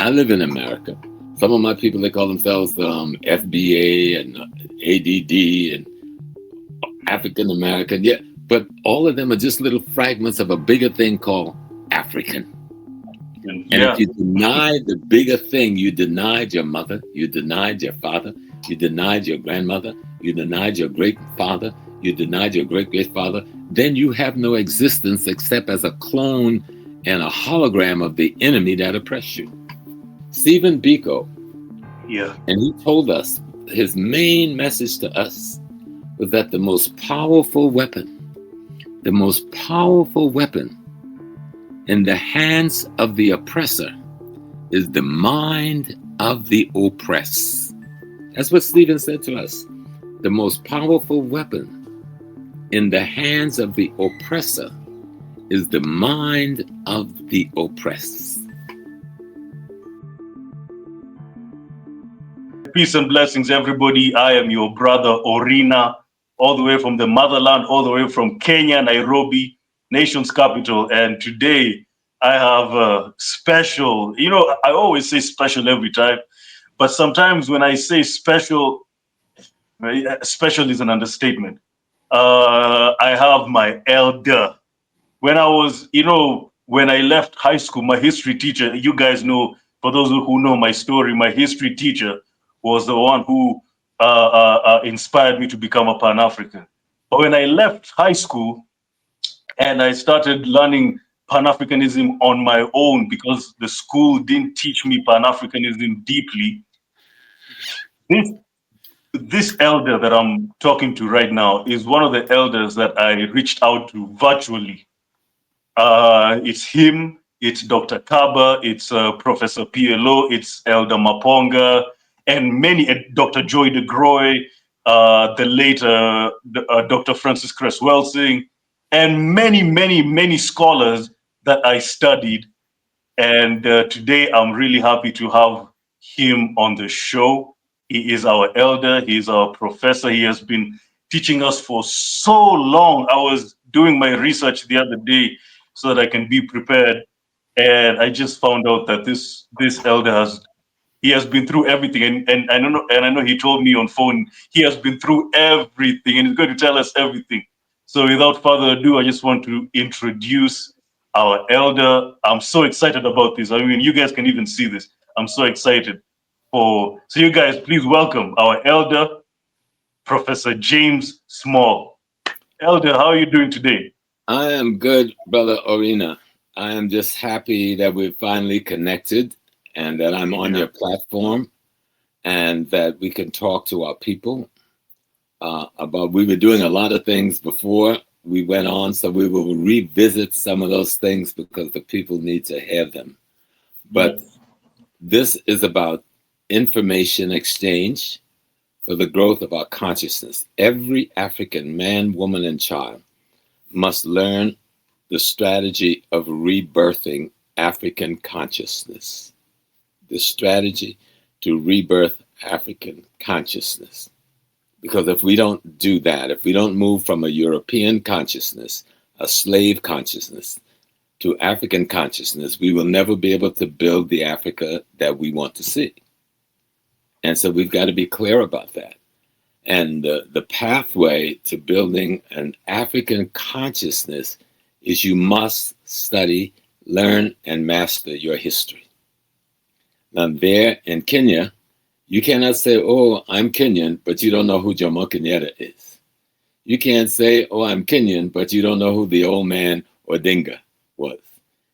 I live in America. Some of my people, they call themselves FBA and ADD and African American. Yeah, but all of them are just little fragments of a bigger thing called African. And if you deny the bigger thing, you denied your mother, you denied your father, you denied your grandmother, you denied your great father, you denied your great great father, then you have no existence except as a clone and a hologram of the enemy that oppressed you. Stephen Biko, and he told us his main message to us was that the most powerful weapon in the hands of the oppressor is the mind of the oppressed. That's what Stephen said to us. The most powerful weapon in the hands of the oppressor is the mind of the oppressed. Peace and blessings, everybody. I am your brother Orina, all the way from the motherland, all the way from Kenya, Nairobi, nation's capital. And today I have a special, I always say special every time, but sometimes when I say special, special is an understatement. I have my elder. When I was, when I left high school, my history teacher, you guys know, for those who know my story, my history teacher was the one who inspired me to become a Pan-African. But when I left high school and I started learning Pan-Africanism on my own, because the school didn't teach me Pan-Africanism deeply, this elder that I'm talking to right now is one of the elders that I reached out to virtually. It's him, it's Dr. Kaba, it's Professor PLO, it's Elder Maponga, and many, Dr. Joy de Groy, the later Dr. Francis Cress-Welsing, and many scholars that I studied. And today I'm really happy to have him on the show. He is our elder, he is our professor. He has been teaching us for so long. I was doing my research the other day so that I can be prepared. And I just found out that this elder has been through everything. And I know he told me on phone, he has been through everything and he's going to tell us everything. So without further ado, I just want to introduce our elder. I'm so excited about this. I mean, you guys can even see this. I'm so excited. So you guys, please welcome our elder, Professor James Small. Elder, how are you doing today? I am good, Brother Orina. I am just happy that we're finally connected and that I'm on your platform and that we can talk to our people we were doing a lot of things before we went on, so we will revisit some of those things because the people need to hear them. But this is about information exchange for the growth of our consciousness. Every African man, woman, and child must learn the strategy of rebirthing African consciousness. The strategy to rebirth African consciousness. Because if we don't do that, if we don't move from a European consciousness, a slave consciousness, to African consciousness, we will never be able to build the Africa that we want to see. And so we've got to be clear about that. And the pathway to building an African consciousness is you must study, learn, and master your history. Now there in Kenya, you cannot say, oh, I'm Kenyan, but you don't know who Jomo Kenyatta is. You can't say, oh, I'm Kenyan, but you don't know who the old man Odinga was.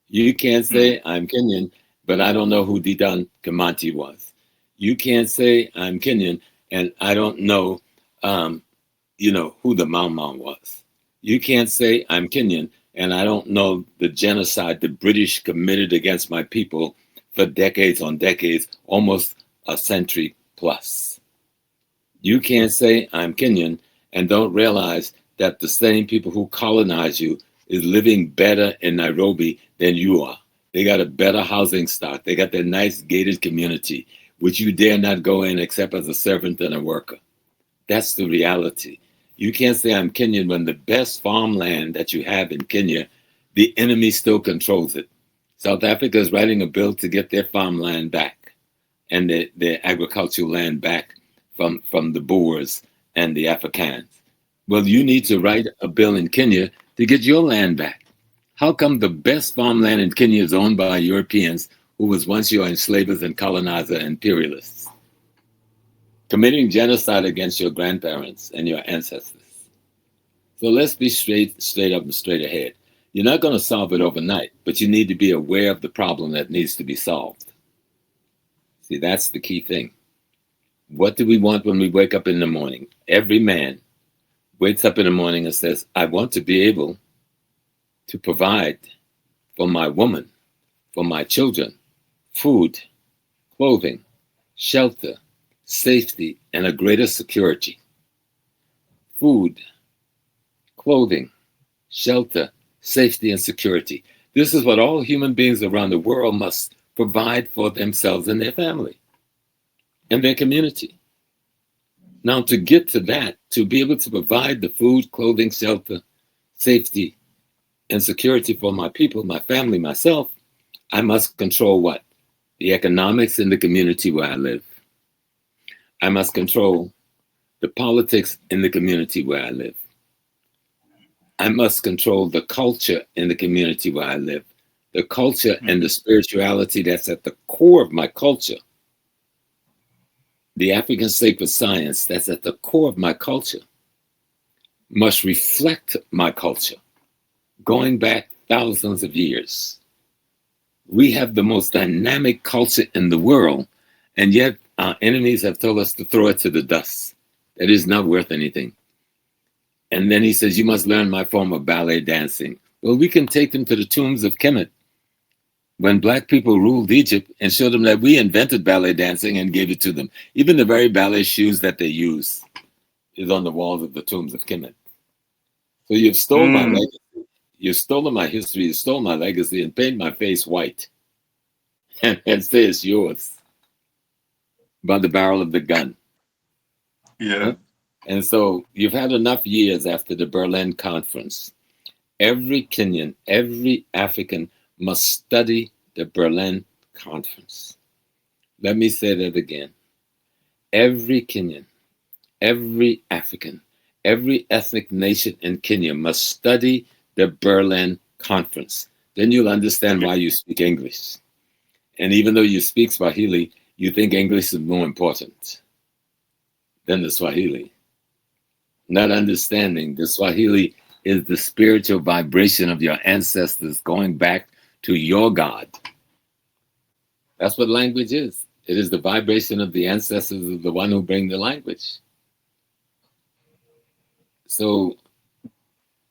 You can't say, I'm Kenyan, but I don't know who Didan Kimanti was. You can't say, I'm Kenyan, and I don't know, who the Mau Mau was. You can't say, I'm Kenyan, and I don't know the genocide the British committed against my people for decades on decades, almost a century plus. You can't say I'm Kenyan and don't realize that the same people who colonize you is living better in Nairobi than you are. They got a better housing stock. They got their nice gated community, which you dare not go in except as a servant and a worker. That's the reality. You can't say I'm Kenyan when the best farmland that you have in Kenya, the enemy still controls it. South Africa is writing a bill to get their farmland back and their agricultural land back from the Boers and the Afrikans. Well, you need to write a bill in Kenya to get your land back. How come the best farmland in Kenya is owned by Europeans who was once your enslavers and colonizer imperialists, committing genocide against your grandparents and your ancestors? So let's be straight up and straight ahead. You're not going to solve it overnight, but you need to be aware of the problem that needs to be solved. See, that's the key thing. What do we want when we wake up in the morning? Every man wakes up in the morning and says, I want to be able to provide for my woman, for my children, food, clothing, shelter, safety, and a greater security. Food, clothing, shelter, safety, and security. This is what all human beings around the world must provide for themselves and their family and their community. Now, to get to that, to be able to provide the food, clothing, shelter, safety, and security for my people, my family, myself, I must control what? The economics in the community where I live. I must control the politics in the community where I live. I must control the culture in the community where I live, the culture and the spirituality that's at the core of my culture. The African sacred science that's at the core of my culture must reflect my culture, going back thousands of years. We have the most dynamic culture in the world, and yet our enemies have told us to throw it to the dust. It is not worth anything. And then he says, you must learn my form of ballet dancing. Well, we can take them to the tombs of Kemet, when Black people ruled Egypt, and show them that we invented ballet dancing and gave it to them. Even the very ballet shoes that they use is on the walls of the tombs of Kemet. So you've stolen my legacy. You've stolen my history. You stole my legacy and painted my face white and say it's yours by the barrel of the gun. Yeah. Huh? And so you've had enough years after the Berlin Conference. Every Kenyan, every African must study the Berlin Conference. Let me say that again. Every Kenyan, every African, every ethnic nation in Kenya must study the Berlin Conference. Then you'll understand why you speak English. And even though you speak Swahili, you think English is more important than the Swahili. Not understanding the Swahili is the spiritual vibration of your ancestors going back to your God. That's what language is. It is the vibration of the ancestors of the one who bring the language. So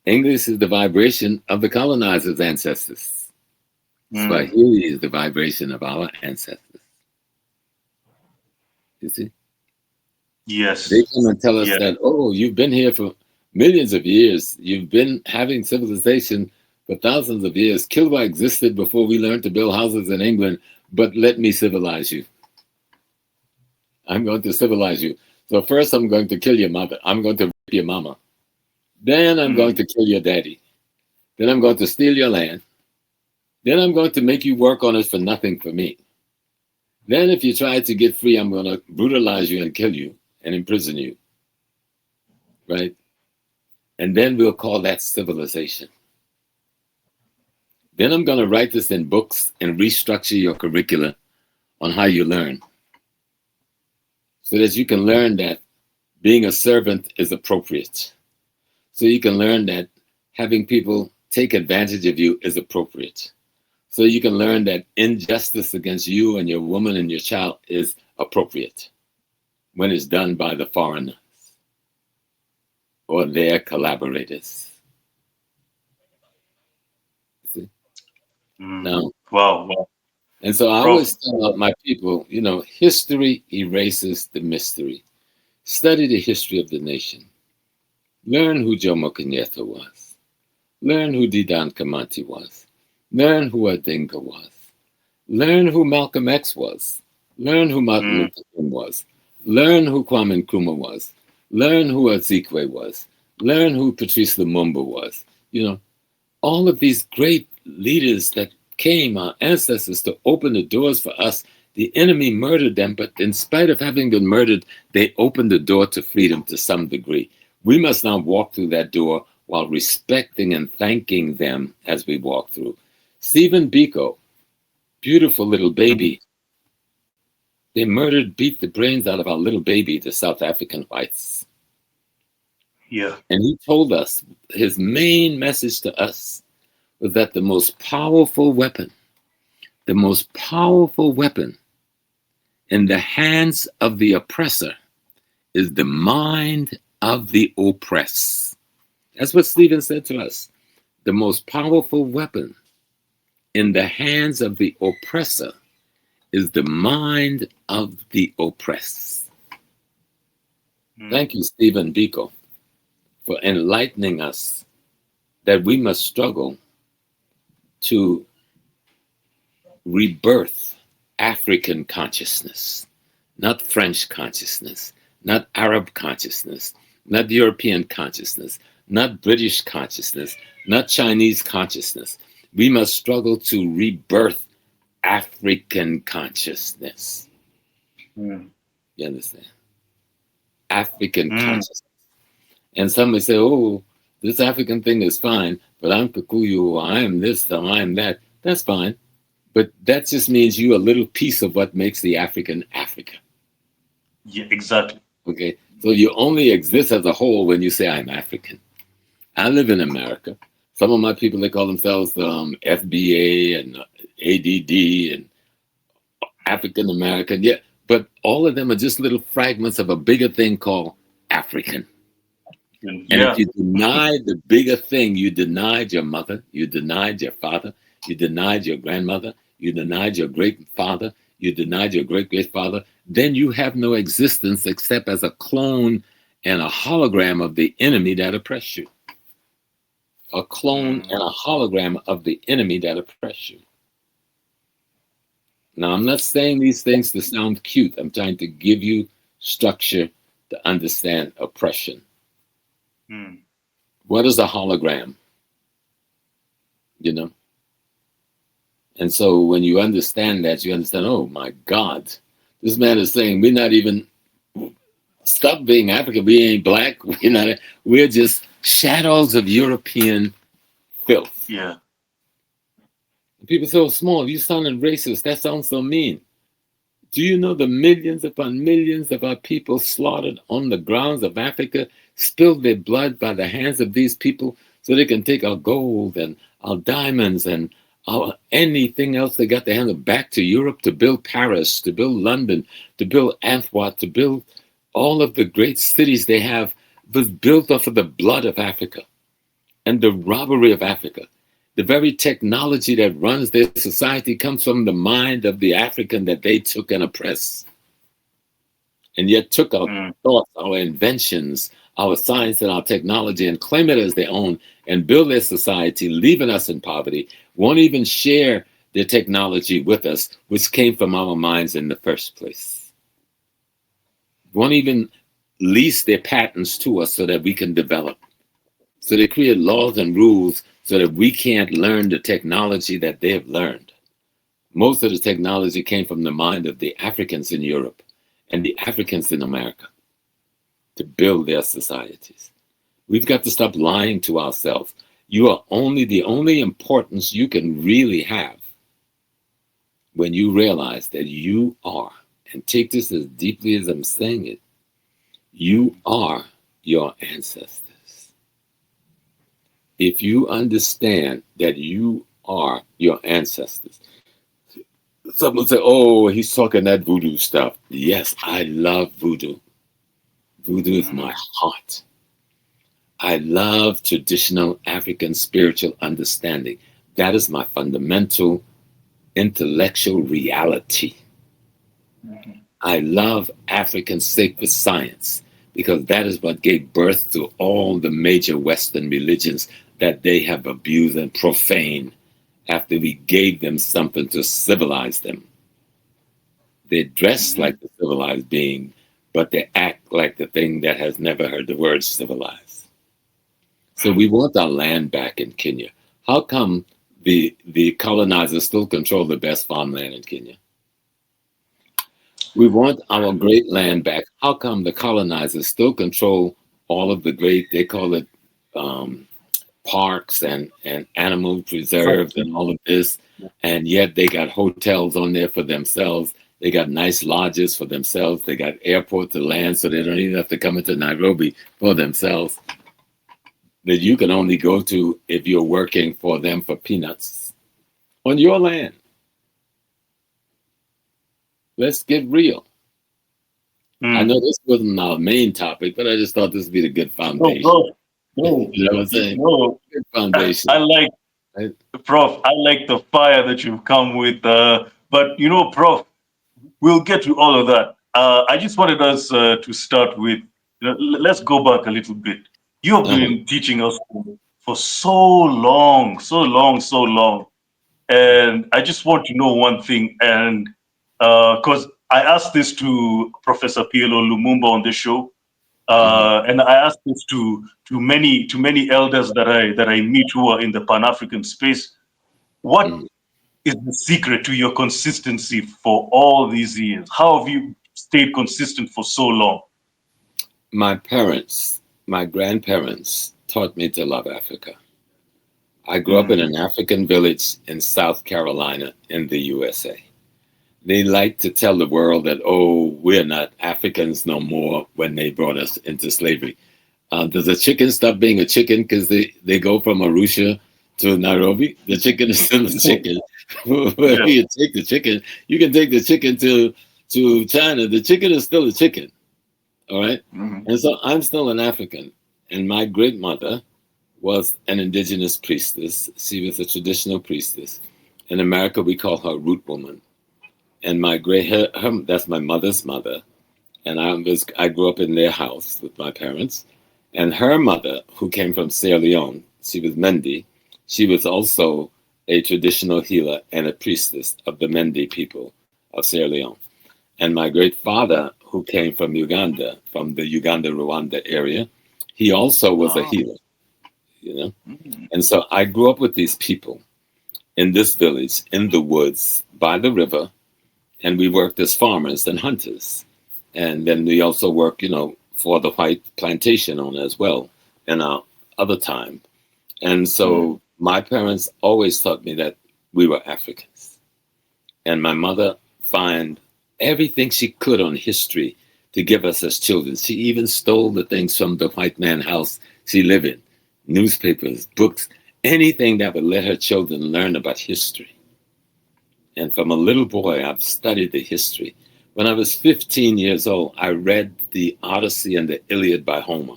English is the vibration of the colonizers' ancestors. Swahili is the vibration of our ancestors. You see? Yes. They come and tell us that, oh, you've been here for millions of years. You've been having civilization for thousands of years. Kilwa existed before we learned to build houses in England, but let me civilize you. I'm going to civilize you. So first I'm going to kill your mother. I'm going to rape your mama. Then I'm going to kill your daddy. Then I'm going to steal your land. Then I'm going to make you work on it for nothing for me. Then if you try to get free, I'm going to brutalize you and kill you and imprison you. Right? And then we'll call that civilization. Then I'm going to write this in books and restructure your curricula on how you learn. So that you can learn that being a servant is appropriate. So you can learn that having people take advantage of you is appropriate. So you can learn that injustice against you and your woman and your child is appropriate when it's done by the foreigners or their collaborators. See? Now, Wow. And so I always tell my people, you know, history erases the mystery. Study the history of the nation. Learn who Jomo Kenyatta was. Learn who Dedan Kimathi was. Learn who Odinga was. Learn who Malcolm X was. Learn who Martin Luther King was. Learn who Kwame Nkrumah was. Learn who Ezekwe was. Learn who Patrice Lumumba was. You know, all of these great leaders that came, our ancestors, to open the doors for us. The enemy murdered them, but in spite of having been murdered, they opened the door to freedom to some degree. We must now walk through that door while respecting and thanking them as we walk through. Stephen Biko, beautiful little baby. They murdered, beat the brains out of our little baby, the South African whites. Yeah. And he told us, his main message to us was that the most powerful weapon in the hands of the oppressor is the mind of the oppressed. That's what Stephen said to us. The most powerful weapon in the hands of the oppressor is the mind of the oppressed. Thank you, Stephen Biko, for enlightening us that we must struggle to rebirth African consciousness, not French consciousness, not Arab consciousness, not European consciousness, not British consciousness, not Chinese consciousness. We must struggle to rebirth African consciousness. You understand? African consciousness. And some may say, oh, this African thing is fine, but I'm Kikuyu, or I'm this, or I'm that. That's fine. But that just means you're a little piece of what makes the African Africa. Yeah, exactly. Okay? So you only exist as a whole when you say, I'm African. I live in America. Some of my people, they call themselves FBA and ADD and African American. Yeah, but all of them are just little fragments of a bigger thing called African. And if you deny the bigger thing, you denied your mother, you denied your father, you denied your grandmother, you denied your great-father, you denied your great-great-father, then you have no existence except as a clone and a hologram of the enemy that oppressed you. A clone and a hologram of the enemy that oppressed you. Now, I'm not saying these things to sound cute. I'm trying to give you structure to understand oppression. What is a hologram? You know? And so when you understand that, you understand, oh my God, this man is saying we're not even, stop being African, we ain't black, we're just shadows of European filth. Yeah. People say, oh, Small, you sounding racist, that sounds so mean. Do you know the millions upon millions of our people slaughtered on the grounds of Africa, spilled their blood by the hands of these people so they can take our gold and our diamonds and our anything else they got their hands on back to Europe to build Paris, to build London, to build Antwerp, to build all of the great cities they have was built off of the blood of Africa and the robbery of Africa. The very technology that runs their society comes from the mind of the African that they took and oppressed. And yet took our thoughts, our inventions, our science and our technology and claim it as their own and build their society, leaving us in poverty, won't even share their technology with us, which came from our minds in the first place. Won't even lease their patents to us so that we can develop. So they create laws and rules so that we can't learn the technology that they've learned. Most of the technology came from the mind of the Africans in Europe and the Africans in America to build their societies. We've got to stop lying to ourselves. You are the only importance you can really have when you realize that you are, and take this as deeply as I'm saying it, you are your ancestors. If you understand that you are your ancestors, someone say, oh, he's talking that voodoo stuff. Yes, I love voodoo. Voodoo is my heart. I love traditional African spiritual understanding. That is my fundamental intellectual reality. I love African sacred science because that is what gave birth to all the major Western religions that they have abused and profaned after we gave them something to civilize them. They dress like the civilized being, but they act like the thing that has never heard the word civilized. So we want our land back in Kenya. How come the colonizers still control the best farmland in Kenya. We want our great land back. How come the colonizers still control all of the great, they call it parks and animal preserves and all of this, and yet they got hotels on there for themselves. They got nice lodges for themselves. They got airport to land, so they don't even have to come into Nairobi for themselves. That you can only go to if you're working for them for peanuts on your land. Let's get real. I know this wasn't our main topic, but I just thought this would be a good foundation. No, you know what I'm saying? no. Good foundation. I like, Prof, I like the fire that you've come with. But, Prof, we'll get to all of that. I just wanted us to start with, let's go back a little bit. You've been teaching us for so long. And I just want to know one thing. And because I asked this to Professor PLO Lumumba on the show. And I asked this to many elders that I meet who are in the Pan-African space. What is the secret to your consistency for all these years? How have you stayed consistent for so long? My parents, my grandparents taught me to love Africa. I grew up in an African village in South Carolina in the USA. They like to tell the world that, oh, we're not Africans no more when they brought us into slavery. Does a chicken stop being a chicken because they go from Arusha to Nairobi? The chicken is still a chicken. Wherever you take the chicken, you can take the chicken to China. The chicken is still a chicken. All right? And so I'm still an African. And my great mother was an indigenous priestess. She was a traditional priestess. In America, we call her root woman. And my that's my mother's mother. And I grew up in their house with my parents. And her mother, who came from Sierra Leone, she was Mendi. She was also a traditional healer and a priestess of the Mendi people of Sierra Leone. And my great father, who came from Uganda, from the Uganda-Rwanda area, he also was a healer, And so I grew up with these people in this village, in the woods, by the river, and we worked as farmers and hunters. And then we also worked, for the white plantation owner as well in our other time. And so my parents always taught me that we were Africans. And my mother found everything she could on history to give us as children. She even stole the things from the white man's house she lived in, newspapers, books, anything that would let her children learn about history. And from a little boy, I've studied the history. When I was 15 years old, I read the Odyssey and the Iliad by Homer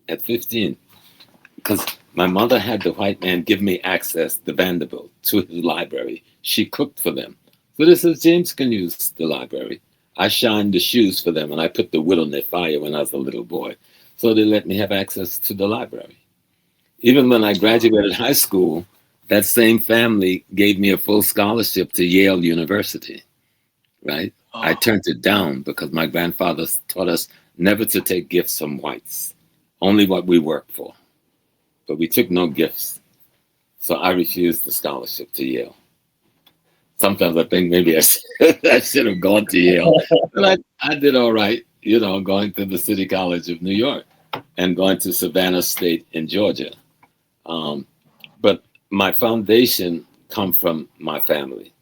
at 15, because my mother had the white man give me access to Vanderbilt, to his library. She cooked for them. So this is James can use the library. I shined the shoes for them, and I put the wood on their fire when I was a little boy. So they let me have access to the library. Even when I graduated high school, that same family gave me a full scholarship to Yale University, right? I turned it down because my grandfather taught us never to take gifts from whites, only what we worked for. But we took no gifts. So I refused the scholarship to Yale. Sometimes I think maybe I should have gone to Yale. But I did all right, going to the City College of New York and going to Savannah State in Georgia. But my foundation come from my family.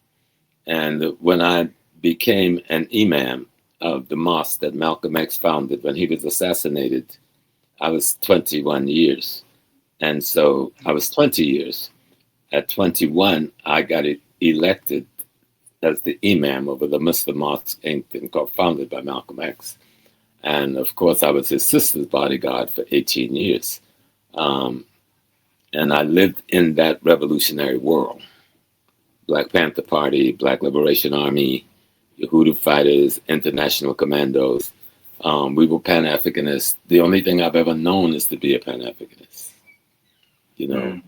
And when I became an Imam of the mosque that Malcolm X founded when he was assassinated, I was 21 years. And so I was 20 years. At 21, I got elected as the Imam over the Muslim Mosque founded by Malcolm X. And of course, I was his sister's bodyguard for 18 years. And I lived in that revolutionary world. Black Panther Party, Black Liberation Army, Yahudu Fighters, International Commandos. We were Pan-Africanists. The only thing I've ever known is to be a Pan-Africanist. Kwame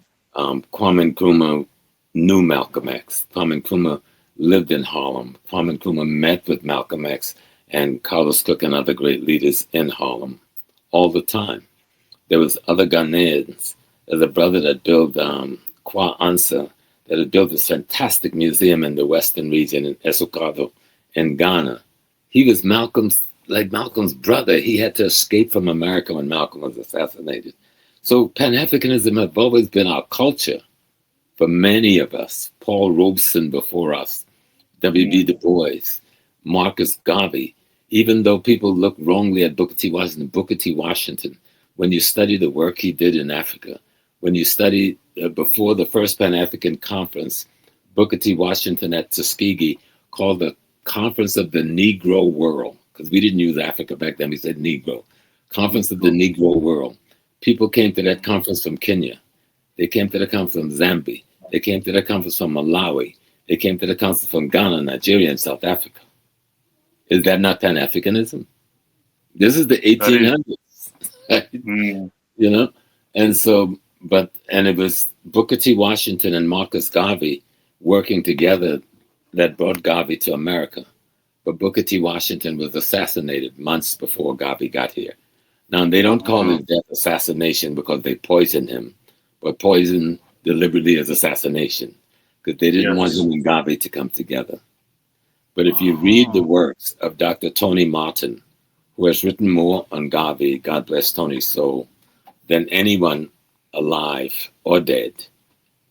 Nkrumah knew Malcolm X. Kwame Nkrumah lived in Harlem. Kwame Nkrumah met with Malcolm X and Carlos Cook and other great leaders in Harlem all the time. There was other Ghanaians. There's a brother that built Kwa Ansa that had built this fantastic museum in the Western region in Esokado in Ghana. He was Malcolm's brother. He had to escape from America when Malcolm was assassinated. So Pan-Africanism has always been our culture for many of us. Paul Robeson before us, W.B. Du Bois, Marcus Garvey. Even though people look wrongly at Booker T. Washington, when you study the work he did in Africa, when you study before the first Pan-African conference, Booker T. Washington at Tuskegee called the Conference of the Negro World, because we didn't use Africa back then, we said Negro. Conference of the Negro World. People came to that conference from Kenya. They came to the conference from Zambia. They came to the conference from Malawi. They came to the conference from Ghana, Nigeria, and South Africa. Is that not Pan-Africanism? This is the 1800s, right? You know? And so, and it was Booker T. Washington and Marcus Garvey working together that brought Garvey to America. But Booker T. Washington was assassinated months before Garvey got here. Now, they don't call it death assassination because they poisoned him, but poison deliberately is assassination because they didn't want him and Garvey to come together. But if you read the works of Dr. Tony Martin, who has written more on Garvey, God bless Tony's soul, than anyone alive or dead,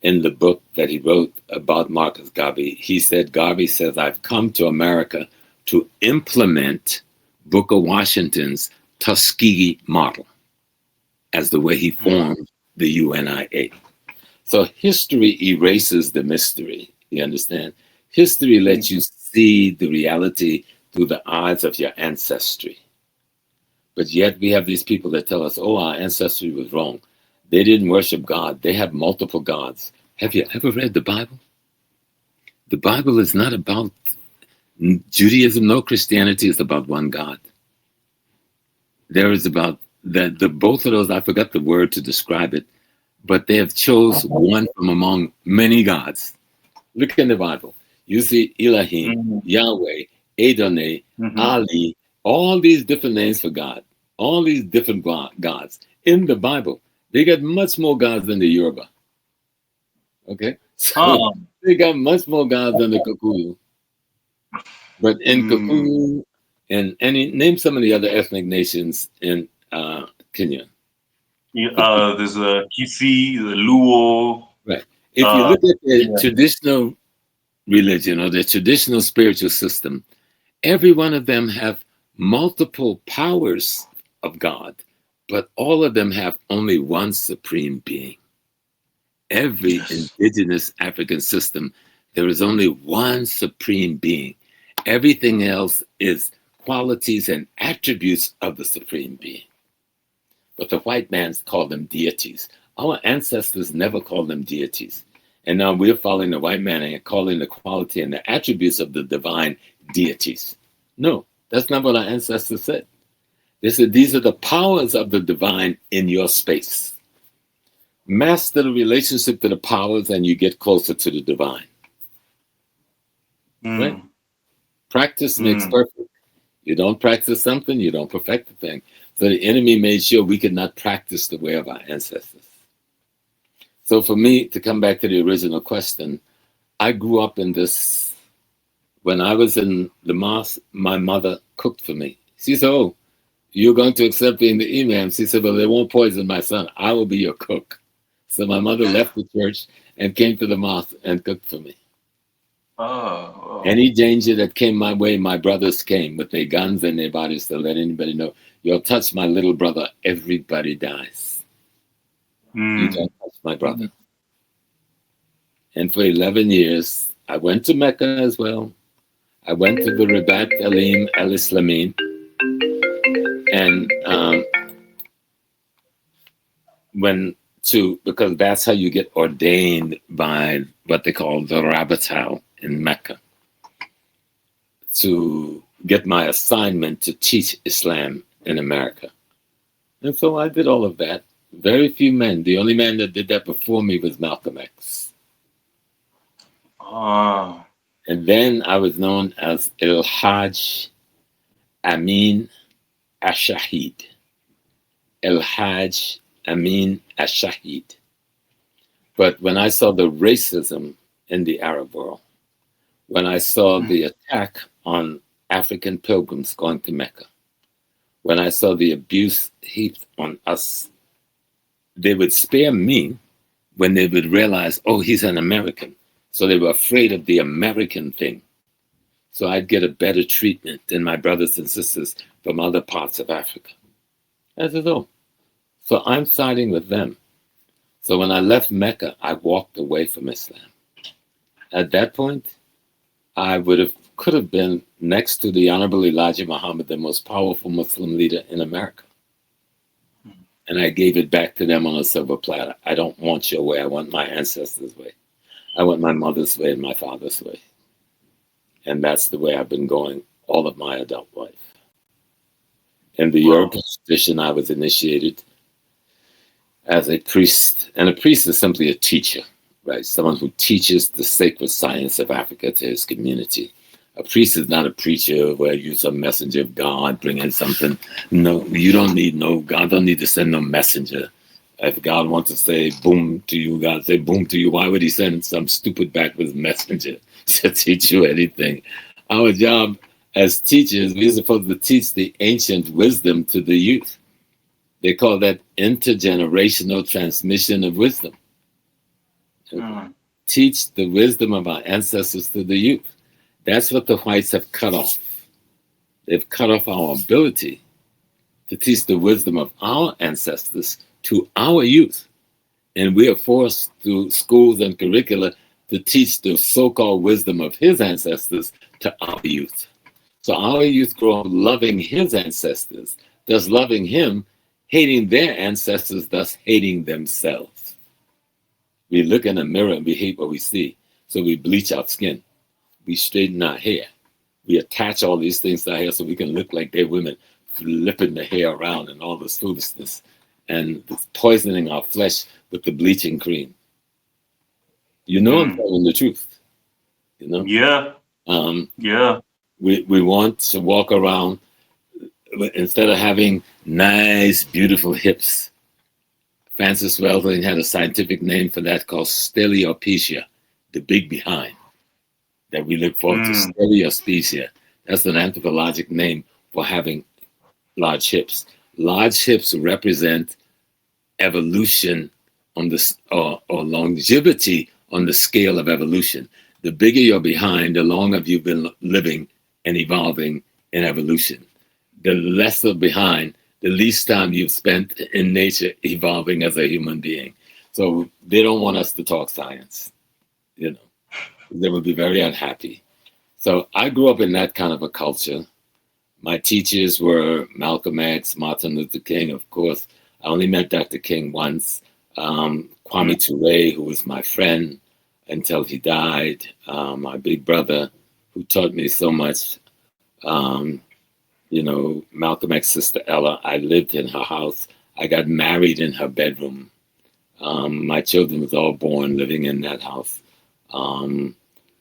in the book that he wrote about Marcus Garvey, he said, Garvey says, I've come to America to implement Booker Washington's Tuskegee model as the way he formed the UNIA. So history erases the mystery, you understand? History lets you see the reality through the eyes of your ancestry. But yet we have these people that tell us, oh, our ancestry was wrong. They didn't worship God. They have multiple gods. Have you ever read the Bible? The Bible is not about Judaism, no Christianity is about one God. There is about the both of those, I forgot the word to describe it, but they have chose one from among many gods. Look in the Bible. You see Elohim, Yahweh, Adonai, Ali, all these different names for God, all these different gods in the Bible. They got much more gods than the Yoruba. Okay? So they got much more gods than the Kikuyu. But in Kikuyu, and name some of the other ethnic nations in Kenya. There's a Kisi, the Luo. Right. If you look at the traditional religion or the traditional spiritual system, every one of them have multiple powers of God, but all of them have only one supreme being. Every indigenous African system, there is only one supreme being. Everything else is qualities and attributes of the supreme being. But the white man called them deities. Our ancestors never called them deities. And now we're following the white man and calling the quality and the attributes of the divine deities. No, that's not what our ancestors said. They said these are the powers of the divine in your space. Master the relationship to the powers and you get closer to the divine. Right? Practice makes perfect. You don't practice something, you don't perfect the thing. So the enemy made sure we could not practice the way of our ancestors. So for me, to come back to the original question, I grew up in this. When I was in the mosque, my mother cooked for me. She said, oh, you're going to accept being the imam. She said, well, they won't poison my son. I will be your cook. So my mother left the church and came to the mosque and cooked for me. Any danger that came my way, my brothers came with their guns and their bodies to let anybody know, you'll touch my little brother, everybody dies. You don't touch my brother. And for 11 years, I went to Mecca as well. I went to the Rabat Alim al-Islamin. And because that's how you get ordained by what they call the Rabbatal in Mecca, to get my assignment to teach Islam in America. And so I did all of that. Very few men. The only man that did that before me was Malcolm X. And then I was known as El-Hajj Amin Ash-Shahid. El-Hajj Amin Ash-Shahid. But when I saw the racism in the Arab world. When I saw the attack on African pilgrims going to Mecca, when I saw the abuse heaped on us, they would spare me when they would realize, oh, he's an American. So they were afraid of the American thing. So I'd get a better treatment than my brothers and sisters from other parts of Africa. As it is. So I'm siding with them. So when I left Mecca, I walked away from Islam. At that point, I could have been next to the Honorable Elijah Muhammad, the most powerful Muslim leader in America. And I gave it back to them on a silver platter. I don't want your way. I want my ancestors' way. I want my mother's way and my father's way. And that's the way I've been going all of my adult life. In the European tradition, I was initiated as a priest. And a priest is simply a teacher, right? Someone who teaches the sacred science of Africa to his community. A priest is not a preacher where you're some messenger of God bringing something. No, you don't need God don't need to send no messenger. If God wants to say boom to you, God say boom to you. Why would he send some stupid backwards messenger to teach you anything? Our job as teachers, we're supposed to teach the ancient wisdom to the youth. They call that intergenerational transmission of wisdom. Teach the wisdom of our ancestors to the youth. That's what the whites have cut off. They've cut off our ability to teach the wisdom of our ancestors to our youth. And we are forced through schools and curricula to teach the so-called wisdom of his ancestors to our youth. So our youth grow up loving his ancestors, thus loving him, hating their ancestors, thus hating themselves. We look in a mirror and we hate what we see. So we bleach our skin. We straighten our hair. We attach all these things to our hair so we can look like they're women, flipping the hair around and all this foolishness and poisoning our flesh with the bleaching cream. You know I'm telling the truth. You know? Yeah. Yeah. We want to walk around instead of having nice, beautiful hips. Francis Wellesley had a scientific name for that called stereopecia, the big behind. That we look forward to stereopecia. That's an anthropologic name for having large hips. Large hips represent evolution on this or longevity on the scale of evolution. The bigger you're behind, the longer you've been living and evolving in evolution. The lesser behind, the least time you've spent in nature evolving as a human being. So they don't want us to talk science, you know. They would be very unhappy. So I grew up in that kind of a culture. My teachers were Malcolm X, Martin Luther King, of course. I only met Dr. King once. Kwame Ture, who was my friend until he died. My big brother, who taught me so much. You know, Malcolm X's sister Ella, I lived in her house. I got married in her bedroom. My children was all born living in that house.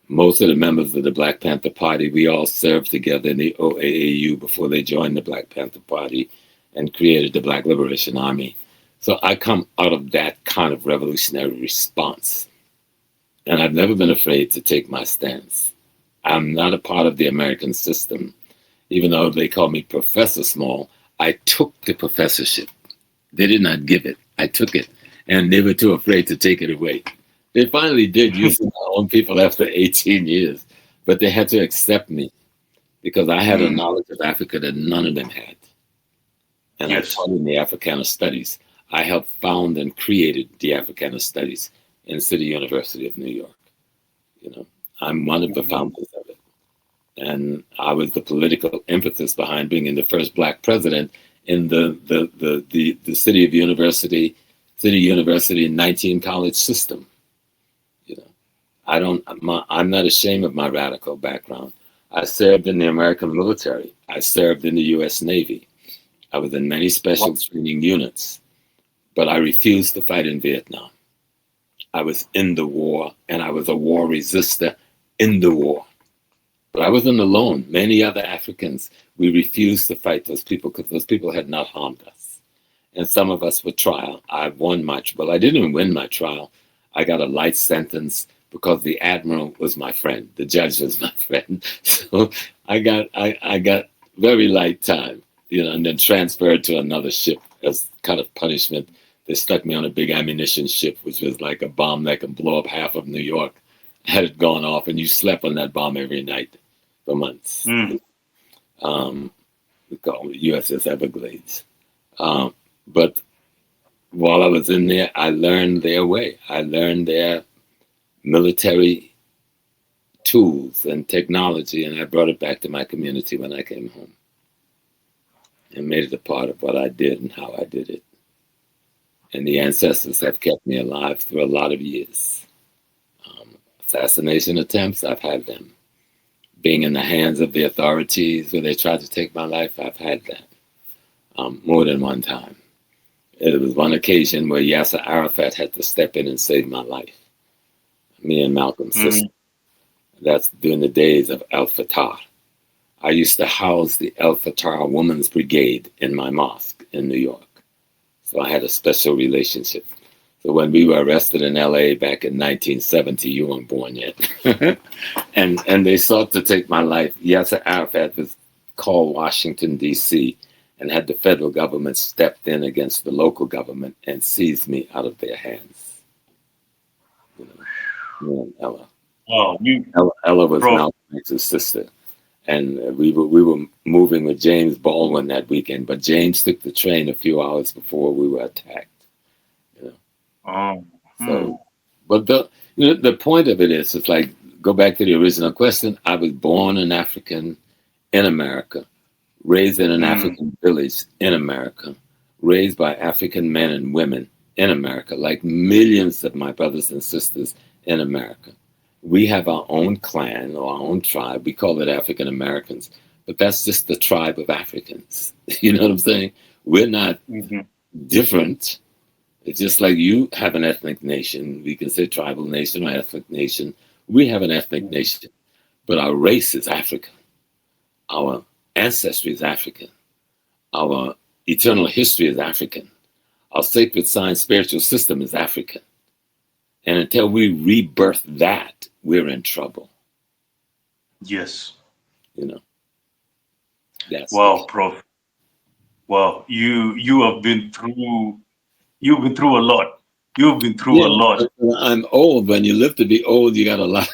Most of the members of the Black Panther Party, we all served together in the OAAU before they joined the Black Panther Party and created the Black Liberation Army. So I come out of that kind of revolutionary response. And I've never been afraid to take my stance. I'm not a part of the American system. Even though they call me Professor Small, I took the professorship. They did not give it. I took it. And they were too afraid to take it away. They finally did use my own people after 18 years, but they had to accept me because I had a knowledge of Africa that none of them had. And I taught in the Africanist studies. I helped found and created the Africanist studies in City University of New York. You know, I'm one of the founders of it. And I was the political impetus behind bringing the first Black president in the City University 19 college system. You know, I'm not ashamed of my radical background. I served in the American military. I served in the U.S. Navy. I was in many special training units, but I refused to fight in Vietnam. I was in the war, and I was a war resistor in the war. But I wasn't alone. Many other Africans, we refused to fight those people because those people had not harmed us. And some of us were trial. I won my trial. Well, I didn't win my trial. I got a light sentence because the admiral was my friend, the judge was my friend. So I got very light time, and then transferred to another ship as kind of punishment. They stuck me on a big ammunition ship, which was like a bomb that can blow up half of New York. Had it gone off, and you slept on that bomb every night for months. We call it USS Everglades. But while I was in there, I learned their way. I learned their military tools and technology, and I brought it back to my community when I came home and made it a part of what I did and how I did it. And the ancestors have kept me alive through a lot of years. Assassination attempts, I've had them. Being in the hands of the authorities where they tried to take my life, I've had that more than one time. It was one occasion where Yasser Arafat had to step in and save my life. Me and Malcolm's sister. That's during the days of El Fatah. I used to house the El Fatah Women's Brigade in my mosque in New York. So I had a special relationship. So when we were arrested in LA back in 1970, you weren't born yet. and they sought to take my life. Yasser Arafat was called Washington, D.C., and had the federal government stepped in against the local government and seized me out of their hands. Me and Ella. Wow. Ella was Prof. Malcolm's sister. And we were moving with James Baldwin that weekend, but James took the train a few hours before we were attacked. So, but the point of it is, it's like, go back to the original question. I was born an African in America, raised in an African village in America, raised by African men and women in America, like millions of my brothers and sisters in America. We have our own clan or our own tribe. We call it African Americans, but that's just the tribe of Africans. You know what I'm saying? We're not different. It's just like you have an ethnic nation. We can say tribal nation or ethnic nation. We have an ethnic nation, but our race is African. Our ancestry is African. Our eternal history is African. Our sacred science spiritual system is African. And until we rebirth that, we're in trouble. Yes. That's wow, Prof. Wow, you have been through. You've been through a lot. You've been through a lot. I'm old. When you live to be old, you got a lot.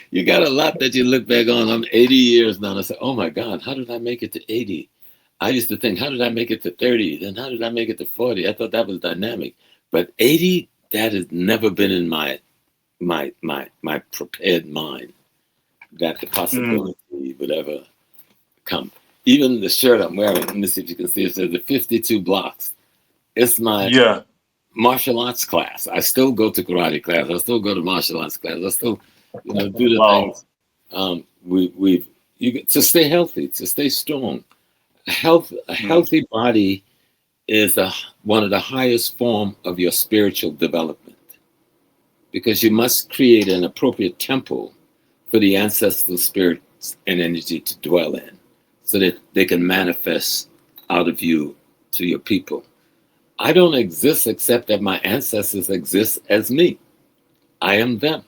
You got a lot that you look back on. I'm 80 years now, and I say, oh my God, how did I make it to 80? I used to think, how did I make it to 30? Then how did I make it to 40? I thought that was dynamic. But 80, that has never been in my prepared mind, that the possibility would ever come. Even the shirt I'm wearing, let me see if you can see it, says the 52 blocks. It's my martial arts class. I still go to karate class. I still go to martial arts class. I still, do the things. You get to stay healthy, to stay strong. A healthy body is one of the highest form of your spiritual development, because you must create an appropriate temple for the ancestral spirits and energy to dwell in, so that they can manifest out of you to your people. I don't exist except that my ancestors exist as me. I am them.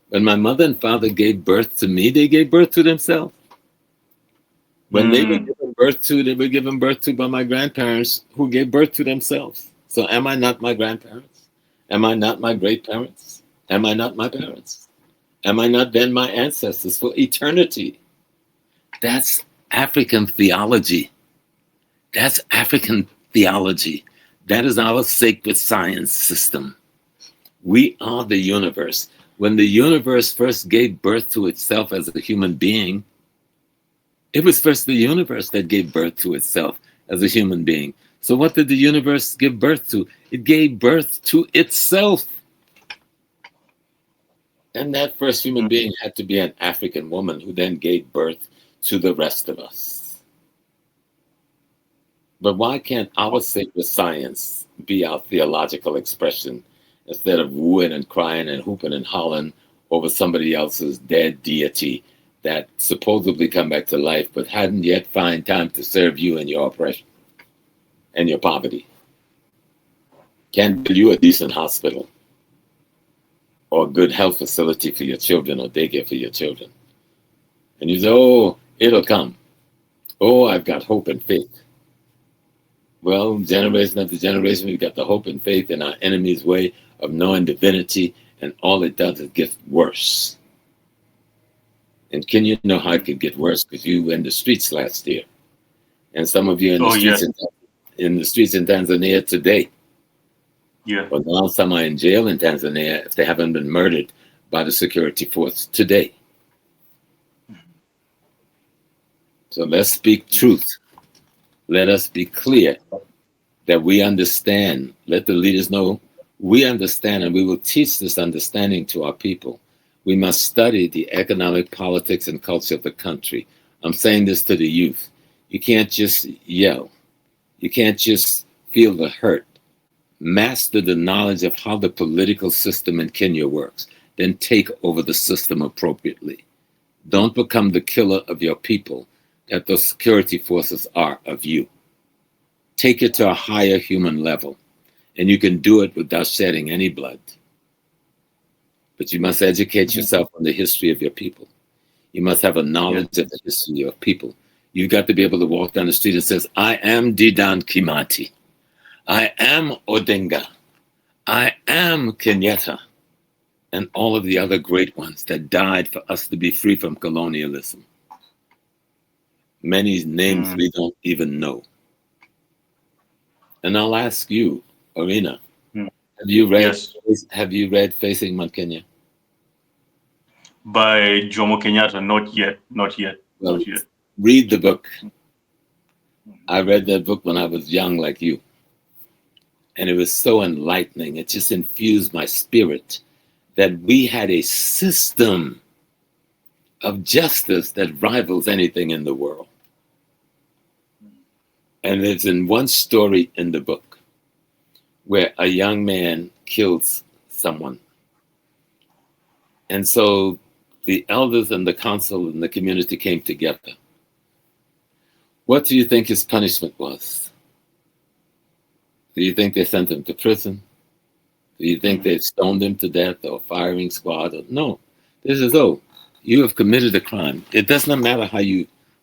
When my mother and father gave birth to me, they gave birth to themselves. When they were given birth to by my grandparents who gave birth to themselves. So am I not my grandparents? Am I not my great parents? Am I not my parents? Am I not then my ancestors for eternity? That's African theology. That's African theology. That is our sacred science system. We are the universe. When the universe first gave birth to itself as a human being, it was first the universe that gave birth to itself as a human being. So what did the universe give birth to? It gave birth to itself. And that first human being had to be an African woman who then gave birth to the rest of us. But why can't our sacred science be our theological expression instead of wooing and crying and hooping and hollering over somebody else's dead deity that supposedly come back to life but hadn't yet found time to serve you in your oppression and your poverty? Can't build you a decent hospital. or a good health facility for your children or daycare for your children. And you say, oh, it'll come. Oh, I've got hope and faith. Well, generation after generation, we've got the hope and faith in our enemy's way of knowing divinity, and all it does is get worse. And can you know how it could get worse? Because you were in the streets last year, and some of you in the streets in the streets in Tanzania today. Yeah. Or now some are in jail in Tanzania if they haven't been murdered by the security force today. So let's speak truth. Let us be clear that we understand. Let the leaders know we understand, and we will teach this understanding to our people. We must study the economic, politics, and culture of the country. I'm saying this to the youth. You can't just yell. You can't just feel the hurt. Master the knowledge of how the political system in Kenya works. Then take over the system appropriately. Don't become the killer of your people that those security forces are of you. Take it to a higher human level, and you can do it without shedding any blood. But you must educate yourself on the history of your people. You must have a knowledge of the history of your people. You've got to be able to walk down the street and say, I am Dedan Kimathi. I am Odinga. I am Kenyatta. And all of the other great ones that died for us to be free from colonialism. Many names we don't even know. And I'll ask you, Arena, have you read Facing Mount Kenya? By Jomo Kenyatta? Not yet. Well, read the book. I read that book when I was young like you. And it was so enlightening. It just infused my spirit that we had a system of justice that rivals anything in the world. And it's in one story in the book where a young man kills someone. And so the elders and the council and the community came together. What do you think his punishment was? Do you think they sent him to prison? Do you think they stoned him to death or firing squad? No. This is, you have committed a crime. It does not matter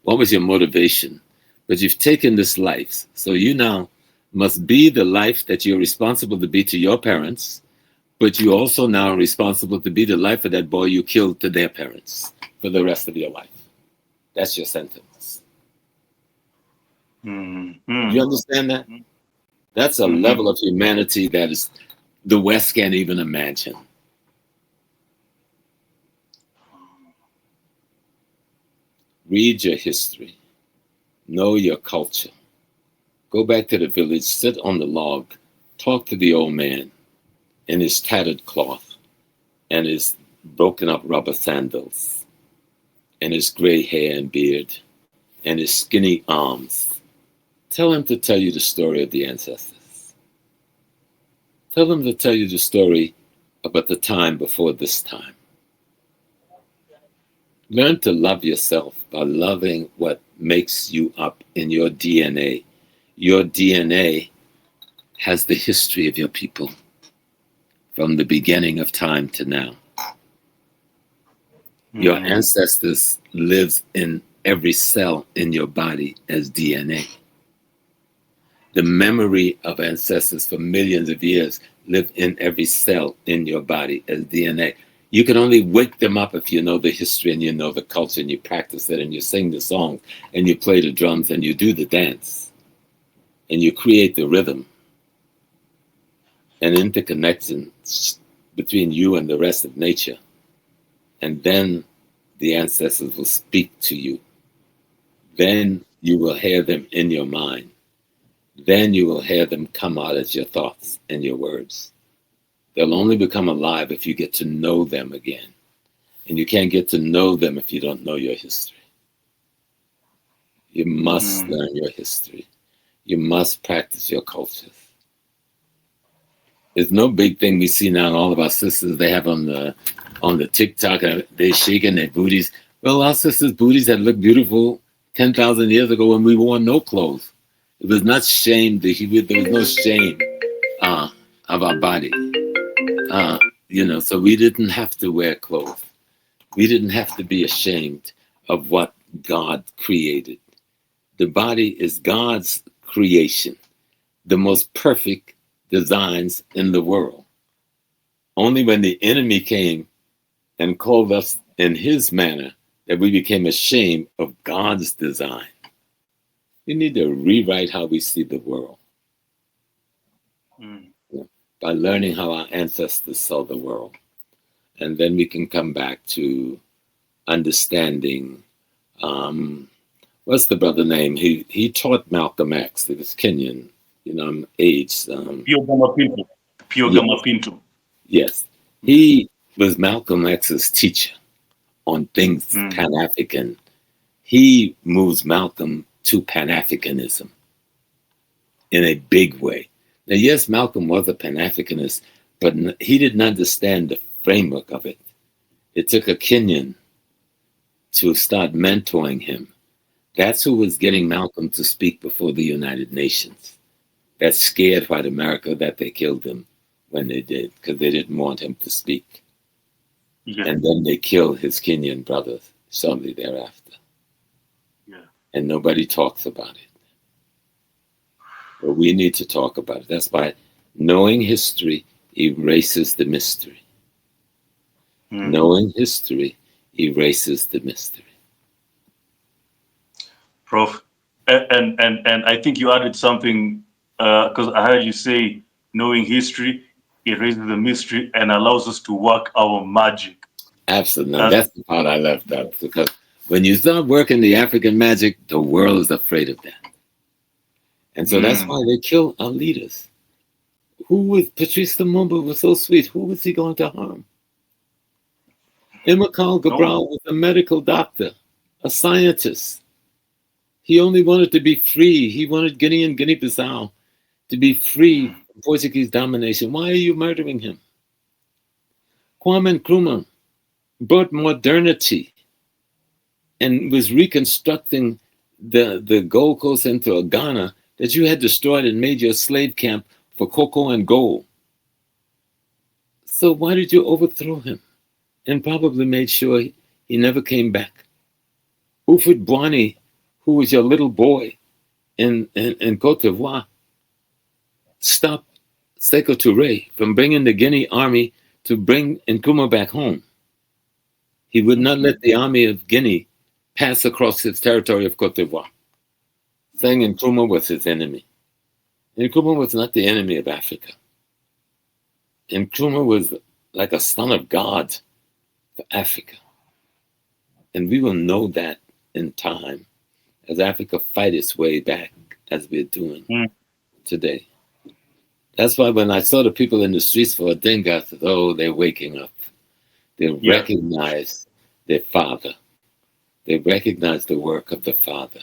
what was your motivation, but you've taken this life. So you now must be the life that you're responsible to be to your parents, but you also now are responsible to be the life of that boy you killed to their parents for the rest of your life. That's your sentence. Mm-hmm. You understand that? That's a level of humanity that is the West can't even imagine. Read your history. Know your culture. Go back to the village, sit on the log, talk to the old man in his tattered cloth and his broken up rubber sandals and his gray hair and beard and his skinny arms. Tell him to tell you the story of the ancestors. Tell them to tell you the story about the time before this time. Learn to love yourself by loving what makes you up in your DNA. Your DNA has the history of your people from the beginning of time to now. Your ancestors live in every cell in your body as DNA. The memory of ancestors for millions of years live in every cell in your body as DNA. You can only wake them up if you know the history and you know the culture and you practice it and you sing the song and you play the drums and you do the dance and you create the rhythm and interconnection between you and the rest of nature. And then the ancestors will speak to you. Then you will hear them in your mind. Then you will hear them come out as your thoughts and your words. They'll only become alive if you get to know them again. And you can't get to know them if you don't know your history. You must learn your history. You must practice your cultures. There's no big thing we see now in all of our sisters they have on the TikTok, they're shaking their booties. Well, our sisters' booties had looked beautiful 10,000 years ago when we wore no clothes. It was not shame. There was no shame of our body. So we didn't have to wear clothes. We didn't have to be ashamed of what God created. The body is God's creation, the most perfect designs in the world. Only when the enemy came and called us in his manner that we became ashamed of God's design. We need to rewrite how we see the world by learning how our ancestors saw the world. And then we can come back to understanding, what's the brother name? He taught Malcolm X. He was Kenyan, I'm aged. Piogama Pinto. Yes. He was Malcolm X's teacher on things Pan-African. He moves Malcolm to Pan-Africanism in a big way. Now, yes, Malcolm was a Pan-Africanist, but he didn't understand the framework of it. It took a Kenyan to start mentoring him. That's who was getting Malcolm to speak before the United Nations. That scared white America that they killed him when they did, because they didn't want him to speak. Yeah. And then they killed his Kenyan brothers shortly thereafter. Yeah. And nobody talks about it. But we need to talk about it. That's why knowing history erases the mystery. Knowing history erases the mystery. Prof, and I think you added something, because I heard you say knowing history erases the mystery and allows us to work our magic. Absolutely. That's the part I left out, because when you start working the African magic, the world is afraid of that. And so that's why they kill our leaders. Who was Patrice Lumumba was so sweet? Who was he going to harm? Imam Cabral was a medical doctor, a scientist. He only wanted to be free. He wanted Guinea and Guinea-Bissau to be free from Portuguese domination. Why are you murdering him? Kwame Nkrumah brought modernity and was reconstructing the Gold Coast into a Ghana that you had destroyed and made your slave camp for cocoa and gold. So why did you overthrow him? And probably made sure he never came back. Ufit Bwani, who was your little boy in Cote d'Ivoire, stopped Sekou Touré from bringing the Guinea army to bring Nkrumah back home. He would not let the army of Guinea pass across his territory of Cote d'Ivoire, saying Nkrumah was his enemy. Nkrumah was not the enemy of Africa. Nkrumah was like a son of God for Africa. And we will know that in time as Africa fight its way back as we're doing today. That's why when I saw the people in the streets for Odinga, I said, oh, they're waking up. They recognize their father. They recognize the work of the father.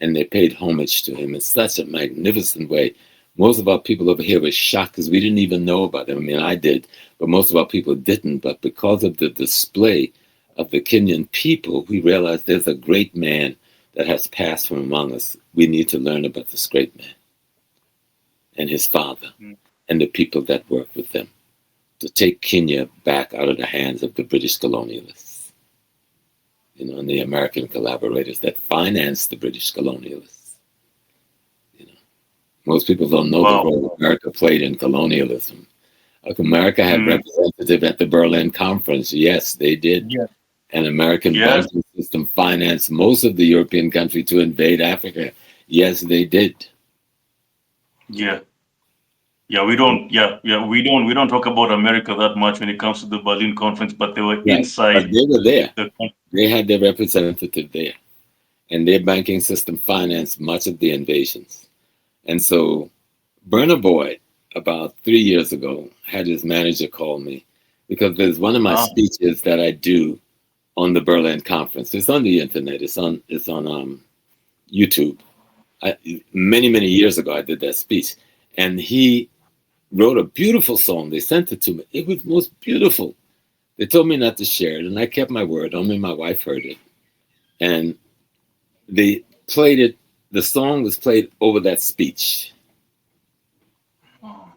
And they paid homage to him in such a magnificent way. Most of our people over here were shocked because we didn't even know about them. I mean, I did, but most of our people didn't. But because of the display of the Kenyan people, we realized there's a great man that has passed from among us. We need to learn about this great man and his father and the people that work with them to take Kenya back out of the hands of the British colonialists, and the American collaborators that financed the British colonialists. Most people don't know the role America played in colonialism. America had representative at the Berlin Conference. Yes, they did. Yeah. An American banking system financed most of the European country to invade Africa. Yes, they did. Yeah. Yeah, we don't talk about America that much when it comes to the Berlin Conference, but they were inside. But they were there. They had their representative there. And their banking system financed much of the invasions. And so Burna Boy, about 3 years ago, had his manager call me because there's one of my speeches that I do on the Berlin Conference. It's on the internet. It's on YouTube. Many years ago, I did that speech. And he wrote a beautiful song. They sent it to me. It was most beautiful. They told me not to share it, and I kept my word. Only my wife heard it. And they played it. The song was played over that speech.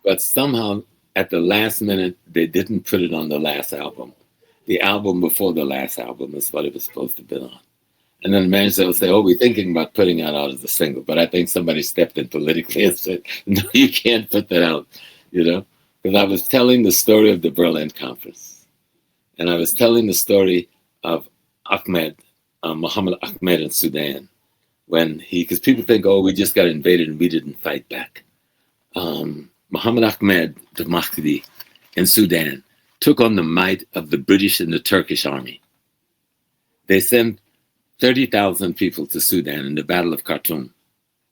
But somehow at the last minute, they didn't put it on the last album. The album before the last album is what it was supposed to have been on. And then the manager will say, oh, we're thinking about putting it out as a single. But I think somebody stepped in politically and said, no, you can't put that out, you know? Because I was telling the story of the Berlin Conference. And I was telling the story of Muhammad Ahmed in Sudan. Because people think, oh, we just got invaded and we didn't fight back. Muhammad Ahmed, the Mahdi, in Sudan, took on the might of the British and the Turkish army. They sent 30,000 people to Sudan in the Battle of Khartoum.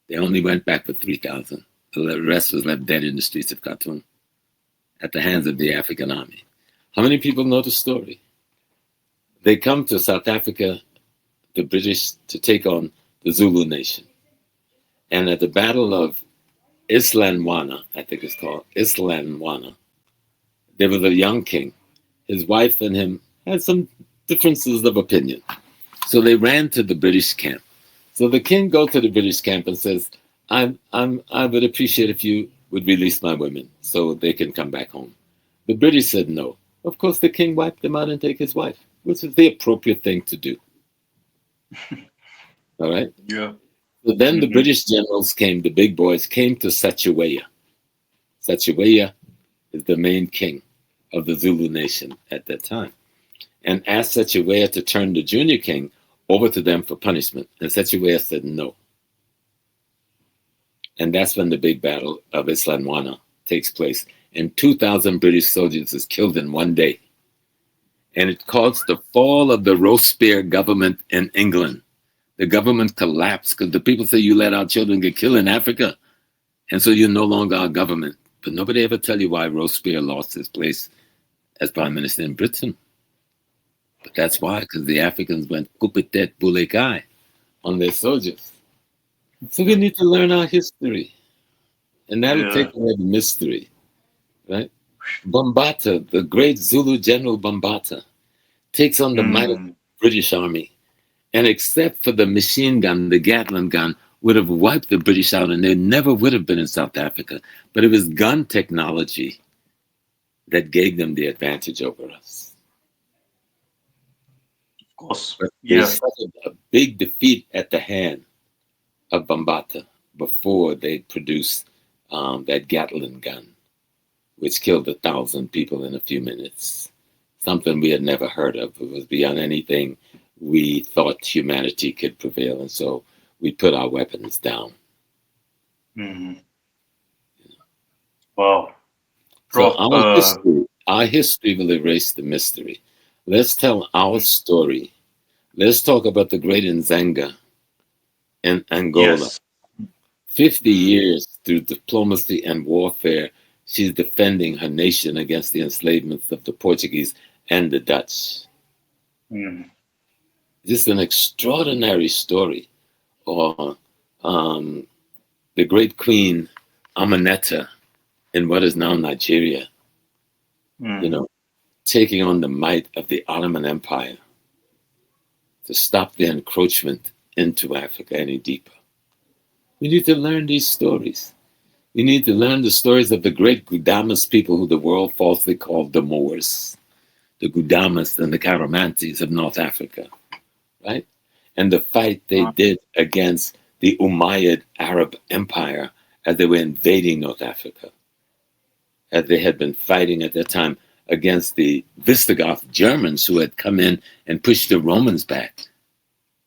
They only went back with 3,000. The rest was left dead in the streets of Khartoum at the hands of the African army. How many people know the story? They come to South Africa, the British, to take on the Zulu nation. And at the Battle of Islandwana, I think it's called, Islandwana, there was a young king. His wife and him had some differences of opinion. So they ran to the British camp. So the king goes to the British camp and says, I would appreciate if you would release my women so they can come back home. The British said no. Of course, the king wiped them out and take his wife, which is the appropriate thing to do. All right? Yeah. So then the British generals came, the big boys, came to Sachiweya. Sachiweya is the main king of the Zulu nation at that time, and asked Sachiweya to turn the junior king over to them for punishment. And Sachiweya said no. And that's when the big battle of Islandwana takes place. And 2,000 British soldiers is killed in one day. And it caused the fall of the Robespierre government in England. The government collapsed because the people say you let our children get killed in Africa. And so you're no longer our government. But nobody ever tell you why Robespierre lost his place as prime minister in Britain. But that's why, because the Africans went coupe-tête boulet on their soldiers. So we need to learn our history. And that'll take away the mystery, right? Bambata, the great Zulu general Bambata, takes on the might of the British army. And except for the machine gun, the Gatling gun, would have wiped the British out and they never would have been in South Africa. But it was gun technology that gave them the advantage over us. Of course. But they suffered a big defeat at the hand of Bambata before they produced that Gatling gun, which killed 1,000 people in a few minutes. Something we had never heard of. It was beyond anything we thought humanity could prevail. And so we put our weapons down. Wow. Prof, so our history will erase the mystery. Let's tell our story. Let's talk about the great Nzanga in Angola. 50 years through diplomacy and warfare, she's defending her nation against the enslavement of the Portuguese and the Dutch. This is an extraordinary story. Or the great queen Amaneta in what is now Nigeria, taking on the might of the Ottoman Empire to stop the encroachment into Africa any deeper. We need to learn these stories. We need to learn the stories of the great Gudamas people who the world falsely called the Moors, the Gudamas and the Caramantes of North Africa, right? And the fight they did against the Umayyad Arab Empire as they were invading North Africa, as they had been fighting at that time against the Visigoth Germans who had come in and pushed the Romans back.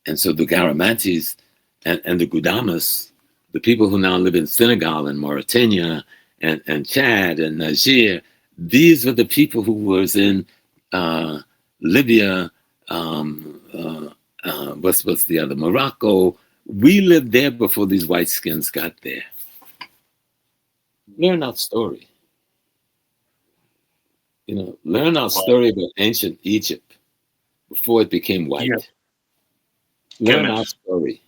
And so the Garamantes and the Gudamas, the people who now live in Senegal and Mauritania and Chad and Niger, these were the people who was in Libya, what's the other, Morocco. We lived there before these white skins got there. Learn our story. Learn our story about ancient Egypt before it became white. Learn our story,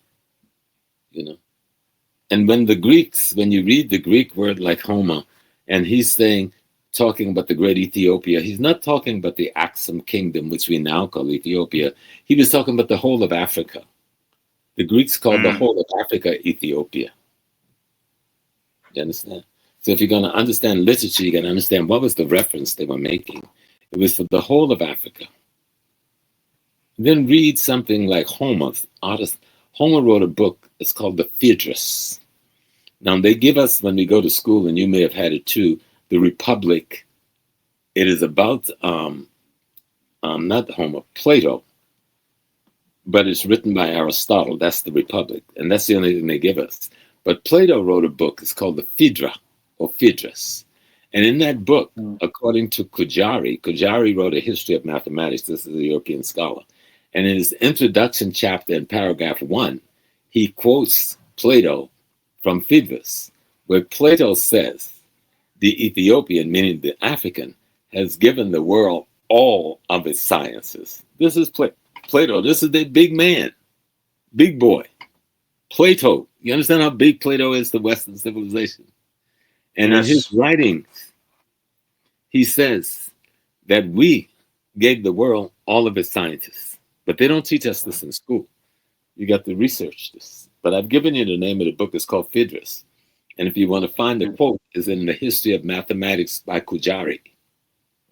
And when you read the Greek word like Homer, and he's talking about the great Ethiopia, he's not talking about the Aksum kingdom, which we now call Ethiopia. He was talking about the whole of Africa. The Greeks called the whole of Africa Ethiopia. You understand? So if you're going to understand literature, you got to understand what was the reference they were making. It was for the whole of Africa. Then read something like Homer's artist. Homer wrote a book. It's called the Phaedrus. Now they give us, when we go to school, and you may have had it too, the Republic. It is about not Homer, Plato, but it's written by Aristotle. That's the Republic, and that's the only thing they give us. But Plato wrote a book. It's called the Phaedra or Phaedrus, and in that book, according to Kujari wrote a history of mathematics. This is a European scholar, and in his introduction chapter in paragraph 1, he quotes Plato from Phaedrus, where Plato says, the Ethiopian, meaning the African, has given the world all of its sciences. This is Plato. This is the big man, big boy. Plato. You understand how big Plato is to Western civilization? And yes. In his writings, he says that we gave the world all of its sciences. But they don't teach us this in school. You got to research this. But I've given you the name of the book. It's called Phaedrus. And if you want to find the quote, is in the History of Mathematics by Kujari,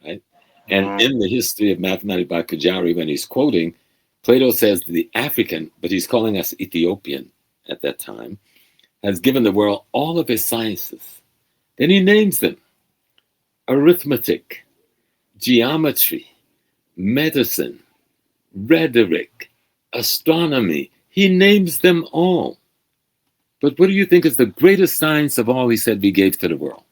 right? And in the History of Mathematics by Kujari, when he's quoting, Plato says the African, but he's calling us Ethiopian at that time, has given the world all of his sciences. Then he names them: arithmetic, geometry, medicine, rhetoric, astronomy. He names them all. But what do you think is the greatest science of all he said we gave to the world?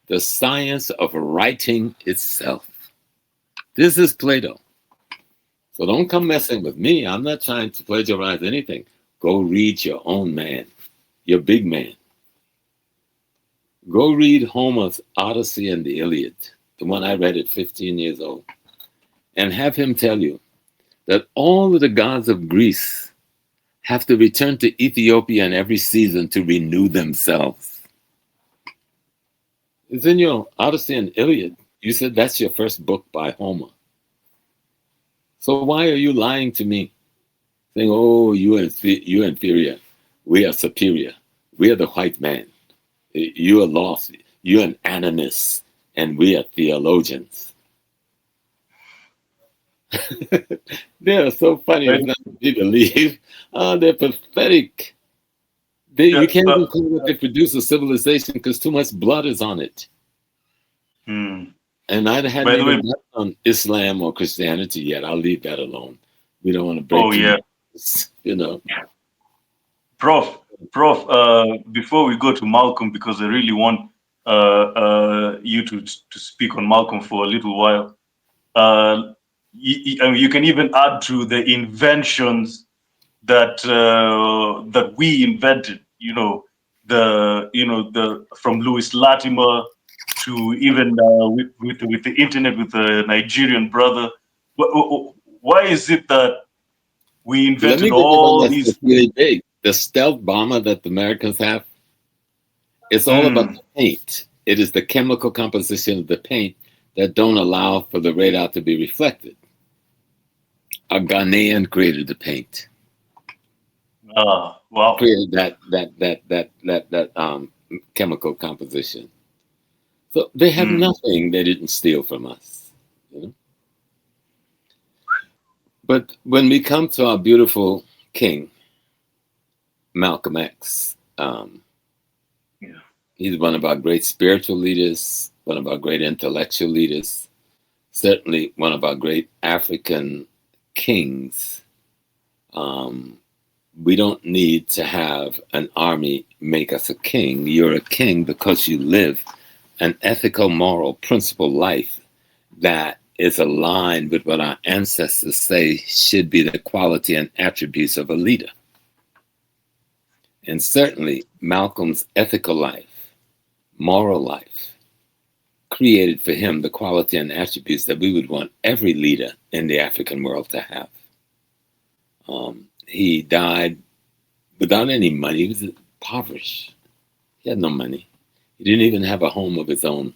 The science of writing itself. This is Plato. So don't come messing with me. I'm not trying to plagiarize anything. Go read your own man, your big man. Go read Homer's Odyssey and the Iliad, the one I read at 15 years old, and have him tell you that all of the gods of Greece have to return to Ethiopia in every season to renew themselves. It's in your Odyssey and Iliad. You said that's your first book by Homer. So why are you lying to me? Saying, oh, you're inferior. We are superior. We are the white man. You are lost. You're an animist. And we are theologians. They're so funny. It's not easy to believe. Oh, they're pathetic. You can't even call what they produce a civilization because too much blood is on it. And I hadn't even done on Islam or Christianity yet. I'll leave that alone. We don't want to break you know. Prof, before we go to Malcolm, because I really want you to speak on Malcolm for a little while. You can even add to the inventions that that we invented. From Louis Latimer to even with the internet with the Nigerian brother. Why is it that we invented all these? Really big. The stealth bomber that the Americans have. It's all about the paint. It is the chemical composition of the paint that don't allow for the radar to be reflected. A Ghanaian created the paint. Wow! Created that chemical composition. So they have nothing they didn't steal from us. You know? But when we come to our beautiful king, Malcolm X, he's one of our great spiritual leaders, one of our great intellectual leaders, certainly one of our great African kings. We don't need to have an army make us a king. You're a king because you live an ethical, moral, principled life that is aligned with what our ancestors say should be the quality and attributes of a leader. And certainly Malcolm's ethical life, moral life, created for him the quality and attributes that we would want every leader in the African world to have. He died without any money. He was impoverished. He had no money. He didn't even have a home of his own,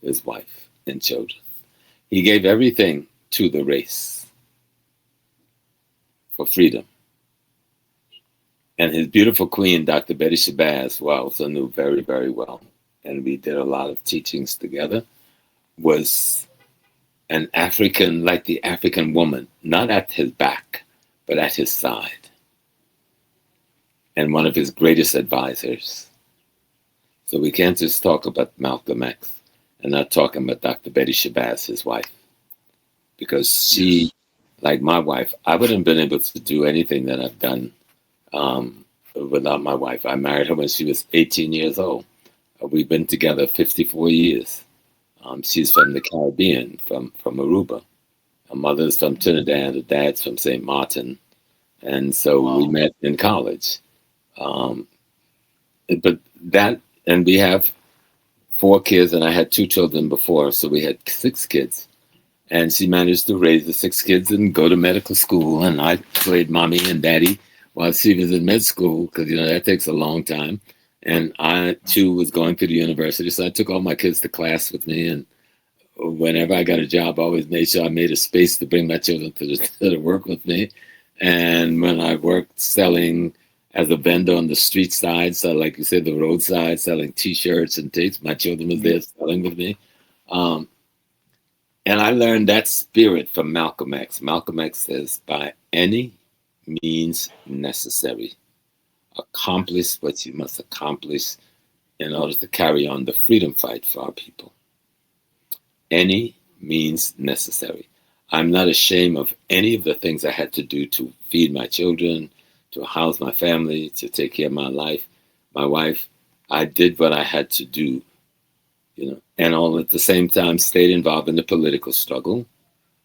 his wife and children. He gave everything to the race for freedom. And his beautiful queen, Dr. Betty Shabazz, who I also knew very, very well, and we did a lot of teachings together, was an African, like the African woman, not at his back, but at his side, and one of his greatest advisors. So we can't just talk about Malcolm X and not talking about Dr. Betty Shabazz, his wife, because she, like my wife, I wouldn't have been able to do anything that I've done without my wife. I married her when she was 18 years old. We've been together 54 years. She's from the Caribbean, from Aruba. Her mother's from Trinidad, her dad's from St. Martin. And so we met in college. But that, and we have 4 kids, and I had 2 children before, so we had 6 kids. And she managed to raise the 6 kids and go to medical school. And I played mommy and daddy while she was in med school, because, that takes a long time. And I, too, was going to the university. So I took all my kids to class with me. And whenever I got a job, I always made sure I made a space to bring my children to work with me. And when I worked selling as a vendor on the street side, so like you said, the roadside, selling T-shirts and tapes, my children was there selling with me. And I learned that spirit from Malcolm X. Malcolm X says, by any means necessary, accomplish what you must accomplish in order to carry on the freedom fight for our people. Any means necessary. I'm not ashamed of any of the things I had to do to feed my children, to house my family, to take care of my life, my wife. I did what I had to do, and all at the same time stayed involved in the political struggle.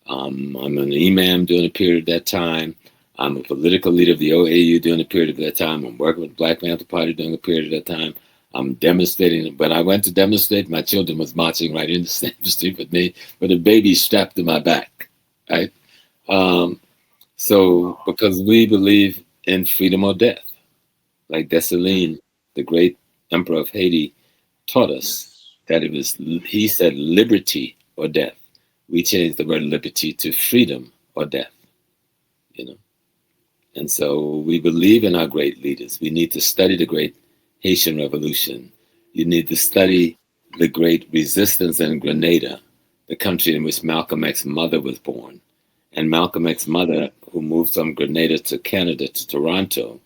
I'm an Imam during a period of that time. I'm a political leader of the OAU during a period of that time. I'm working with the Black Panther Party during a period of that time. I'm demonstrating. When I went to demonstrate, my children was marching right in the same street with me with a baby strapped to my back, right? So because we believe in freedom or death, like Dessalines, the great emperor of Haiti, taught us that he said liberty or death. We changed the word liberty to freedom or death, And so we believe in our great leaders. We need to study the great Haitian Revolution. You need to study the great resistance in Grenada, the country in which Malcolm X's mother was born. And Malcolm X's mother, who moved from Grenada to Canada to Toronto,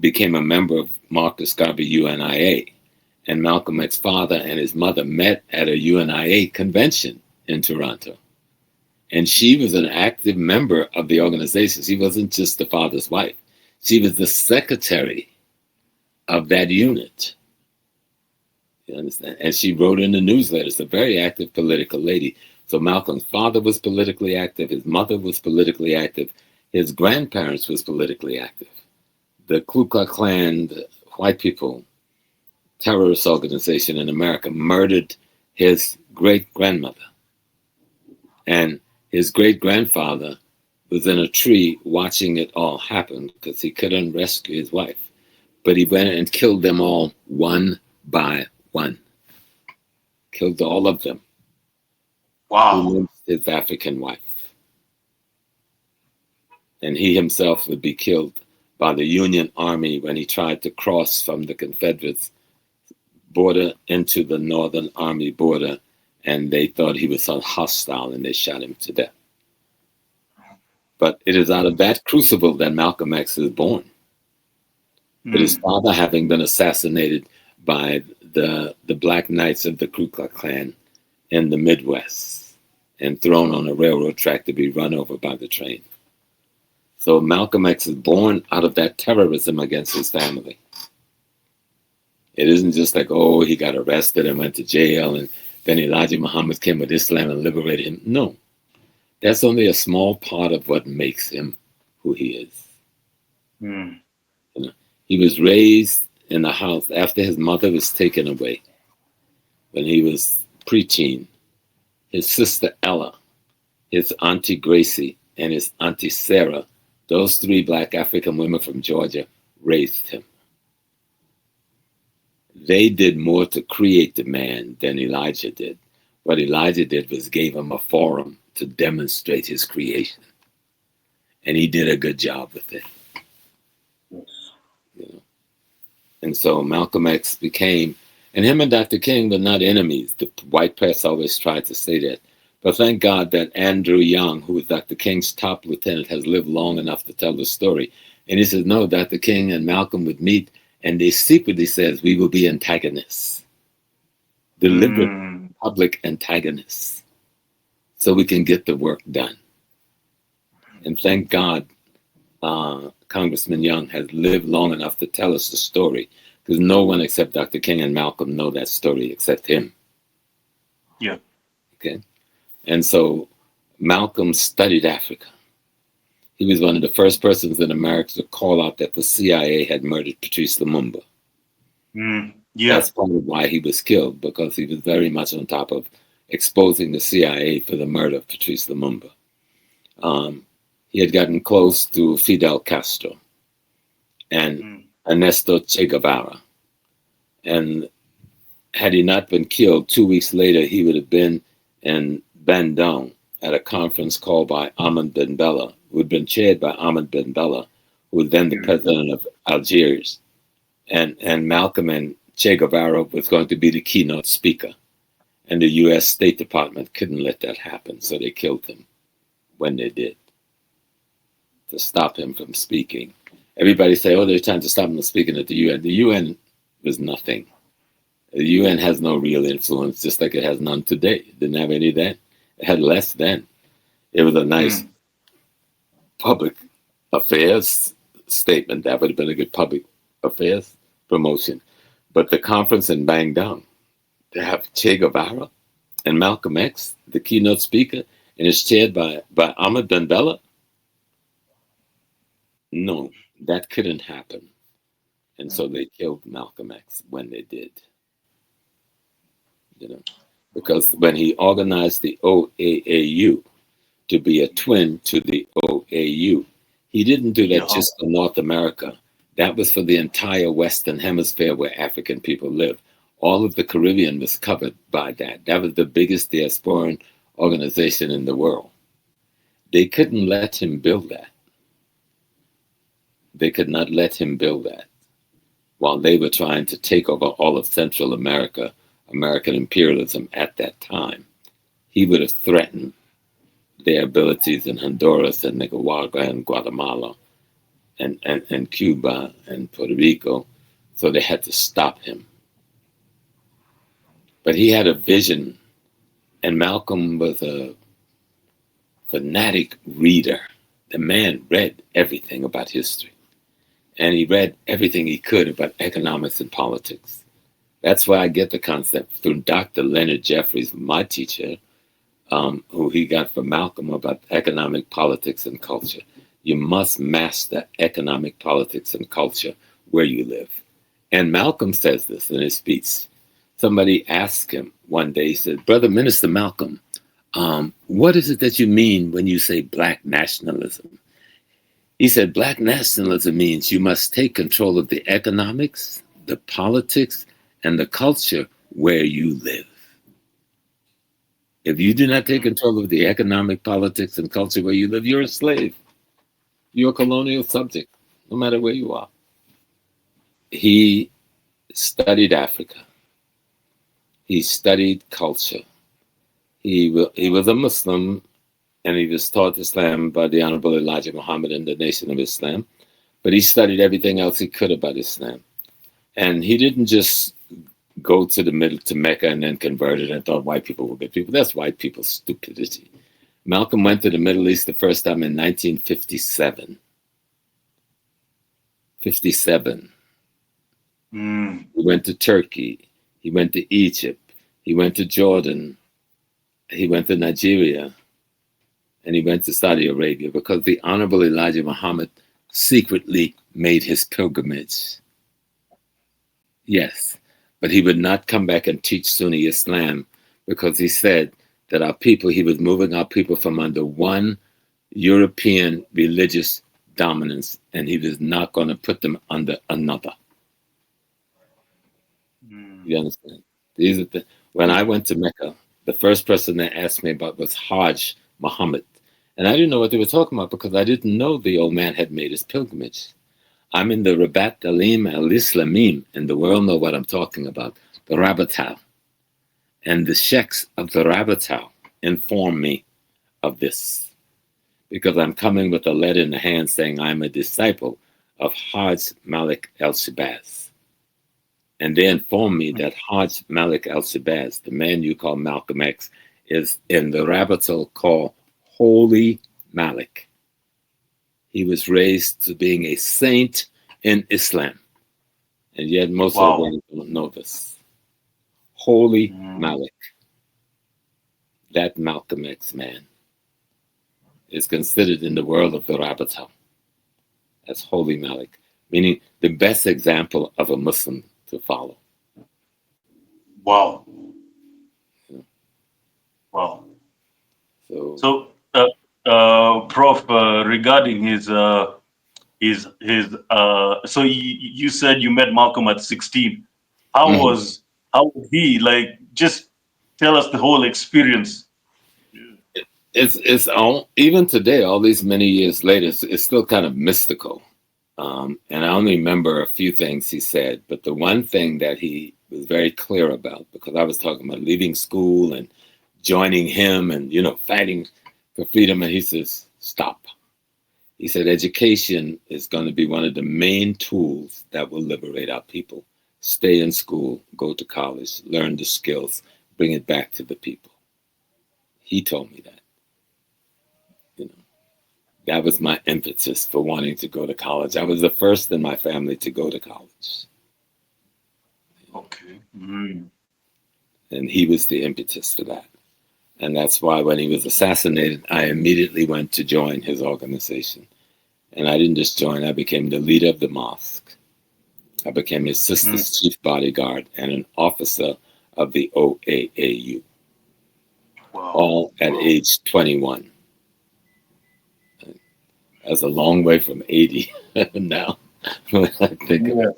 became a member of Marcus Garvey UNIA. And Malcolm X's father and his mother met at a UNIA convention in Toronto. And she was an active member of the organization. She wasn't just the father's wife. She was the secretary of that unit. You understand? And she wrote in the newsletters, a very active political lady. So Malcolm's father was politically active. His mother was politically active. His grandparents was politically active. The Ku Klux Klan, the white people, terrorist organization in America, murdered his great-grandmother. And his great-grandfather was in a tree watching it all happen because he couldn't rescue his wife. But he went and killed them all one by one. Killed all of them. Wow. His African wife. And he himself would be killed by the Union Army when he tried to cross from the Confederates border into the Northern Army border, and they thought he was so hostile and they shot him to death. But it is out of that crucible that Malcolm X is born. But his father having been assassinated by the Black Knights of the Ku Klux Klan in the Midwest and thrown on a railroad track to be run over by the train. So Malcolm X is born out of that terrorism against his family. It isn't just like, oh, he got arrested and went to jail and then Elijah Muhammad came with Islam and liberated him. No, that's only a small part of what makes him who he is. He was raised in a house after his mother was taken away when he was preteen. His sister Ella, his auntie Gracie, and his auntie Sarah, those 3 Black African women from Georgia, raised him. They did more to create the man than Elijah did. What Elijah did was gave him a forum to demonstrate his creation. And he did a good job with it. And so Malcolm X became, and him and Dr. King were not enemies. The white press always tried to say that. But thank God that Andrew Young, who was Dr. King's top lieutenant, has lived long enough to tell the story. And he says, no, Dr. King and Malcolm would meet, and they secretly says, we will be antagonists. Deliberate public antagonists. So we can get the work done. And thank God Congressman Young has lived long enough to tell us the story, because no one except Dr. King and Malcolm know that story except him. Yeah. Okay. And so Malcolm studied Africa. He was one of the first persons in America to call out that the CIA had murdered Patrice Lumumba. Yeah. That's part of why he was killed, because he was very much on top of exposing the CIA for the murder of Patrice Lumumba. He had gotten close to Fidel Castro and Ernesto Che Guevara. And had he not been killed, 2 weeks later, he would have been in Bandung at a conference called by Ahmed Ben Bella, who had been chaired by Ahmed Ben Bella, who was then the president of Algiers. And Malcolm and Che Guevara was going to be the keynote speaker. And the U.S. State Department couldn't let that happen, so they killed him when they did, to stop him from speaking. Everybody say, oh, they're trying to stop him from speaking at the UN. The UN was nothing. The UN has no real influence, just like it has none today. It didn't have any then. It had less then. It was a nice public affairs statement. That would have been a good public affairs promotion. But the conference in Bandung, to have Che Guevara and Malcolm X, the keynote speaker, and it's chaired by Ahmed Ben Bella, no, that couldn't happen. And so they killed Malcolm X when they did. You know, because when he organized the OAAU to be a twin to the OAU, he didn't do that just for North America. That was for the entire Western Hemisphere where African people live. All of the Caribbean was covered by that. That was the biggest diasporan organization in the world. They couldn't let him build that. They could not let him build that while they were trying to take over all of Central America, American imperialism at that time. He would have threatened their abilities in Honduras and Nicaragua and Guatemala and Cuba and Puerto Rico, so they had to stop him. But he had a vision, and Malcolm was a fanatic reader. The man read everything about history, and he read everything he could about economics and politics. That's why I get the concept through Dr. Leonard Jeffries, my teacher, who he got from Malcolm about economic politics and culture. You must master economic politics and culture where you live. And Malcolm says this in his speech. Somebody asked him one day, he said, Brother Minister Malcolm, what is it that you mean when you say black nationalism? He said, black nationalism means you must take control of the economics, the politics, and the culture where you live. If you do not take control of the economic, politics, and culture where you live, you're a slave. You're a colonial subject, no matter where you are. He studied Africa. He studied culture. He was a Muslim, and he was taught Islam by the Honorable Elijah Muhammad and the Nation of Islam. But he studied everything else he could about Islam. And he didn't just go to the middle, to Mecca, and then converted and thought white people were good people. That's white people's stupidity. Malcolm went to the Middle East the first time in 1957. 57. He went to Turkey. He went to Egypt. He went to Jordan. He went to Nigeria. And he went to Saudi Arabia because the Honorable Elijah Muhammad secretly made his pilgrimage. Yes, but he would not come back and teach Sunni Islam because he said that our people, he was moving our people from under one European religious dominance, and he was not going to put them under another. You understand? These are when I went to Mecca, the first person they asked me about was Hajj Muhammad. And I didn't know what they were talking about because I didn't know the old man had made his pilgrimage. I'm in the Rabat Alim al-Islamim, and the world know what I'm talking about, the Rabatal. And the sheikhs of the Rabatal inform me of this, because I'm coming with a letter in the hand saying I'm a disciple of Hajj Malik al-Shabazz. And they inform me that Hajj Malik al-Shabazz, the man you call Malcolm X, is in the Rabatal called Holy Malik. He was raised to being a saint in Islam. And yet most of the world don't know this. Holy Malik, that Malcolm X man, is considered in the world of the Rabatal as Holy Malik, meaning the best example of a Muslim to follow. Wow. Yeah. Wow. So Prof, regarding his so you said you met Malcolm at 16. How was he? Like, just tell us the whole experience. It's all, even today, all these many years later, it's still kind of mystical. And I only remember a few things he said, but the one thing that he was very clear about, because I was talking about leaving school and joining him and, fighting for freedom, and he says, stop. He said, education is going to be one of the main tools that will liberate our people. Stay in school, go to college, learn the skills, bring it back to the people. He told me that. That was my impetus for wanting to go to college. I was the first in my family to go to college. Okay. And he was the impetus for that. And that's why when he was assassinated, I immediately went to join his organization. And I didn't just join, I became the leader of the mosque. I became his sister's chief bodyguard and an officer of the OAAU. Wow. All at age 21. That's a long way from 80 now. When I think of it.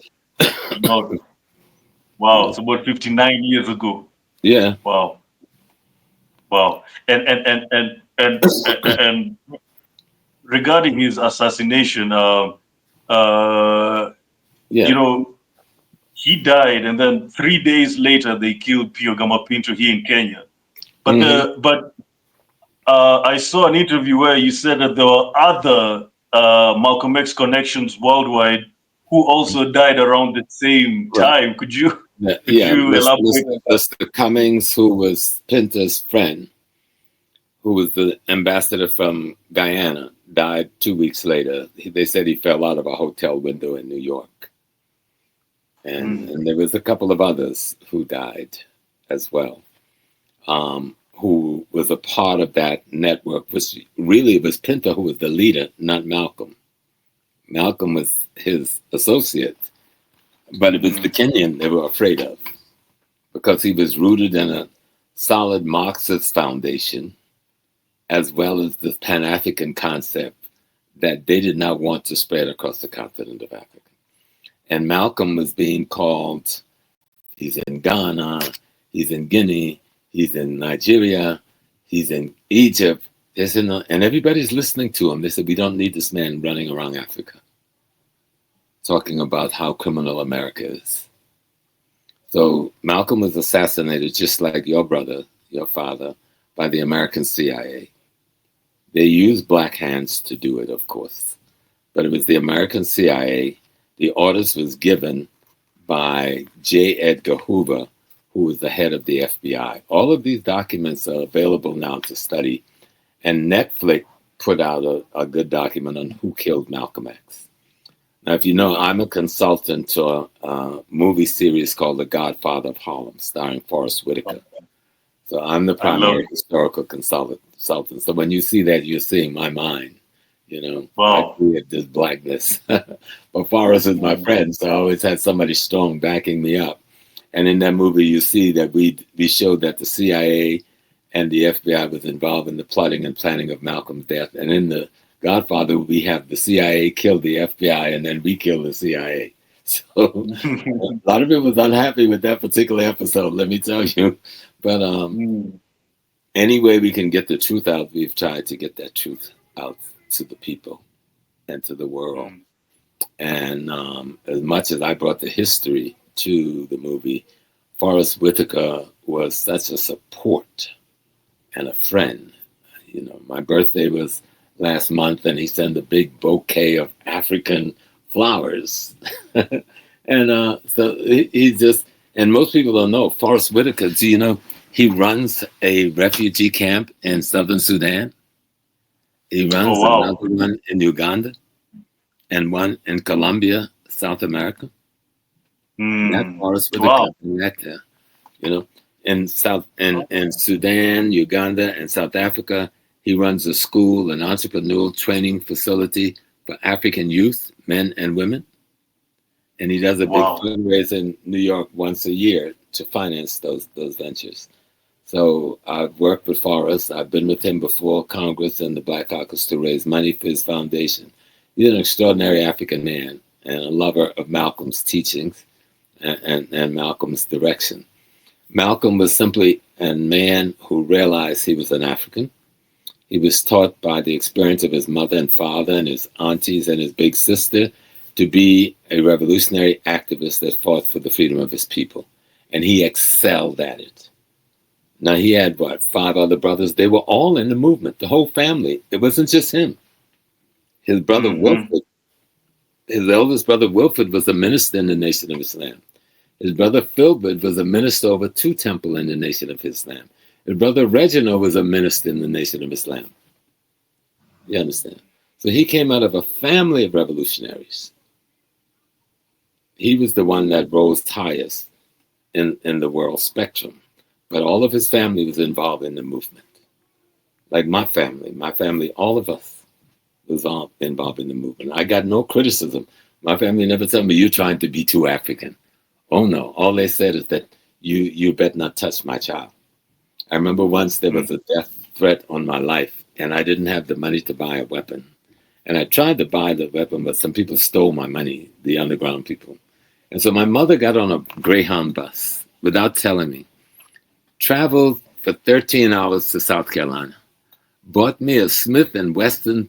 Wow, it's about 59 years ago. Yeah. Wow. And regarding his assassination, he died, and then 3 days later they killed Pio Gamapinto here in Kenya. But I saw an interview where you said that there were other Malcolm X connections worldwide who also died around the same time. Could you elaborate? Mr. Cummings, who was Pinta's friend, who was the ambassador from Guyana, died 2 weeks later. They said he fell out of a hotel window in New York. And there was a couple of others who died as well. Who was a part of that network, which really it was Pinta who was the leader, not Malcolm. Malcolm was his associate, but it was the Kenyan they were afraid of, because he was rooted in a solid Marxist foundation, as well as the Pan-Afrikan concept that they did not want to spread across the continent of Africa. And Malcolm was being called, he's in Ghana, he's in Guinea, he's in Nigeria, he's in Egypt, and everybody's listening to him. They said, we don't need this man running around Africa, talking about how criminal America is. So Malcolm was assassinated just like your brother, your father, by the American CIA. They used black hands to do it, of course, but it was the American CIA. The orders was given by J. Edgar Hoover, who was the head of the FBI. All of these documents are available now to study. And Netflix put out a good document on who killed Malcolm X. Now, if you know, I'm a consultant to a movie series called The Godfather of Harlem, starring Forrest Whitaker. So I'm the primary historical consultant. So when you see that, you're seeing my mind. I create this blackness. But Forrest is my friend, so I always had somebody strong backing me up. And in that movie, you see that we showed that the CIA and the FBI was involved in the plotting and planning of Malcolm's death. And in The Godfather, we have the CIA killed the FBI, and then we killed the CIA. So a lot of people was unhappy with that particular episode, let me tell you. But any way we can get the truth out, we've tried to get that truth out to the people and to the world. And as much as I brought the history to the movie, Forrest Whitaker was such a support and a friend. You know, my birthday was last month, and he sent a big bouquet of African flowers. And so he just, and most people don't know, Forrest Whitaker, do you know, he runs a refugee camp in southern Sudan. He runs Oh, wow. another one in Uganda and one in Colombia, South America. And that's Forrest Whitaker Wow. right there. You know, in Sudan, Uganda, and South Africa, he runs a school, an entrepreneurial training facility for African youth, men and women. And he does a big Wow. fundraiser in New York once a year to finance those ventures. So I've worked with Forrest. I've been with him before Congress and the Black Caucus to raise money for his foundation. He's an extraordinary African man and a lover of Malcolm's teachings and Malcolm's direction. Malcolm was simply a man who realized he was an African. He was taught by the experience of his mother and father and his aunties and his big sister to be a revolutionary activist that fought for the freedom of his people. And he excelled at it. Now, he had, 5 other brothers? They were all in the movement, the whole family. It wasn't just him. His brother Wilfred, his eldest brother Wilfred was a minister in the Nation of Islam. His brother Filbert was a minister over 2 temples in the Nation of Islam. His brother Reginald was a minister in the Nation of Islam. You understand? So he came out of a family of revolutionaries. He was the one that rose highest in the world spectrum. But all of his family was involved in the movement. Like my family, all of us was all involved in the movement. I got no criticism. My family never told me, you're trying to be too African. Oh no, all they said is that you better not touch my child. I remember once there was a death threat on my life and I didn't have the money to buy a weapon. And I tried to buy the weapon, but some people stole my money, the underground people. And so my mother got on a Greyhound bus without telling me, traveled for 13 hours to South Carolina, bought me a Smith & Wesson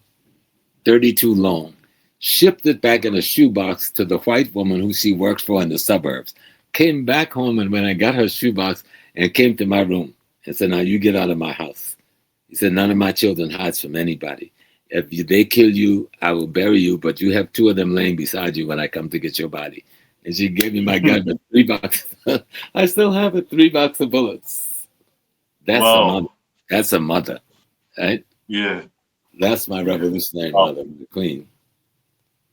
32 long, shipped it back in a shoebox to the white woman who she worked for in the suburbs, came back home, and when I got her shoebox and came to my room and said, now you get out of my house. He said, none of my children hides from anybody. If they kill you, I will bury you, but you have 2 of them laying beside you when I come to get your body. And she gave me my gun with 3 boxes. I still have it, 3 boxes of bullets. That's a mother. That's a mother, right? Yeah. That's my revolutionary mother, the queen.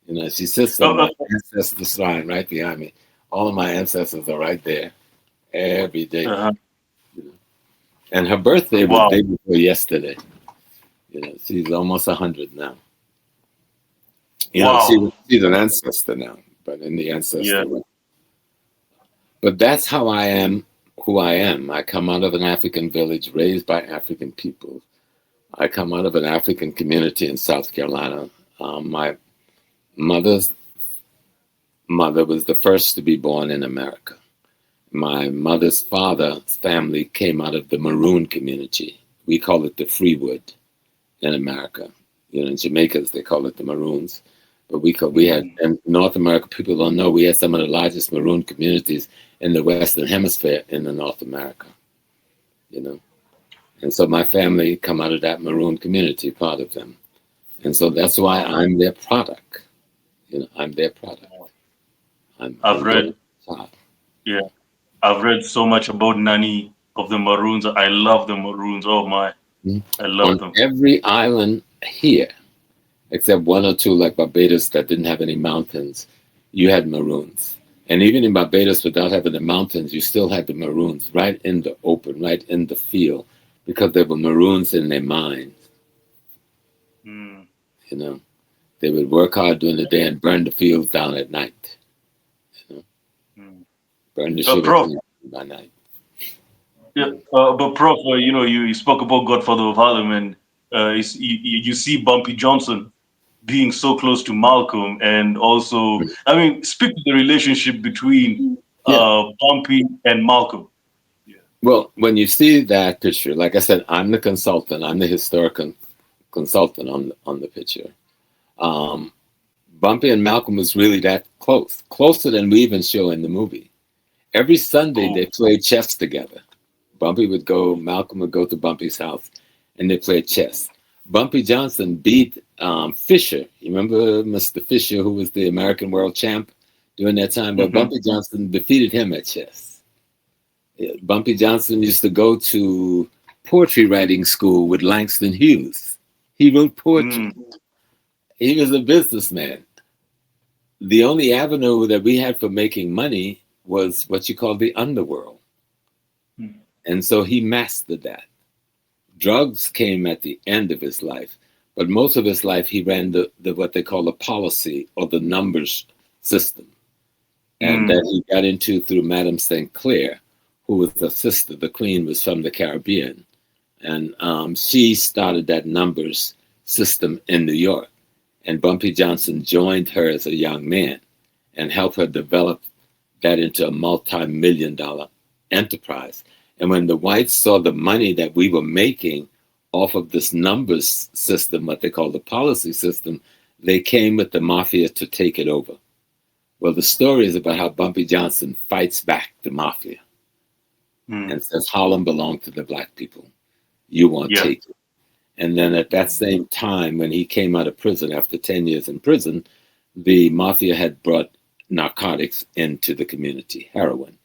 You know, she sits on my ancestor shrine right behind me. All of my ancestors are right there every day. You know? And her birthday was the day before yesterday. You know, she's almost 100 now. You know, she's an ancestor now, but in the ancestor way. But that's how I am who I am. I come out of an African village raised by African people. I come out of an African community in South Carolina. My mother's mother was the first to be born in America. My mother's father's family came out of the Maroon community. We call it the Freewood in America. You know, in Jamaica, they call it the Maroons. But we had, in North America, people don't know, we had some of the largest Maroon communities in the Western Hemisphere in the North America, you know. And so my family come out of that Maroon community, part of them. And so that's why I'm their product. You know, I'm their product. I've read so much about Nani of the Maroons. I love the Maroons. Oh my, I love them. Every island here, except 1 or 2 like Barbados that didn't have any mountains, you had Maroons. And even in Barbados, without having the mountains, you still had the Maroons right in the open, right in the field, because there were Maroons in their minds. You know, they would work hard during the day and burn the fields down at night. You know, burn the sugar by night. Yeah, but Prof, you know, you spoke about Godfather of Harlem, and you see Bumpy Johnson being so close to Malcolm, and also, I mean, speak to the relationship between Bumpy and Malcolm. Yeah. Well, when you see that picture, like I said, I'm the consultant. I'm the historical consultant on the picture. Bumpy and Malcolm was really that close, closer than we even show in the movie. Every Sunday they played chess together. Bumpy would go, Malcolm would go to Bumpy's house, and they played chess. Bumpy Johnson beat Fisher. You remember Mr. Fisher, who was the American world champ during that time? But Bumpy Johnson defeated him at chess. Bumpy Johnson used to go to poetry writing school with Langston Hughes. He wrote poetry. He was a businessman. The only avenue that we had for making money was what you call the underworld. And so he mastered that. Drugs came at the end of his life, but most of his life he ran the what they call the policy or the numbers system. And that he got into through Madame St. Clair, who was the sister. The queen was from the Caribbean. And she started that numbers system in New York. And Bumpy Johnson joined her as a young man and helped her develop that into a multi-million-dollar enterprise. And when the whites saw the money that we were making off of this numbers system, what they call the policy system, they came with the mafia to take it over. Well, the story is about how Bumpy Johnson fights back the mafia and says Harlem belonged to the black people. You won't take it. And then at that same time, when he came out of prison after 10 years in prison, the mafia had brought narcotics into the community, heroin.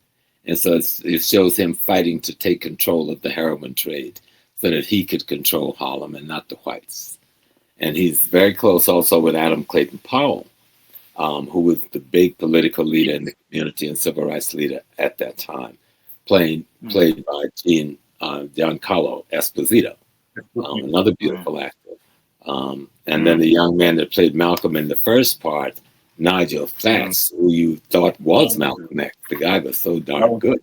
And so it shows him fighting to take control of the heroin trade so that he could control Harlem and not the whites. And he's very close also with Adam Clayton Powell, who was the big political leader in the community and civil rights leader at that time, played by Giancarlo Esposito. Another beautiful actor. And then the young man that played Malcolm in the first part, Nigel Thatch, who you thought was Malcolm X. The guy was so darn good.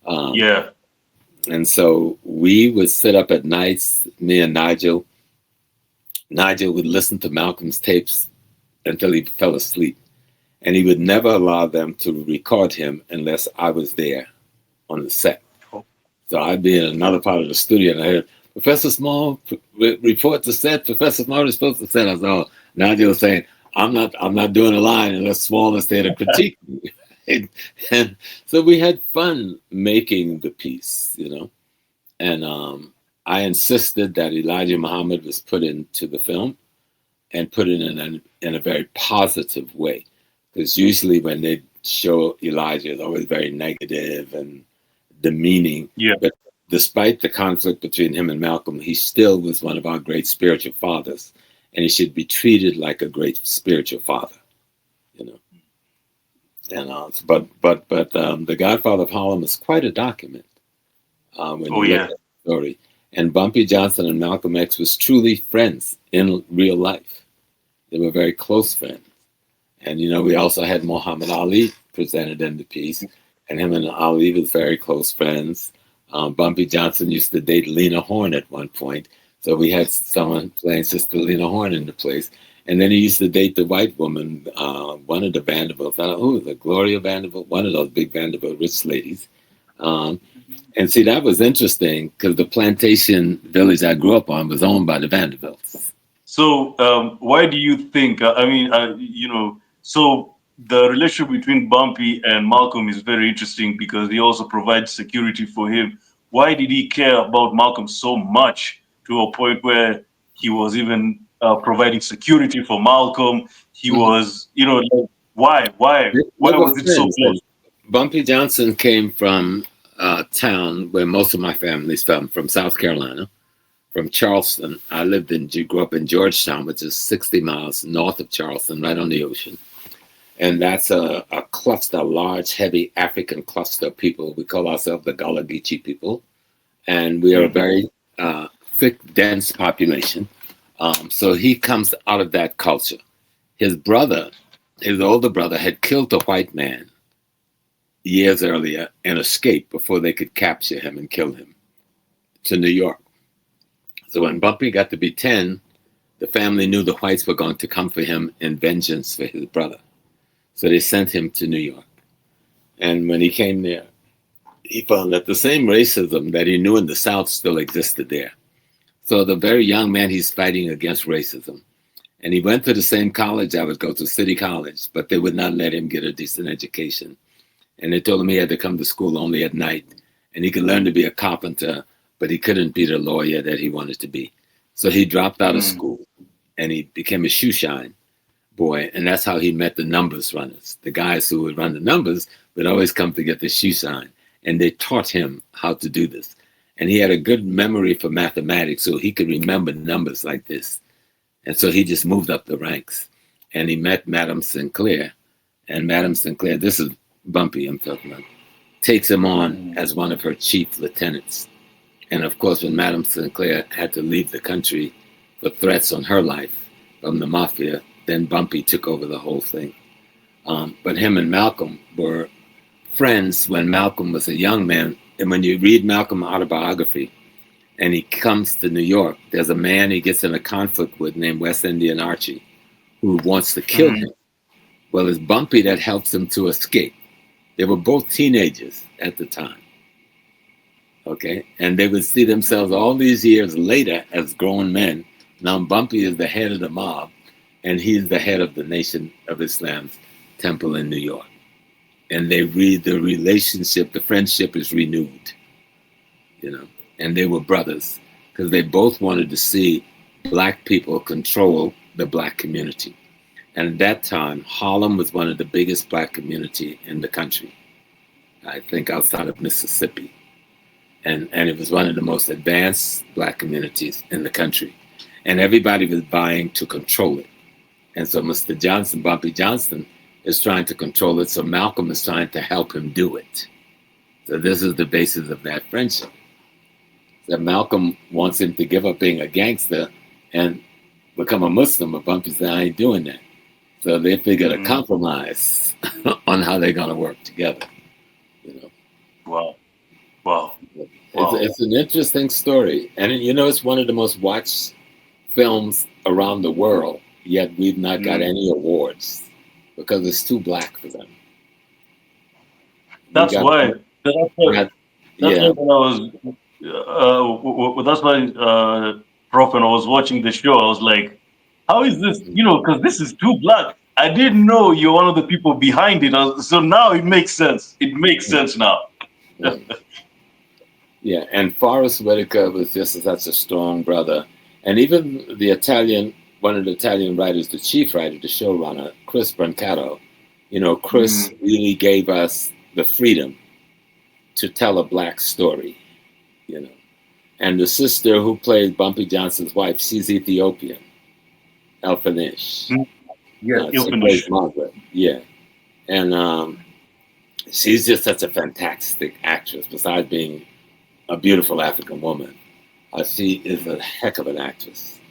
And so we would sit up at nights, me and Nigel. Nigel would listen to Malcolm's tapes until he fell asleep. And he would never allow them to record him unless I was there on the set. So I'd be in another part of the studio and I heard, Professor Small, report to set. Professor Small is supposed to set. I was, oh, Nigel was saying, I'm not doing a line unless Small is there to critique me. And so we had fun making the piece, you know. And I insisted that Elijah Muhammad was put into the film and put it in a very positive way. Because usually when they show Elijah, it's always very negative and demeaning. But despite the conflict between him and Malcolm, he still was one of our great spiritual fathers. And he should be treated like a great spiritual father, you know. And but the Godfather of Harlem is quite a document when you look at the story. And Bumpy Johnson and Malcolm X was truly friends in real life. They were very close friends. And you know, we also had Muhammad Ali presented in the piece, and him and Ali was very close friends. Bumpy Johnson used to date Lena Horne at one point. So we had someone playing Sister Lena Horne in the place. And then he used to date the white woman, one of the Vanderbilts. I don't know who was it, Gloria Vanderbilt, one of those big Vanderbilt rich ladies. And see, that was interesting because the plantation village I grew up on was owned by the Vanderbilts. So why do you think, so the relationship between Bumpy and Malcolm is very interesting because he also provides security for him. Why did he care about Malcolm so much to a point where he was even providing security for Malcolm? He was, why was it so close? Bumpy Johnson came from a town where most of my family's from South Carolina, from Charleston. I grew up in Georgetown, which is 60 miles north of Charleston, right on the ocean. And that's a cluster, a large, heavy African cluster of people. We call ourselves the Gullah Geechee people. And we are a very thick, dense population. So he comes out of that culture. His older brother, had killed a white man years earlier and escaped before they could capture him and kill him to New York. So when Bumpy got to be 10, the family knew the whites were going to come for him in vengeance for his brother. So they sent him to New York. And when he came there, he found that the same racism that he knew in the South still existed there. So the very young man, he's fighting against racism. And he went to the same college I would go to, City College, but they would not let him get a decent education. And they told him he had to come to school only at night. And he could learn to be a carpenter, but he couldn't be the lawyer that he wanted to be. So he dropped out of school and he became a shoe shine boy. And that's how he met the numbers runners. The guys who would run the numbers would always come to get the shoe shine. And they taught him how to do this. And he had a good memory for mathematics, so he could remember numbers like this. And so he just moved up the ranks. And he met Madam Sinclair. And Madam Sinclair, this is Bumpy I'm talking about, takes him on as one of her chief lieutenants. And of course, when Madam Sinclair had to leave the country for threats on her life from the mafia, then Bumpy took over the whole thing. But him and Malcolm were friends when Malcolm was a young man. And when you read Malcolm's autobiography and he comes to New York, there's a man he gets in a conflict with named West Indian Archie who wants to kill him. Well, it's Bumpy that helps him to escape. They were both teenagers at the time. Okay. And they would see themselves all these years later as grown men. Now Bumpy is the head of the mob and he's the head of the Nation of Islam's temple in New York. And they read the relationship, the friendship is renewed, you know, and they were brothers because they both wanted to see Black people control the Black community. And at that time, Harlem was one of the biggest Black community in the country, I think outside of Mississippi. And it was one of the most advanced Black communities in the country. And everybody was vying to control it. And so Mr. Johnson, Bumpy Johnson, is trying to control it, so Malcolm is trying to help him do it. So this is the basis of that friendship. That Malcolm wants him to give up being a gangster and become a Muslim, but Bumpy said, I ain't doing that. So they figured a compromise on how they're going to work together. You know. Wow. It's an interesting story. And, you know, it's one of the most watched films around the world, yet we've not got any awards. Because it's too Black for them. That's why. That's why when I was. That's why, Prof. When I was watching the show, I was like, "How is this? You know, because this is too Black. I didn't know you're one of the people behind it. So now it makes sense. It makes sense now." Yeah, and Forrest Whitaker was just such a strong brother, and even the Italian. One of the Italian writers, the chief writer, the showrunner, Chris Brancato, you know, Chris really gave us the freedom to tell a Black story, you know. And the sister who played Bumpy Johnson's wife, she's Ethiopian, Elfanish. Elfanish. Margaret. Yeah. And she's just such a fantastic actress, besides being a beautiful African woman. She is a heck of an actress.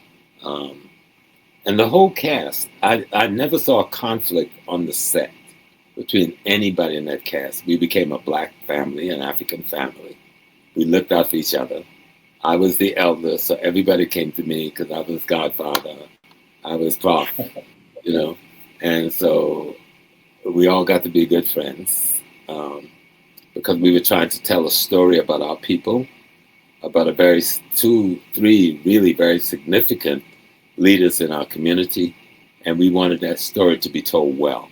And the whole cast, I never saw a conflict on the set between anybody in that cast. We became a Black family, an African family. We looked out for each other. I was the elder, so everybody came to me because I was Godfather. I was Prof, you know. And so we all got to be good friends because we were trying to tell a story about our people, about a 2, 3 really very significant leaders in our community, and we wanted that story to be told well.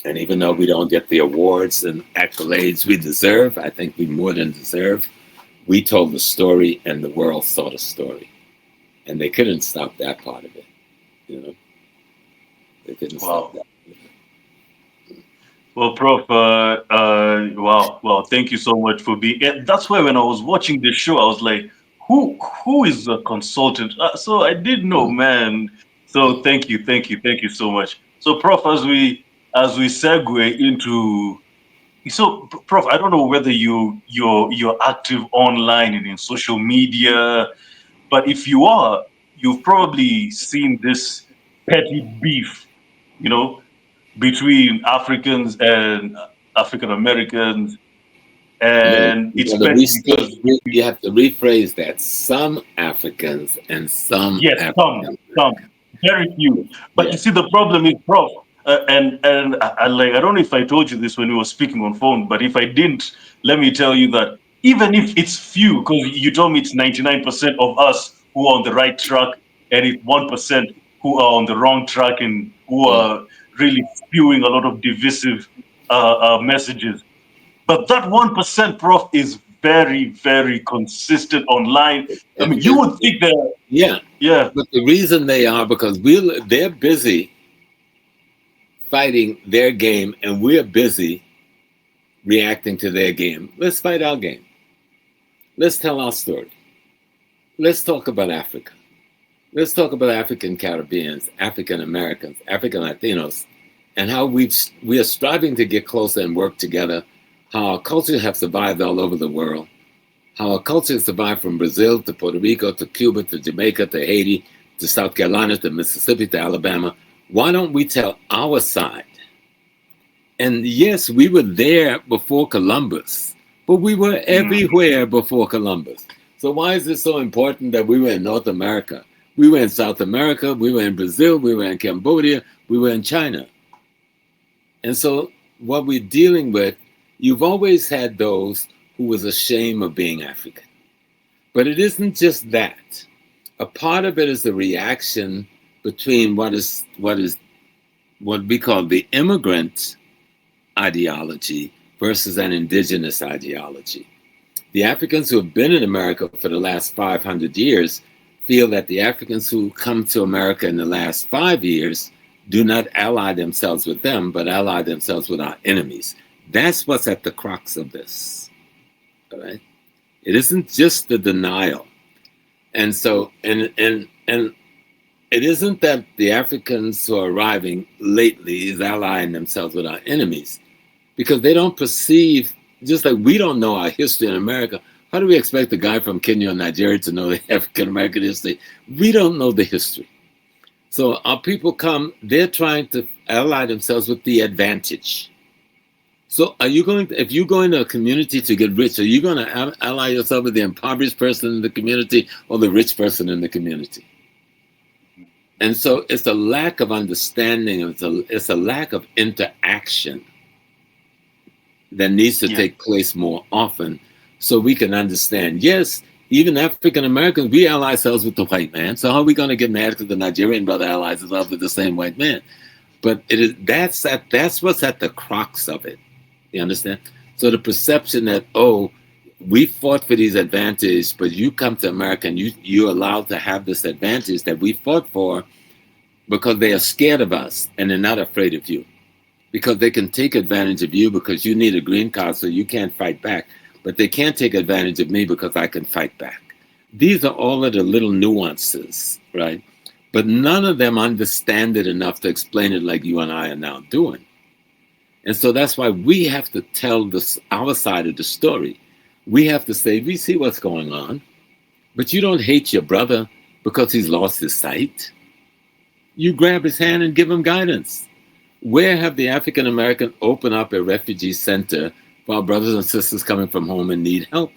And even though we don't get the awards and accolades we deserve, I think we more than deserve, we told the story and the world saw the story. And they couldn't stop that part of it, you know? They couldn't stop that. Well, Prof, wow, thank you so much for being. That's why when I was watching this show, I was like, who is a consultant? So I did know, man. So thank you so much. So, Prof, as we segue into, so Prof, I don't know whether you're active online and in social media, but if you are, you've probably seen this petty beef, you know, between Africans and African Americans. And it's you have to rephrase that. Some Africans and some Africans. Some, very few. But you see, the problem is, Prof, and I don't know if I told you this when we were speaking on phone, but if I didn't, let me tell you that even if it's few, because you told me it's 99% of us who are on the right track, and it's 1% who are on the wrong track and who are really spewing a lot of divisive messages. But that 1%, Prof, is very, very consistent online. I mean, you would think that, yeah. yeah. But the reason they are because they're busy fighting their game, and we're busy reacting to their game. Let's fight our game. Let's tell our story. Let's talk about Africa. Let's talk about African Caribbeans, African Americans, African Latinos, and how we are striving to get closer and work together, how our cultures have survived all over the world, how our culture survived from Brazil to Puerto Rico to Cuba to Jamaica to Haiti to South Carolina to Mississippi to Alabama. Why don't we tell our side? And yes, we were there before Columbus, but we were everywhere before Columbus. So why is it so important that we were in North America? We were in South America, we were in Brazil, we were in Cambodia, we were in China. And so what we're dealing with, you've always had those who was ashamed of being African. But it isn't just that. A part of it is the reaction between what we call the immigrant ideology versus an indigenous ideology. The Africans who have been in America for the last 500 years feel that the Africans who come to America in the last 5 years do not ally themselves with them, but ally themselves with our enemies. That's what's at the crux of this. All right? It isn't just the denial. And so, and it isn't that the Africans who are arriving lately is allying themselves with our enemies, because they don't perceive, just like we don't know our history in America. How do we expect a guy from Kenya or Nigeria to know the African American history? We don't know the history. So our people come, they're trying to ally themselves with the advantage. So are you going to, if you go into a community to get rich, are you going to ally yourself with the impoverished person in the community or the rich person in the community? And so it's a lack of understanding, it's a lack of interaction that needs to take place more often so we can understand. Yes, even African Americans, we ally ourselves with the white man. So how are we going to get mad because the Nigerian brother allies himself with the same white man? But that's what's at the crux of it. You understand? So the perception that, oh, we fought for these advantages, but you come to America and you're allowed to have this advantage that we fought for because they are scared of us and they're not afraid of you. Because they can take advantage of you because you need a green card so you can't fight back. But they can't take advantage of me because I can fight back. These are all of the little nuances, right? But none of them understand it enough to explain it like you and I are now doing. And so that's why we have to tell our side of the story. We have to say, we see what's going on, but you don't hate your brother because he's lost his sight. You grab his hand and give him guidance. Where have the African American opened up a refugee center for our brothers and sisters coming from home and need help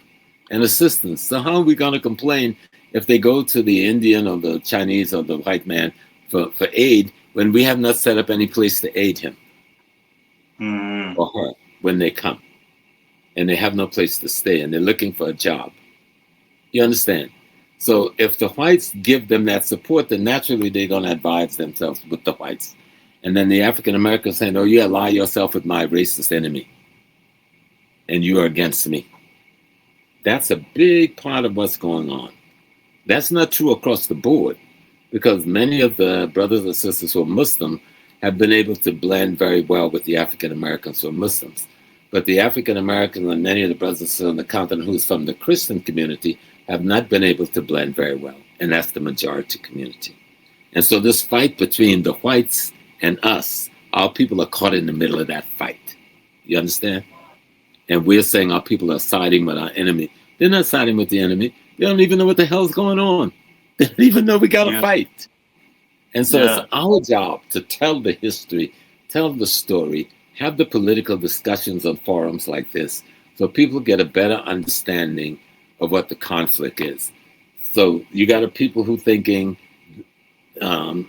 and assistance? So how are we going to complain if they go to the Indian or the Chinese or the white man for aid when we have not set up any place to aid him or her when they come and they have no place to stay and they're looking for a job? You understand? So if the whites give them that support, then naturally they're going to advise themselves with the whites. And then the African Americans saying, oh, you ally yourself with my racist enemy and you are against me. That's a big part of what's going on. That's not true across the board because many of the brothers and sisters who are Muslim have been able to blend very well with the African Americans who are Muslims. But the African Americans and many of the brothers and sisters on the continent who's from the Christian community have not been able to blend very well. And that's the majority community. And so this fight between the whites and us, our people are caught in the middle of that fight. You understand? And we're saying our people are siding with our enemy. They're not siding with the enemy. They don't even know what the hell's going on. They don't even know we got to fight. And so it's our job to tell the history, tell the story, have the political discussions on forums like this so people get a better understanding of what the conflict is. So you got people who thinking, the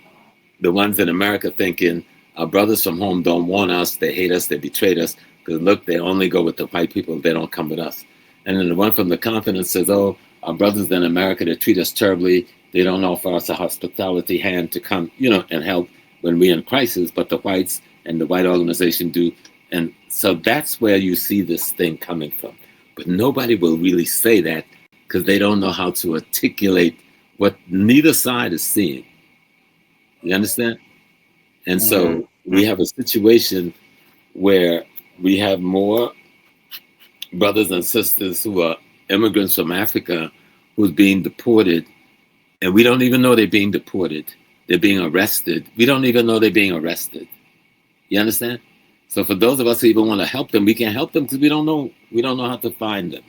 ones in America thinking, our brothers from home don't want us, they hate us, they betrayed us, because look, they only go with the white people, they don't come with us. And then the one from the continent says, oh, our brothers in America, they treat us terribly, They don't offer us a hospitality hand to come, and help when we're in crisis, but the whites and the white organization do. And so that's where you see this thing coming from. But nobody will really say that because they don't know how to articulate what neither side is seeing. You understand? And so we have a situation where we have more brothers and sisters who are immigrants from Africa who's being deported, and we don't even know they're being deported. They're being arrested. We don't even know they're being arrested. You understand? So for those of us who even want to help them, we can't help them because we don't know how to find them.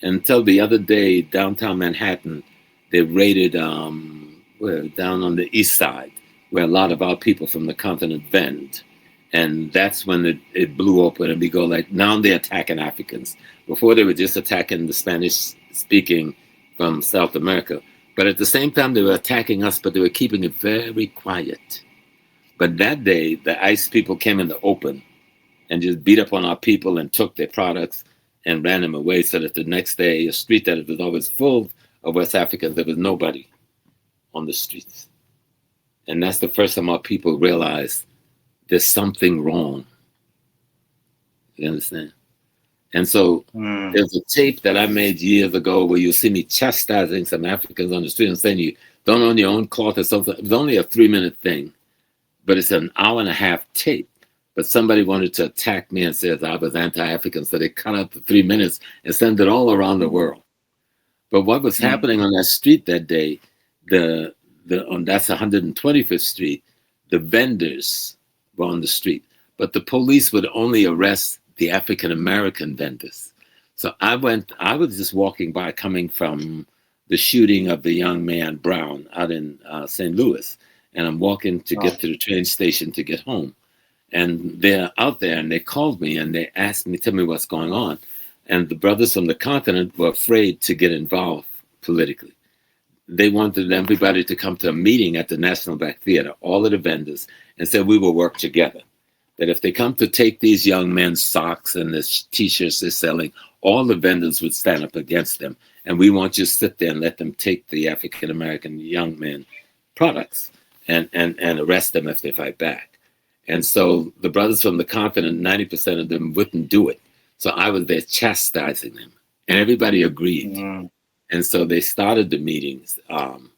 Until the other day, downtown Manhattan, they raided down on the east side, where a lot of our people from the continent vend. And that's when it blew open, and we go like, now they're attacking Africans. Before they were just attacking the Spanish-speaking from South America. But at the same time, they were attacking us, but they were keeping it very quiet. But that day, the ICE people came in the open and just beat up on our people and took their products and ran them away, so that the next day, a street that was always full of West Africans, there was nobody on the streets. And that's the first time our people realized there's something wrong. You understand? And so there's a tape that I made years ago where you see me chastising some Africans on the street and saying, you don't own your own cloth or something. It was only a 3-minute thing, but it's an hour-and-a-half tape. But somebody wanted to attack me and said I was anti-African, so they cut out the 3 minutes and sent it all around the world. But what was happening on that street that day, that's 125th Street, the vendors were on the street, but the police would only arrest the African-American vendors. So I was just walking by, coming from the shooting of the young man Brown out in St. Louis, and I'm walking to get to the train station to get home. And they're out there, and they called me, and they asked me, tell me what's going on. And the brothers from the continent were afraid to get involved politically. They wanted everybody to come to a meeting at the National Black Theater, all of the vendors, and said we will work together. That if they come to take these young men's socks and the T-shirts they're selling, all the vendors would stand up against them. And we want you to sit there and let them take the African-American young men products and arrest them if they fight back. And so the brothers from the continent, 90% of them wouldn't do it. So I was there chastising them, and everybody agreed. And so they started the meetings. And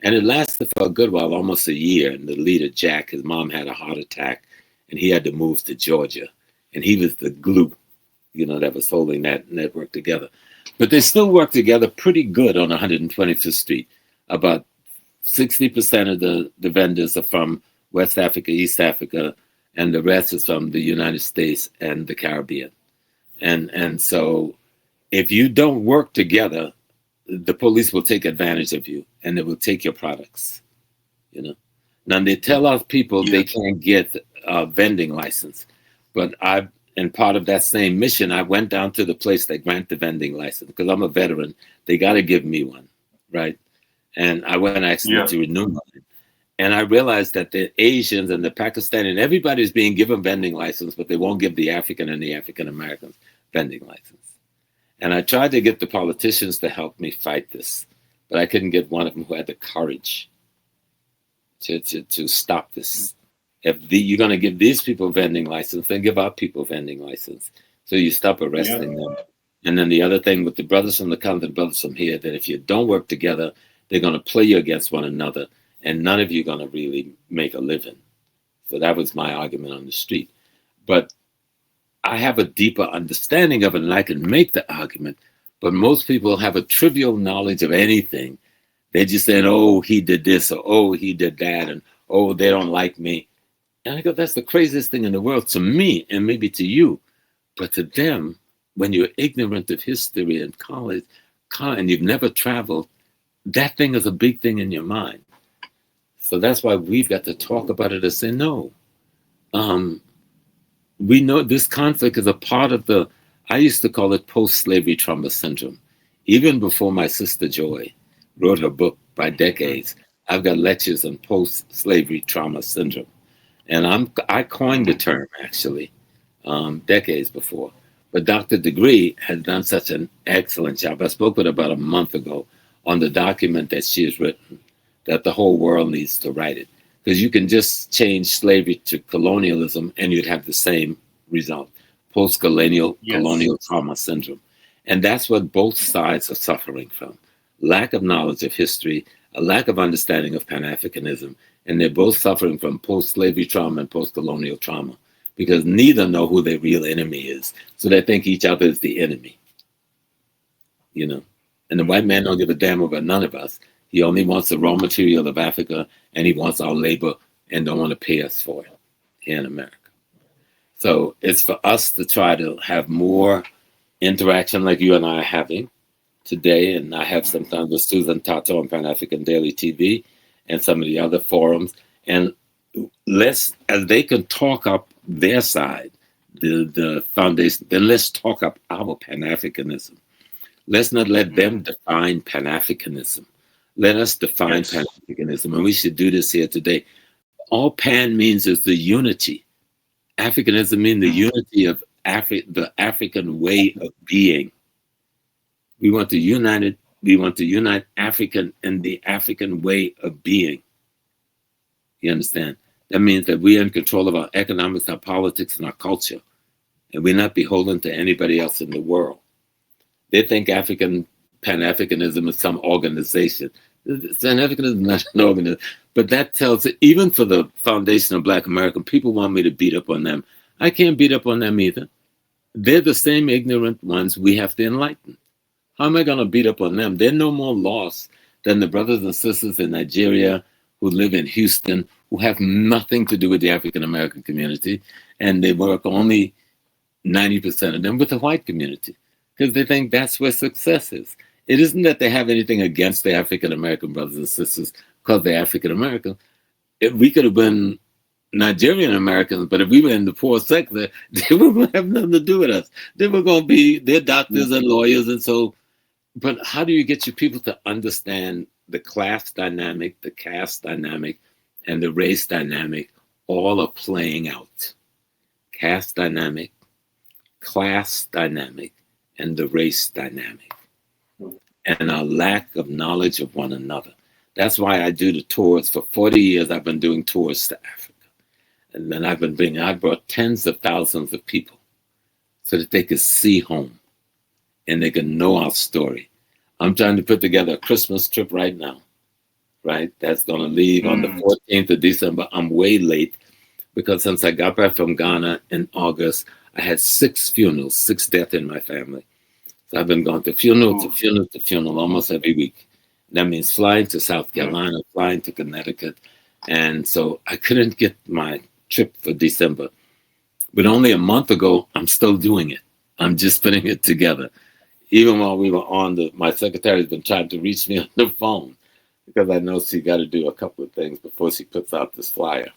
it lasted for a good while, almost a year. And the leader, Jack, his mom had a heart attack, and he had to move to Georgia. And he was the glue, that was holding that network together. But they still work together pretty good on 125th Street. About 60% of the vendors are from West Africa, East Africa, and the rest is from the United States and the Caribbean. And so if you don't work together, the police will take advantage of you, and they will take your products. Now they tell our people they can't get a vending license, but and part of that same mission, I went down to the place that grant the vending license because I'm a veteran. They got to give me one, right? And I went actually to renew mine. And I realized that the Asians and the Pakistani and everybody's being given vending license, but they won't give the African and the African Americans vending license. And I tried to get the politicians to help me fight this, but I couldn't get one of them who had the courage to stop this. If you're going to give these people vending license, then give our people vending license. So you stop arresting them. And then the other thing with the brothers from the continent, brothers from here, that if you don't work together, they're going to play you against one another, and none of you are going to really make a living. So that was my argument on the street. But I have a deeper understanding of it, and I can make the argument. But most people have a trivial knowledge of anything. They're just saying, oh, he did this, or oh, he did that, and oh, they don't like me. And I go, that's the craziest thing in the world to me, and maybe to you. But to them, when you're ignorant of history and college, and you've never traveled, that thing is a big thing in your mind. So that's why we've got to talk about it and say, no. We know this conflict is a part of I used to call it post-slavery trauma syndrome. Even before my sister Joy wrote her book by decades, I've got lectures on post-slavery trauma syndrome. And I coined the term, actually, decades before. But Dr. Degree has done such an excellent job. I spoke with her about a month ago on the document that she has written, that the whole world needs to write it. Because you can just change slavery to colonialism and you'd have the same result, post-colonial colonial trauma syndrome. And that's what both sides are suffering from. Lack of knowledge of history, a lack of understanding of Pan-Africanism, and they're both suffering from post-slavery trauma and post-colonial trauma because neither know who their real enemy is. So they think each other is the enemy, you know. And the white man don't give a damn about none of us. He only wants the raw material of Africa, and he wants our labor and don't want to pay us for it here in America. So it's for us to try to have more interaction like you and I are having today. And I have sometimes with Susan Tato on Pan-African Daily TV and some of the other forums. And let's, as they can talk up their side, the foundation, then let's talk up our Pan-Africanism. Let's not let them define Pan-Africanism. Let us define Pan-Africanism. And we should do this here today. All Pan means is the unity. Africanism means the unity of the African way of being. We want to unite African in the African way of being. You understand? That means that we are in control of our economics, our politics, and our culture. And we're not beholden to anybody else in the world. They think Pan-Africanism is some organization. Pan-Africanism is not an organization. But that tells it, even for the foundation of Black American, people want me to beat up on them. I can't beat up on them either. They're the same ignorant ones we have to enlighten. How am I going to beat up on them? They're no more lost than the brothers and sisters in Nigeria who live in Houston, who have nothing to do with the African American community, and they work only 90% of them with the white community because they think that's where success is. It isn't that they have anything against the African American brothers and sisters because they're African American. We could have been Nigerian Americans, but if we were in the poor sector, they were going to have nothing to do with us. They were going to be their doctors and lawyers, and so. But how do you get your people to understand the class dynamic, the caste dynamic, and the race dynamic all are playing out? Caste dynamic, class dynamic, and the race dynamic. And our lack of knowledge of one another. That's why I do the tours. For 40 years, I've been doing tours to Africa. And then I brought tens of thousands of people so that they could see home and they can know our story. I'm trying to put together a Christmas trip right now, right? That's going to leave on the 14th of December. I'm way late because since I got back from Ghana in August, I had 6 funerals, 6 deaths in my family. So I've been going to funeral to funeral to funeral almost every week. That means flying to South Carolina, flying to Connecticut. And so I couldn't get my trip for December. But only a month ago, I'm still doing it. I'm just putting it together. Even while we were on my secretary's been trying to reach me on the phone because I know she got to do a couple of things before she puts out this flyer.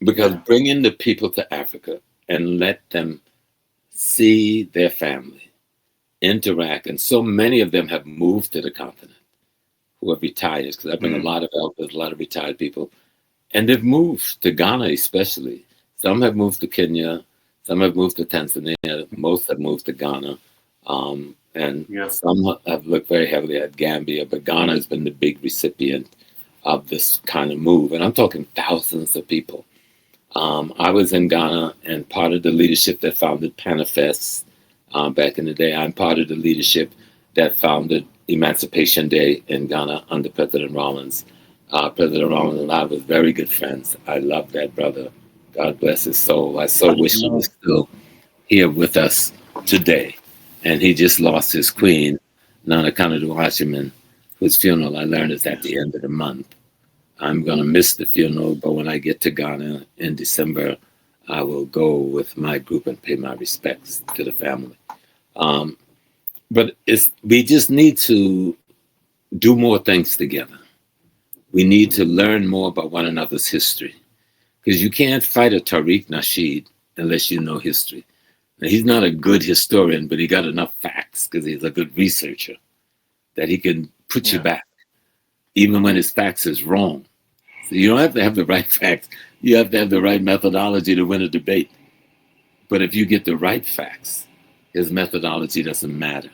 Because bringing the people to Africa and let them see their family, interact, and so many of them have moved to the continent who have retired, because I've been a lot of elders, a lot of retired people, and they've moved to Ghana especially. Some have moved to Kenya, some have moved to Tanzania, most have moved to Ghana. Some have looked very heavily at Gambia, but Ghana has been the big recipient of this kind of move. And I'm talking thousands of people. I was in Ghana and part of the leadership that founded Panifest back in the day. I'm part of the leadership that founded Emancipation Day in Ghana under President Rawlings. President Rawlings and I were very good friends. I love that brother. God bless his soul. I so wish he was still here with us today. And he just lost his queen, Nana Kanadu Hashiman, whose funeral I learned is at the end of the month. I'm going to miss the funeral, but when I get to Ghana in December, I will go with my group and pay my respects to the family. But we just need to do more things together. We need to learn more about one another's history, because you can't fight a Tariq Nasheed unless you know history. Now, he's not a good historian, but he got enough facts because he's a good researcher that he can put you back, even when his facts is wrong. So you don't have to have the right facts. You have to have the right methodology to win a debate. But if you get the right facts, his methodology doesn't matter,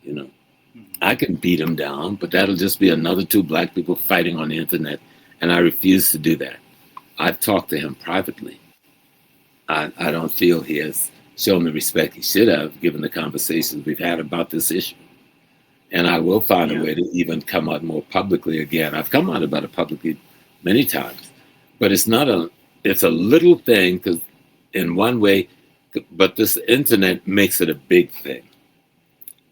you know. I can beat them down, but that'll just be another two black people fighting on the internet, and I refuse to do that. I've talked to him privately. I don't feel he has shown the respect he should have, given the conversations we've had about this issue. And I will find a way to even come out more publicly again. I've come out about it publicly many times, but it's a little thing, because in one way, but this internet makes it a big thing.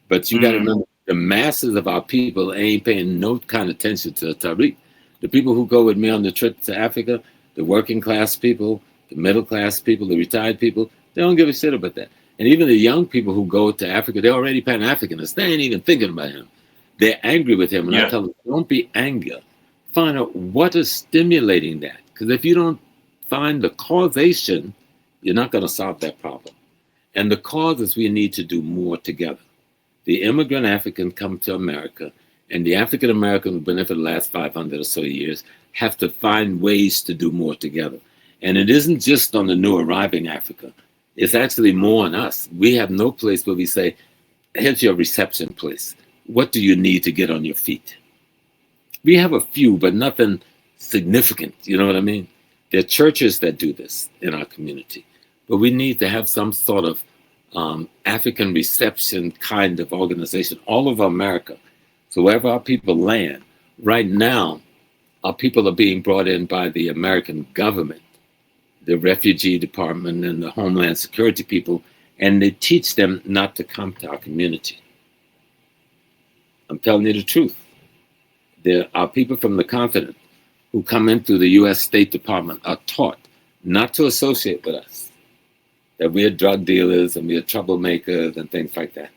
But you got to remember, the masses of our people ain't paying no kind of attention to Tariq. The people who go with me on the trip to Africa, the working class people, the middle class people, the retired people, they don't give a shit about that. And even the young people who go to Africa, they're already Pan-Africanists. They ain't even thinking about him. They're angry with him. And I tell them, don't be angry. Find out what is stimulating that. Because if you don't find the causation, you're not going to solve that problem. And the cause is we need to do more together. The immigrant African come to America, and the African American who've been there for the last 500 or so years have to find ways to do more together. And it isn't just on the new arriving Africa. It's actually more on us. We have no place where we say, here's your reception place. What do you need to get on your feet? We have a few, but nothing significant. You know what I mean? There are churches that do this in our community. But we need to have some sort of African reception kind of organization all over America. So wherever our people land, right now, our people are being brought in by the American government, the Refugee Department and the Homeland Security people, and they teach them not to come to our community. I'm telling you the truth. There are people from the continent who come in through the U.S. State Department are taught not to associate with us, that we're drug dealers and we're troublemakers and things like that.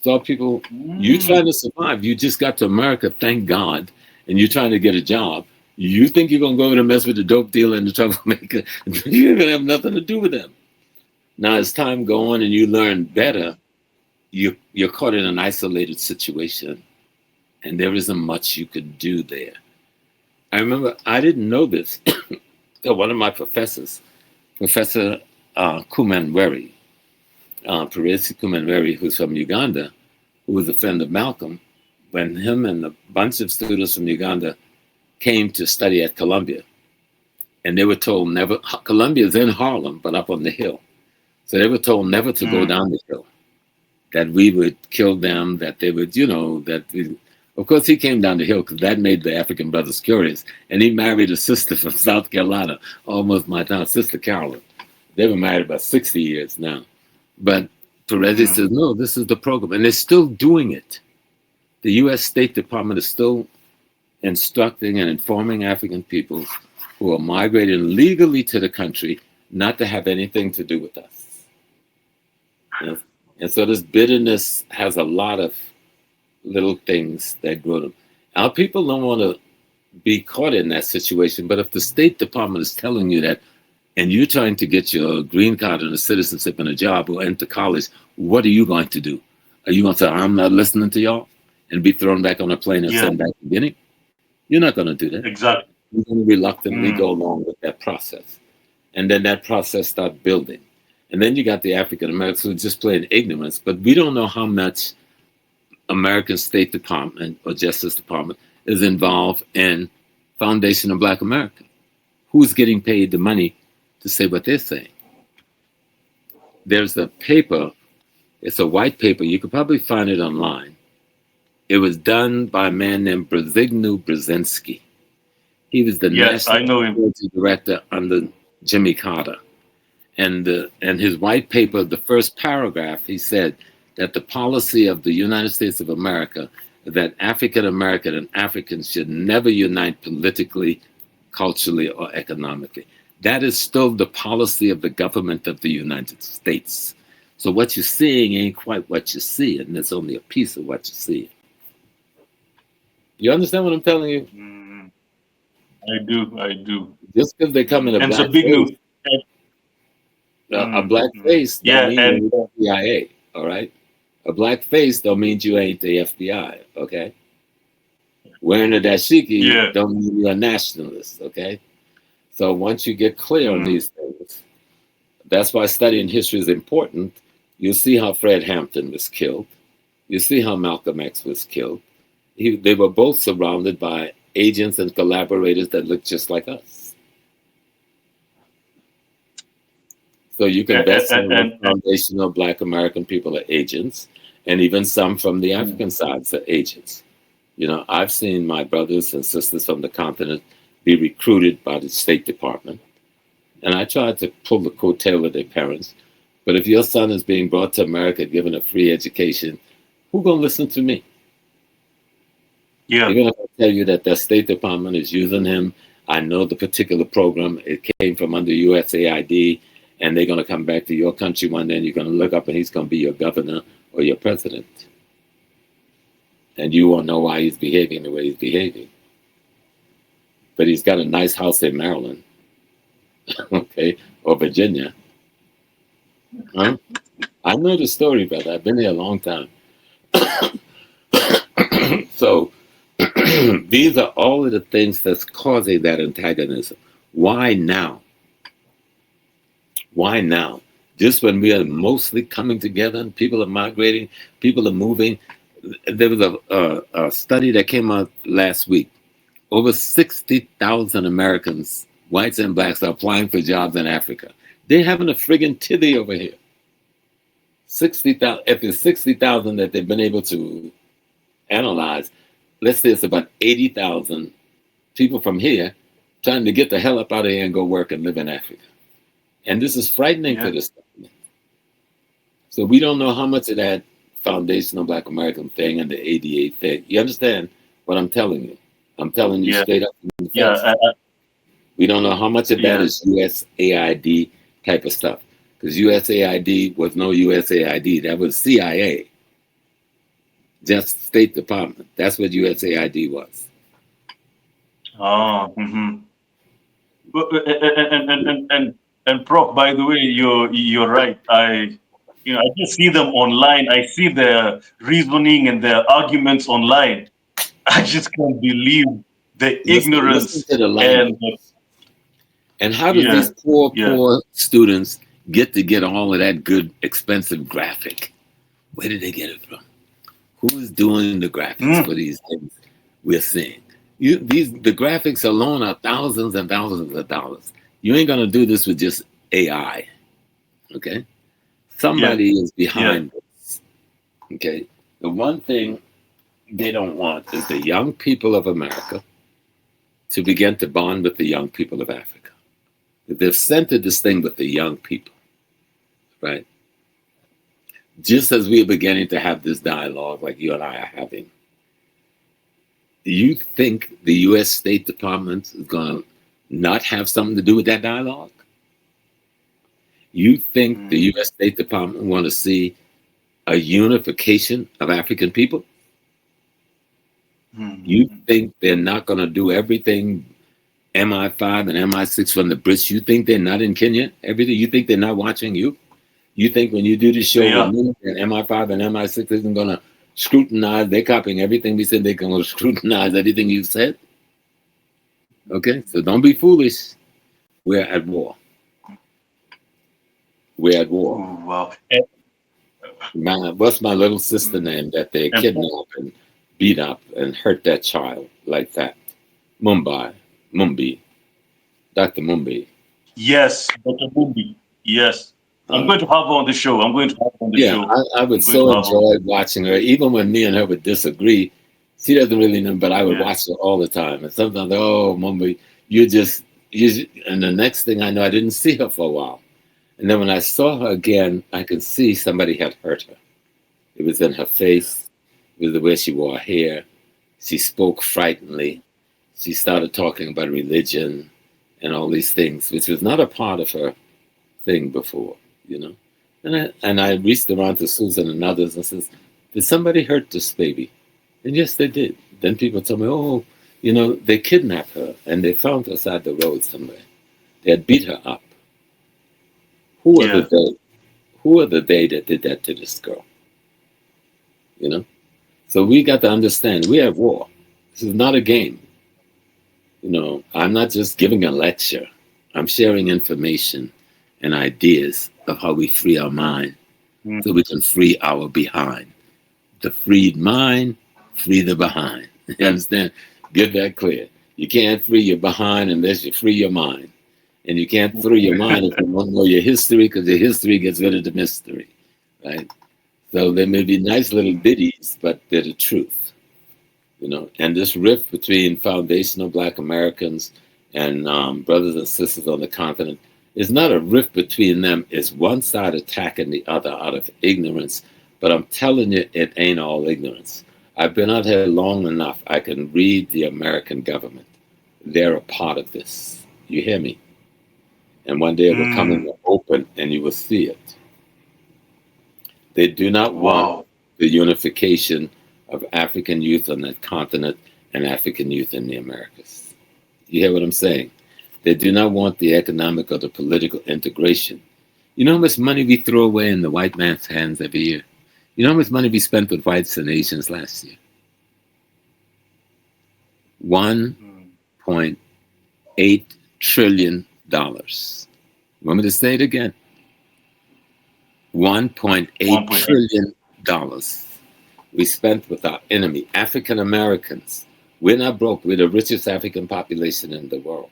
So people, you trying to survive. You just got to America, thank God, and you're trying to get a job. You think you're going to go over and mess with the dope dealer and the troublemaker. You're going to have nothing to do with them. Now, as time goes on and you learn better, you're caught in an isolated situation, and there isn't much you could do there. I remember, I didn't know this. One of my professors, Professor Kumanweri, Peresi Kumanweri, who's from Uganda, who was a friend of Malcolm, when him and a bunch of students from Uganda came to study at Columbia, and they were told never, Columbia is in Harlem, but up on the hill. So they were told never to go down the hill, that we would kill them, that they would, that we, of course he came down the hill because that made the African brothers curious. And he married a sister from South Carolina, almost my town, Sister Carolyn. They were married about 60 years now. But Perezi says, no, this is the program. And they're still doing it. The U.S. State Department is still instructing and informing African people who are migrating legally to the country not to have anything to do with us. And so this bitterness has a lot of little things that grow them. Our people don't want to be caught in that situation, but if the State Department is telling you that, and you're trying to get your green card and a citizenship and a job or enter college, what are you going to do? Are you going to say, I'm not listening to y'all, and be thrown back on a plane and sent back to Guinea? You're not going to do that. Exactly. You're going to reluctantly go along with that process. And then that process starts building. And then you got the African Americans who just play in ignorance, but we don't know how much American State Department or Justice Department is involved in Foundation of Black America. Who's getting paid the money to say what they're saying? There's a paper, it's a white paper, you could probably find it online. It was done by a man named Brzezinu Brzezinski. He was the national security director under Jimmy Carter. And his white paper, the first paragraph, he said that the policy of the United States of America, that African American and Africans should never unite politically, culturally, or economically. That is still the policy of the government of the United States. So what you're seeing ain't quite what you see, and there's only a piece of what you see. You understand what I'm telling you? I do. Just because they come in a black face, a black face don't mean you're the FBI, all right? A black face don't mean you ain't the FBI, okay? Wearing a dashiki don't mean you're a nationalist, okay? So once you get clear on these things, that's why studying history is important. You'll see how Fred Hampton was killed. You see how Malcolm X was killed. They were both surrounded by agents and collaborators that looked just like us. So you can bet some of the foundational Black American people are agents, and even some from the African sides are agents. You know, I've seen my brothers and sisters from the continent be recruited by the State Department, and I tried to pull the coattail of their parents. But if your son is being brought to America, given a free education, who's going to listen to me? Yeah. Even if I tell you that the State Department is using him, I know the particular program, it came from under USAID, and they're going to come back to your country one day, and you're going to look up and he's going to be your governor or your president. And you won't know why he's behaving the way he's behaving. But he's got a nice house in Maryland, okay, or Virginia. Huh? I know the story, brother. I've been here a long time. So these are all of the things that's causing that antagonism. Why now? Why now? Just when we are mostly coming together and people are migrating, people are moving. There was a study that came out last week. Over 60,000 Americans, whites and blacks, are applying for jobs in Africa. They're having a friggin' titty over here. 60,000. If there's 60,000 that they've been able to analyze, let's say it's about 80,000 people from here trying to get the hell up out of here and go work and live in Africa. And this is frightening to this government. So we don't know how much of that foundational Black American thing and the ADA thing. You understand what I'm telling you? I'm telling you straight up. We don't know how much of that is USAID type of stuff. Because USAID was no USAID. That was CIA. Just State Department. That's what USAID was. Oh, and Prof, by the way, you're right. I just see them online. I see their reasoning and their arguments online. I just can't believe the ignorance to the language. And how do these poor students get all of that good, expensive graphic? Where did they get it from? Who is doing the graphics for these things we're seeing? The graphics alone are thousands and thousands of dollars. You ain't gonna do this with just AI, okay? Somebody is behind this, okay? The one thing they don't want is the young people of America to begin to bond with the young people of Africa. They've centered this thing with the young people, right? Just as we are beginning to have this dialogue like you and I are having, do you think the U.S. State Department is going to not have something to do with that dialogue? You think the U.S. State Department want to see a unification of African people? You think they're not going to do everything MI5 and MI6 from the Brits? You think they're not in Kenya? Everything? You think they're not watching you? You think when you do this show with me, that MI5 and MI6 isn't going to scrutinize? They're copying everything we said. They're going to scrutinize everything you said. Okay, so don't be foolish. We're at war. We're at war. Oh, wow. What's my little sister name that they kidnapped and beat up and hurt that child like that? Mumbi. Dr. Mumbi. Yes, Dr. Mumbi. Yes. I'm going to have her on the show. I would so enjoy watching her. Even when me and her would disagree, she doesn't really know, but I would watch her all the time. And sometimes, Mumbi, and the next thing I know, I didn't see her for a while. And then when I saw her again, I could see somebody had hurt her. It was in her face. It was the way she wore her hair. She spoke frighteningly. She started talking about religion and all these things, which was not a part of her thing before, you know. And I reached around to Susan and others and says, did somebody hurt this baby? And yes, they did. Then people told me, they kidnapped her and they found her side the road somewhere. They had beat her up. Who are the they that did that to this girl? You know? So we got to understand, we have war. This is not a game. I'm not just giving a lecture. I'm sharing information and ideas of how we free our mind so we can free our behind. the freed mind, free the behind. You understand? Get that clear. You can't free your behind unless you free your mind. And you can't free your mind if you don't know your history, because your history gets rid of the mystery, right? So there may be nice little ditties, but they're the truth, you know. And this rift between foundational Black Americans and brothers and sisters on the continent is not a rift between them. It's one side attacking the other out of ignorance. But I'm telling you, it ain't all ignorance. I've been out here long enough. I can read the American government. They're a part of this. You hear me? And one day it will come in the open and you will see it. They do not want the unification of African youth on that continent and African youth in the Americas. You hear what I'm saying? They do not want the economic or the political integration. You know how much money we throw away in the white man's hands every year? You know how much money we spent with whites and Asians last year? $1.8 trillion. You want me to say it again? $1.8 trillion we spent with our enemy, African Americans. We're not broke. We're the richest African population in the world.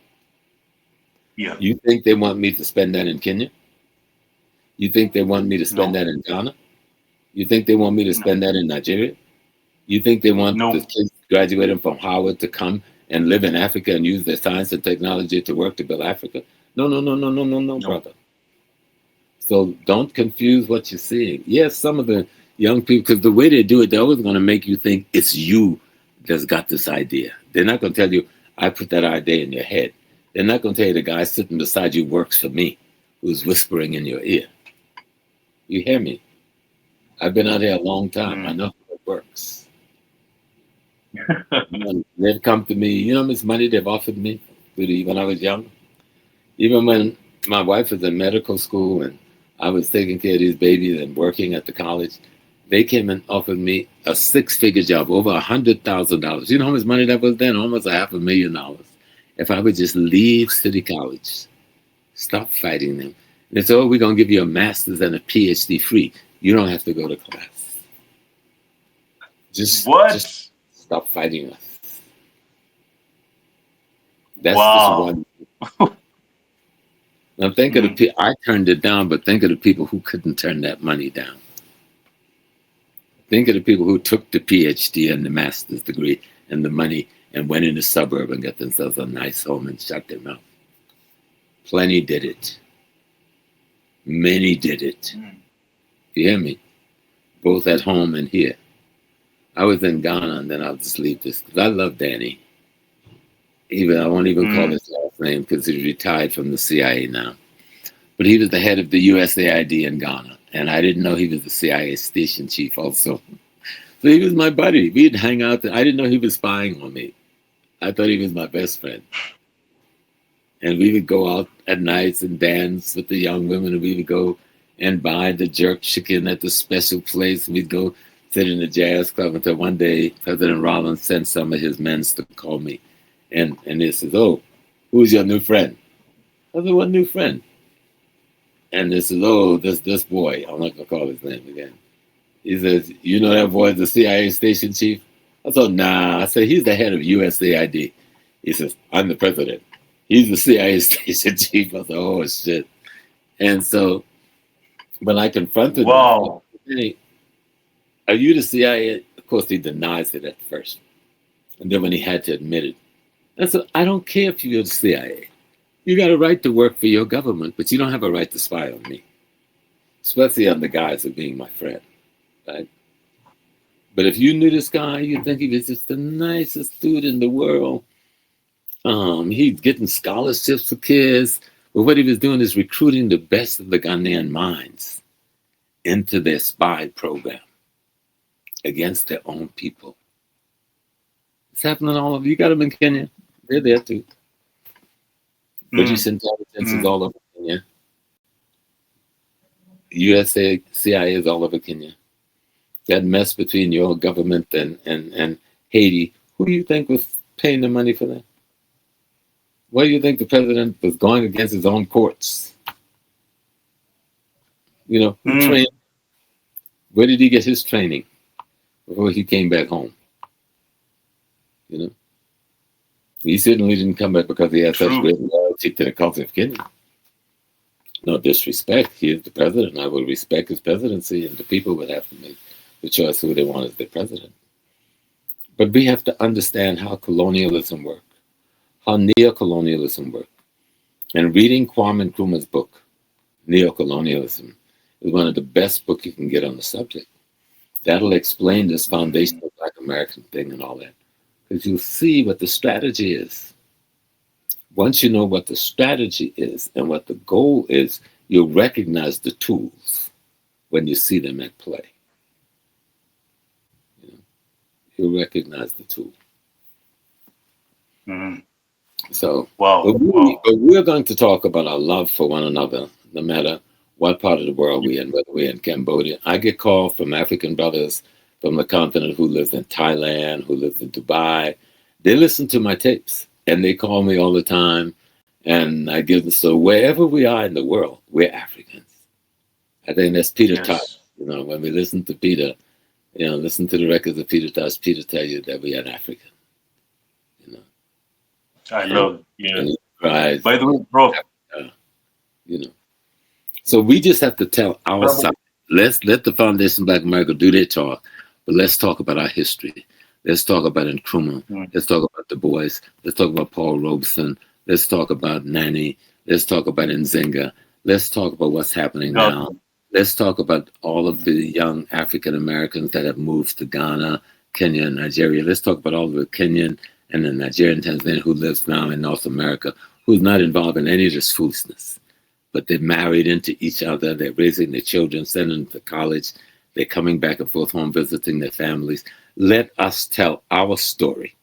Yeah. You think they want me to spend that in Kenya? You think they want me to spend that in Ghana? You think they want me to spend that in Nigeria? You think they want the kids graduating from Howard to come and live in Africa and use their science and technology to work to build Africa? No, brother. So don't confuse what you're seeing. Yes, some of the young people, because the way they do it, they're always going to make you think it's you that's got this idea. They're not going to tell you, I put that idea in your head. They're not going to tell you the guy sitting beside you works for me, who's whispering in your ear. You hear me? I've been out here a long time. I know how it works. They've come to me. You know how much money they've offered me when I was young? Even when my wife was in medical school and I was taking care of these babies and working at the college, they came and offered me a six-figure job, over $100,000. You know how much money that was then? Almost $500,000. If I would just leave City College, stop fighting them. And they said, oh, we're going to give you a master's and a PhD free. You don't have to go to class. Just stop fighting us. That's just one. Now think of the people. I turned it down, but think of the people who couldn't turn that money down. Think of the people who took the PhD and the master's degree and the money and went in the suburb and got themselves a nice home and shut their mouth. Plenty did it. Many did it. You hear me? Both at home and here. I was in Ghana, and then I'll just leave this because I love Danny. I won't even call his last name because he's retired from the CIA now. But he was the head of the USAID in Ghana, and I didn't know he was the CIA station chief also. So he was my buddy. We'd hang out. I didn't know he was spying on me. I thought he was my best friend. And we would go out at nights and dance with the young women, and we would go and buy the jerk chicken at the special place. We'd go sit in the jazz club until one day President Rawlings sent some of his men to call me. And they said, oh, who's your new friend? I said, what new friend? And they said, oh, this boy. I'm not going to call his name again. He says, you know that boy, the CIA station chief? I said, nah. I said, he's the head of USAID. He says, I'm the president. He's the CIA station chief. I said, oh, shit. And so when I confronted him, hey, are you the CIA? Of course, he denies it at first. And then when he had to admit it, I said, I don't care if you're the CIA. You got a right to work for your government, but you don't have a right to spy on me, especially on the guise of being my friend, right? But if you knew this guy, you'd think he was just the nicest dude in the world. He's getting scholarships for kids. But what he was doing is recruiting the best of the Ghanaian minds into their spy program against their own people. It's happening all over. You got them in Kenya. They're there too. British intelligence is all over Kenya. USA, CIA is all over Kenya. That mess between your government and Haiti, who do you think was paying the money for that? Why do you think the president was going against his own courts? You know, who trained? Where did he get his training? before he came back home. You know, he certainly didn't come back because he had such True. great loyalty to the culture of Kenya. No disrespect. He is the president. I will respect his presidency, and the people would have to make the choice who they want as their president. But we have to understand how colonialism works, how neocolonialism works. And reading Kwame Nkrumah's book, Neocolonialism, is one of the best books you can get on the subject. That'll explain this foundational Black American thing and all that. Because you'll see what the strategy is. Once you know what the strategy is and what the goal is, you'll recognize the tools when you see them at play. You'll recognize the tool. Mm. So, wow. But we're going to talk about our love for one another, no matter what part of the world we're in, whether we're in Cambodia. I get calls from African brothers from the continent who live in Thailand, who live in Dubai. They listen to my tapes, and they call me all the time, and I give them, so wherever we are in the world, we're Africans. I think that's Peter Tosh. You know, when we listen to Peter, you know, listen to the records of Peter Tosh, Peter tell you that we are an African. You know. I love it. Yeah. Cries, by the way, Prof. You know. So we just have to tell our side. Let's let the Foundation Black America do their talk, but let's talk about our history. Let's talk about Nkrumah. Let's talk about Du Bois. Let's talk about Paul Robeson. Let's talk about Nani. Let's talk about Nzinga. Let's talk about what's happening now. Let's talk about all of the young African Americans that have moved to Ghana, Kenya, and Nigeria. Let's talk about all of the Kenyan and the Nigerian Tanzanian who lives now in North America, who's not involved in any of this foolishness. But they're married into each other. They're raising their children, sending them to college. They're coming back and forth home, visiting their families. Let us tell our story.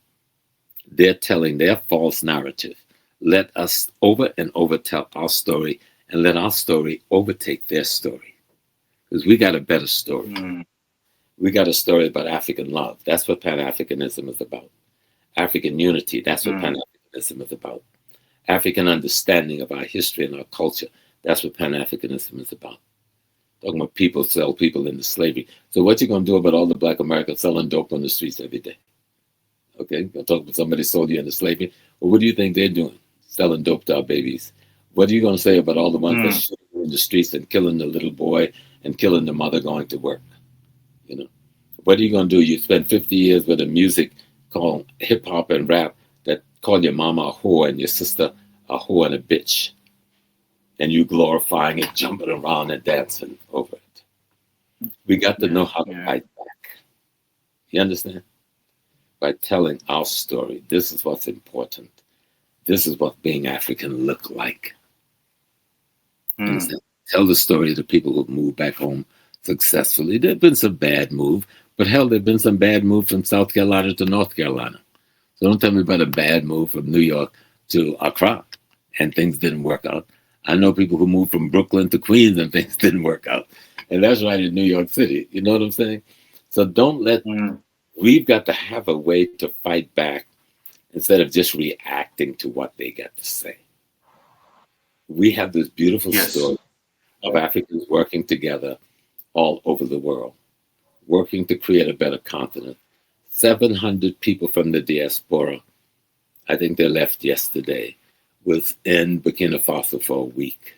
They're telling their false narrative. Let us over and over tell our story, and let our story overtake their story. Because we got a better story. We got a story about African love. That's what Pan-Africanism is about. African unity. That's what Pan-Africanism is about. African understanding of our history and our culture. That's what Pan-Africanism is about. Talking about people sell people into slavery. So what you going to do about all the Black Americans selling dope on the streets every day? Okay, you're talking about somebody sold you into slavery. Well, what do you think they're doing? Selling dope to our babies. What are you going to say about all the ones that shoot in the streets and killing the little boy and killing the mother going to work? You know, what are you going to do? You spend 50 years with a music called hip hop and rap that call your mama a whore and your sister a whore and a bitch, and you glorifying it, jumping around and dancing over it. We got to know how to fight back. You understand? By telling our story. This is what's important. This is what being African look like. Tell the story of the people who've moved back home successfully. There have been some bad moves, but hell, there have been some bad moves from South Carolina to North Carolina. So don't tell me about a bad move from New York to Accra and things didn't work out. I know people who moved from Brooklyn to Queens and things didn't work out. And that's right in New York City. You know what I'm saying? So don't let, we've got to have a way to fight back instead of just reacting to what they got to say. We have this beautiful story of Africans working together all over the world, working to create a better continent. 700 people from the diaspora, I think they left yesterday, was in Burkina Faso for a week,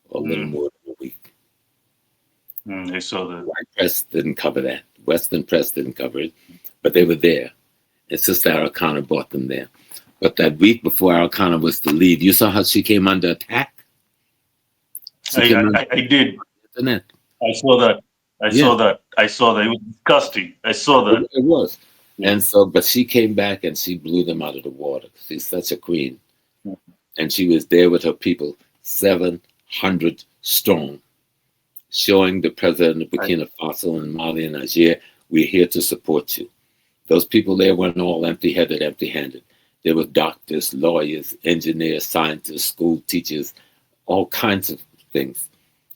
or a little more than a week. I saw that. White press didn't cover that. Western press didn't cover it, but they were there. And Sister Arikana brought them there. But that week before Arikana was to leave, you saw how she came under attack? I did. Internet. I saw that. I saw that. I saw that. It was disgusting. I saw that. It was. And so, but she came back and she blew them out of the water. She's such a queen. And she was there with her people, 700 strong, showing the president of Burkina Faso and Mali and Niger, we're here to support you. Those people there weren't all empty-headed, empty-handed. There were doctors, lawyers, engineers, scientists, school teachers, all kinds of things.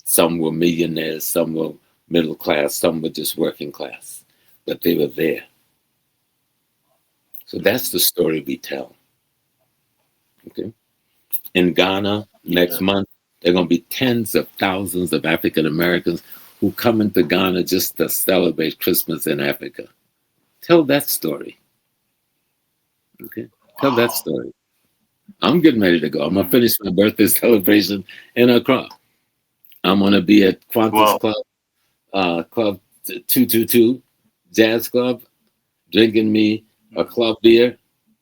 Some were millionaires, some were middle class, some were just working class. But they were there. So that's the story we tell. Okay. In Ghana, next month, there are going to be tens of thousands of African Americans who come into Ghana just to celebrate Christmas in Africa. Tell that story. Okay? Tell that story. I'm getting ready to go. I'm going to finish my birthday celebration in Accra. I'm going to be at Qantas Club 222 Jazz Club, drinking me a club beer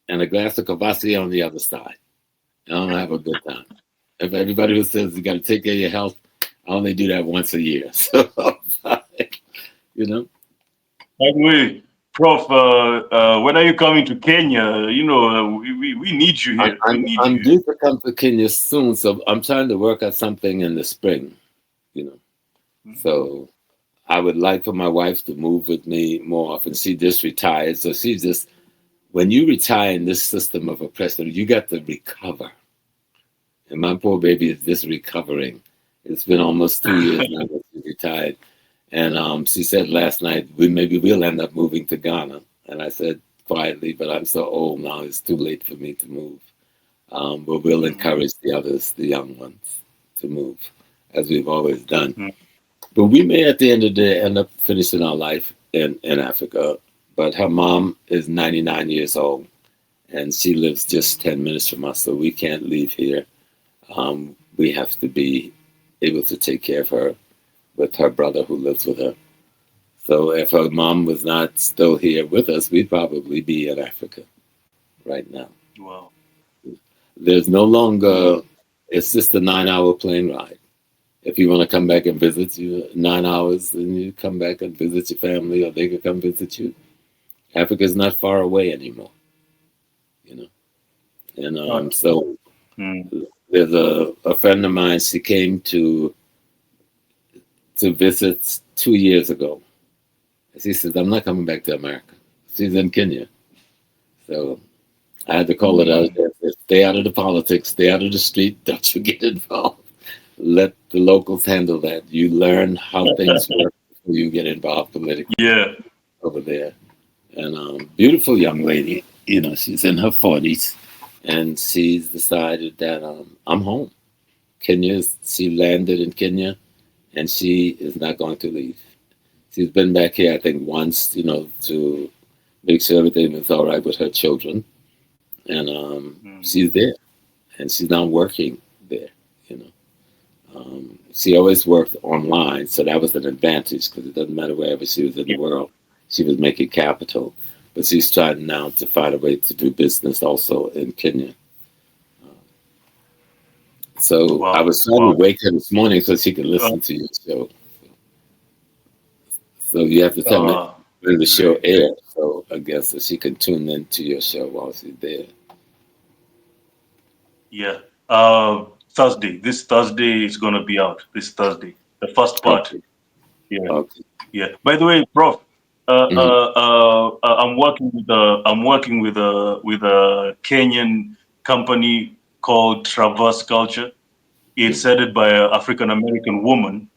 and a glass of Kvass on the other side. And I'm going to have a good time. If everybody who says you got to take care of your health, I only do that once a year. So, you know. By the way, Prof, when are you coming to Kenya? You know, we need you here. I'm due to come to Kenya soon, so I'm trying to work out something in the spring, you know. So I would like for my wife to move with me more often. She just retired, so she just, when you retire in this system of oppression, you got to recover. And my poor baby is just recovering. It's been almost 2 years now that she retired. And she said last night, maybe we'll end up moving to Ghana. And I said quietly, but I'm so old now, it's too late for me to move. But we'll encourage the others, the young ones, to move, as we've always done. But we may, at the end of the day, end up finishing our life in Africa. But her mom is 99 years old, and she lives just 10 minutes from us, so we can't leave here. We have to be able to take care of her with her brother who lives with her. So if her mom was not still here with us, we'd probably be in Africa right now. Wow. There's no longer, it's just a 9-hour plane ride. If you want to come back and visit, 9 hours, and you come back and visit your family, or they can come visit you. Africa's not far away anymore, you know. And so there's a friend of mine, she came to visit 2 years ago. She says, I'm not coming back to America. She's in Kenya. So I had to call it out there. Stay out of the politics, stay out of the street, don't you get involved. Let the locals handle that. You learn how things work before you get involved politically over there. And beautiful young lady, you know, she's in her 40s, and she's decided that I'm home. She landed in Kenya, and she is not going to leave. She's been back here, I think, once, you know, to make sure everything is all right with her children. And she's there, and she's now working there, you know. She always worked online, so that was an advantage, because it doesn't matter wherever she was in the world, she was making capital. But she's trying now to find a way to do business also in Kenya. So I was trying to wake her this morning so she could listen to your show. So you have to tell me when the show airs, so I guess so she can tune into your show while she's there. Yeah. Thursday. This Thursday is going to be out. This Thursday, the first part. Okay. Yeah. Okay. Yeah. By the way, Prof, I'm working with a Kenyan company called Traverse Culture. It's headed by an African American woman.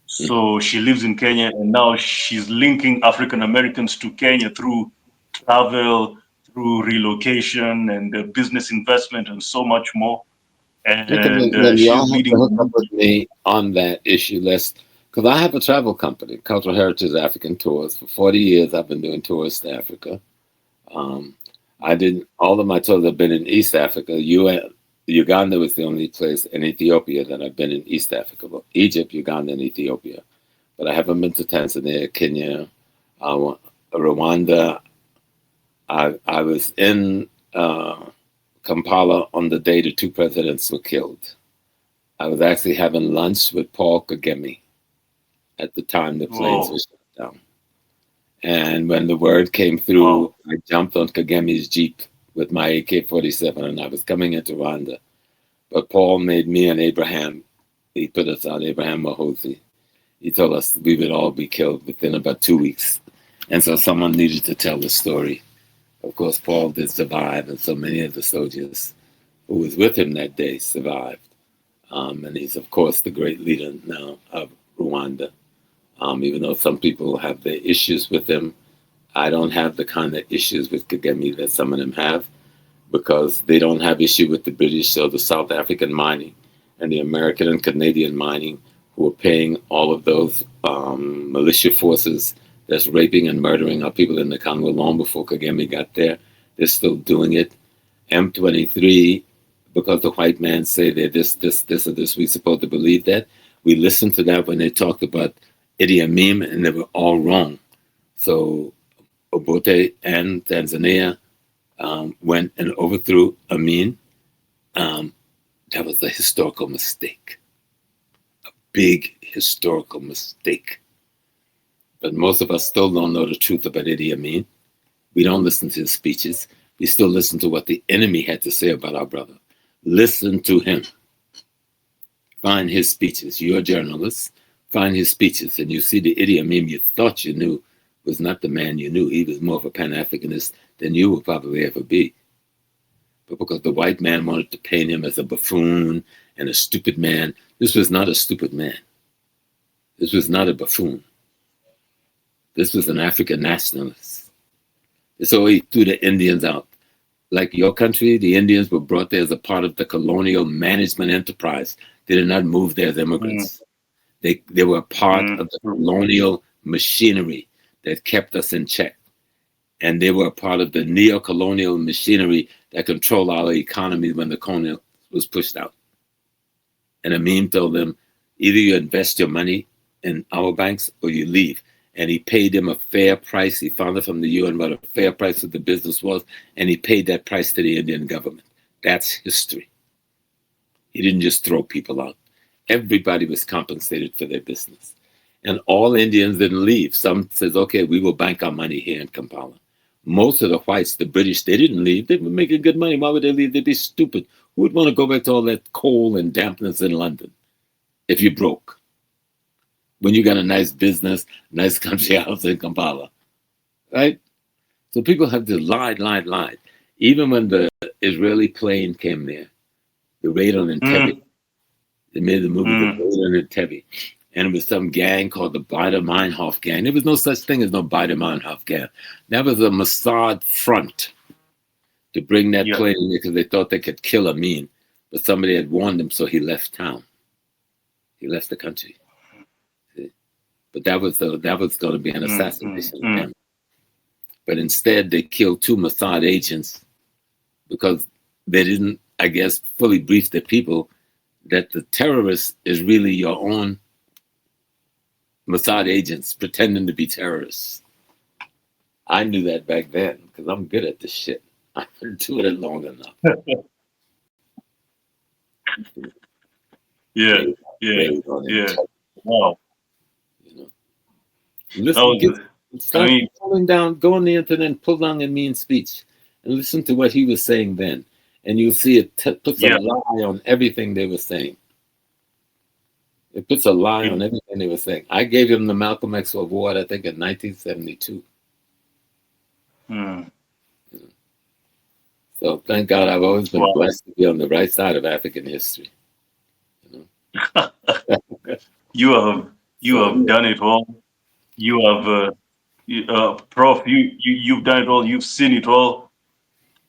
So she lives in Kenya, and now she's linking African Americans to Kenya through travel, through relocation, and business investment, and so much more. And then y'all have to hook up with me on that issue list, because I have a travel company, Cultural Heritage African Tours. For 40 years, I've been doing tours to Africa. All of my tours have been in East Africa. Uganda was the only place in Ethiopia that I've been in East Africa. Well, Egypt, Uganda, and Ethiopia. But I haven't been to Tanzania, Kenya, Rwanda. I was in Kampala on the day the two presidents were killed. I was actually having lunch with Paul Kagame at the time the planes were shut down. And when the word came through, I jumped on Kagame's Jeep with my AK-47, and I was coming into Rwanda. But Paul made me and Abraham, he put us on, Abraham Mahosi. He told us we would all be killed within about 2 weeks. And so someone needed to tell the story. Of course, Paul did survive, and so many of the soldiers who was with him that day survived. And he's, of course, the great leader now of Rwanda. Even though some people have their issues with him, I don't have the kind of issues with Kagame that some of them have, because they don't have issue with the British or the South African mining and the American and Canadian mining, who are paying all of those militia forces that's raping and murdering our people in the Congo long before Kagame got there. They're still doing it. M23, because the white man say they're this, or this, we supposed to believe that. We listened to that when they talked about Idi Amin, and they were all wrong. So Obote and Tanzania went and overthrew Amin. That was a historical mistake, a big historical mistake. But most of us still don't know the truth about Idi Amin. We don't listen to his speeches. We still listen to what the enemy had to say about our brother. Listen to him. Find his speeches. You're a journalist. Find his speeches. And you see the Idi Amin you thought you knew was not the man you knew. He was more of a Pan-Africanist than you will probably ever be. But because the white man wanted to paint him as a buffoon and a stupid man, this was not a stupid man. This was not a buffoon. This was an African nationalist. So he threw the Indians out. Like your country, the Indians were brought there as a part of the colonial management enterprise. They did not move there as immigrants. They were part of the colonial machinery that kept us in check. And they were a part of the neo-colonial machinery that controlled our economy when the colonial was pushed out. And Amin told them, either you invest your money in our banks or you leave. And he paid them a fair price. He found it from the UN what a fair price of the business was, and he paid that price to the Indian government. That's history. He didn't just throw people out. Everybody was compensated for their business. And all Indians didn't leave. Some says, okay, we will bank our money here in Kampala. Most of the whites, the British, they didn't leave. They were making good money. Why would they leave? They'd be stupid. Who would want to go back to all that coal and dampness in London if you broke? When you got a nice business, nice country house in Kampala, right? So people have just lied. Even when the Israeli plane came there, the raid on Entebbe, they made the movie The Raid on Entebbe, and it was some gang called the Baader-Meinhof gang. There was no such thing as no Baader-Meinhof gang. That was a Mossad front to bring that plane in there because they thought they could kill Amin, but somebody had warned him, so he left town. He left the country. But that was going to be an assassination attempt. But instead, they killed 2 Mossad agents because they didn't, I guess, fully brief the people that the terrorist is really your own Mossad agents pretending to be terrorists. I knew that back then because I'm good at this shit. I've been doing it long enough. Yeah. Wow. Listen, pulling down, go on the internet and pull down Amin's speech and listen to what he was saying then. And you'll see it puts a lie on everything they were saying. It puts a lie on everything they were saying. I gave him the Malcolm X Award, I think, in 1972. So thank God I've always been blessed to be on the right side of African history. You have done it all. You have, Prof, you've done it all. You've seen it all.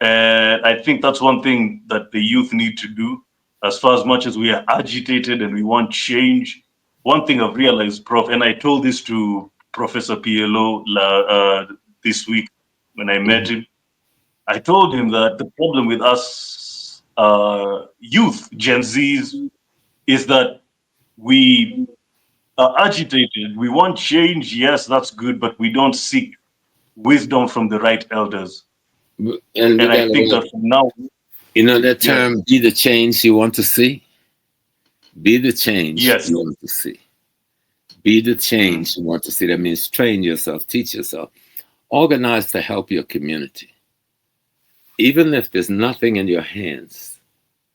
And I think that's one thing that the youth need to do. As far as much as we are agitated and we want change, one thing I've realized, Prof, and I told this to Professor PLO this week when I met him, I told him that the problem with us youth, Gen Zs, is that we are agitated. We want change. Yes, that's good, but we don't seek wisdom from the right elders. And I think that from now, you know that term, be the change you want to see? Be the change you want to see. Be the change you want to see. That means train yourself, teach yourself, organize to help your community. Even if there's nothing in your hands,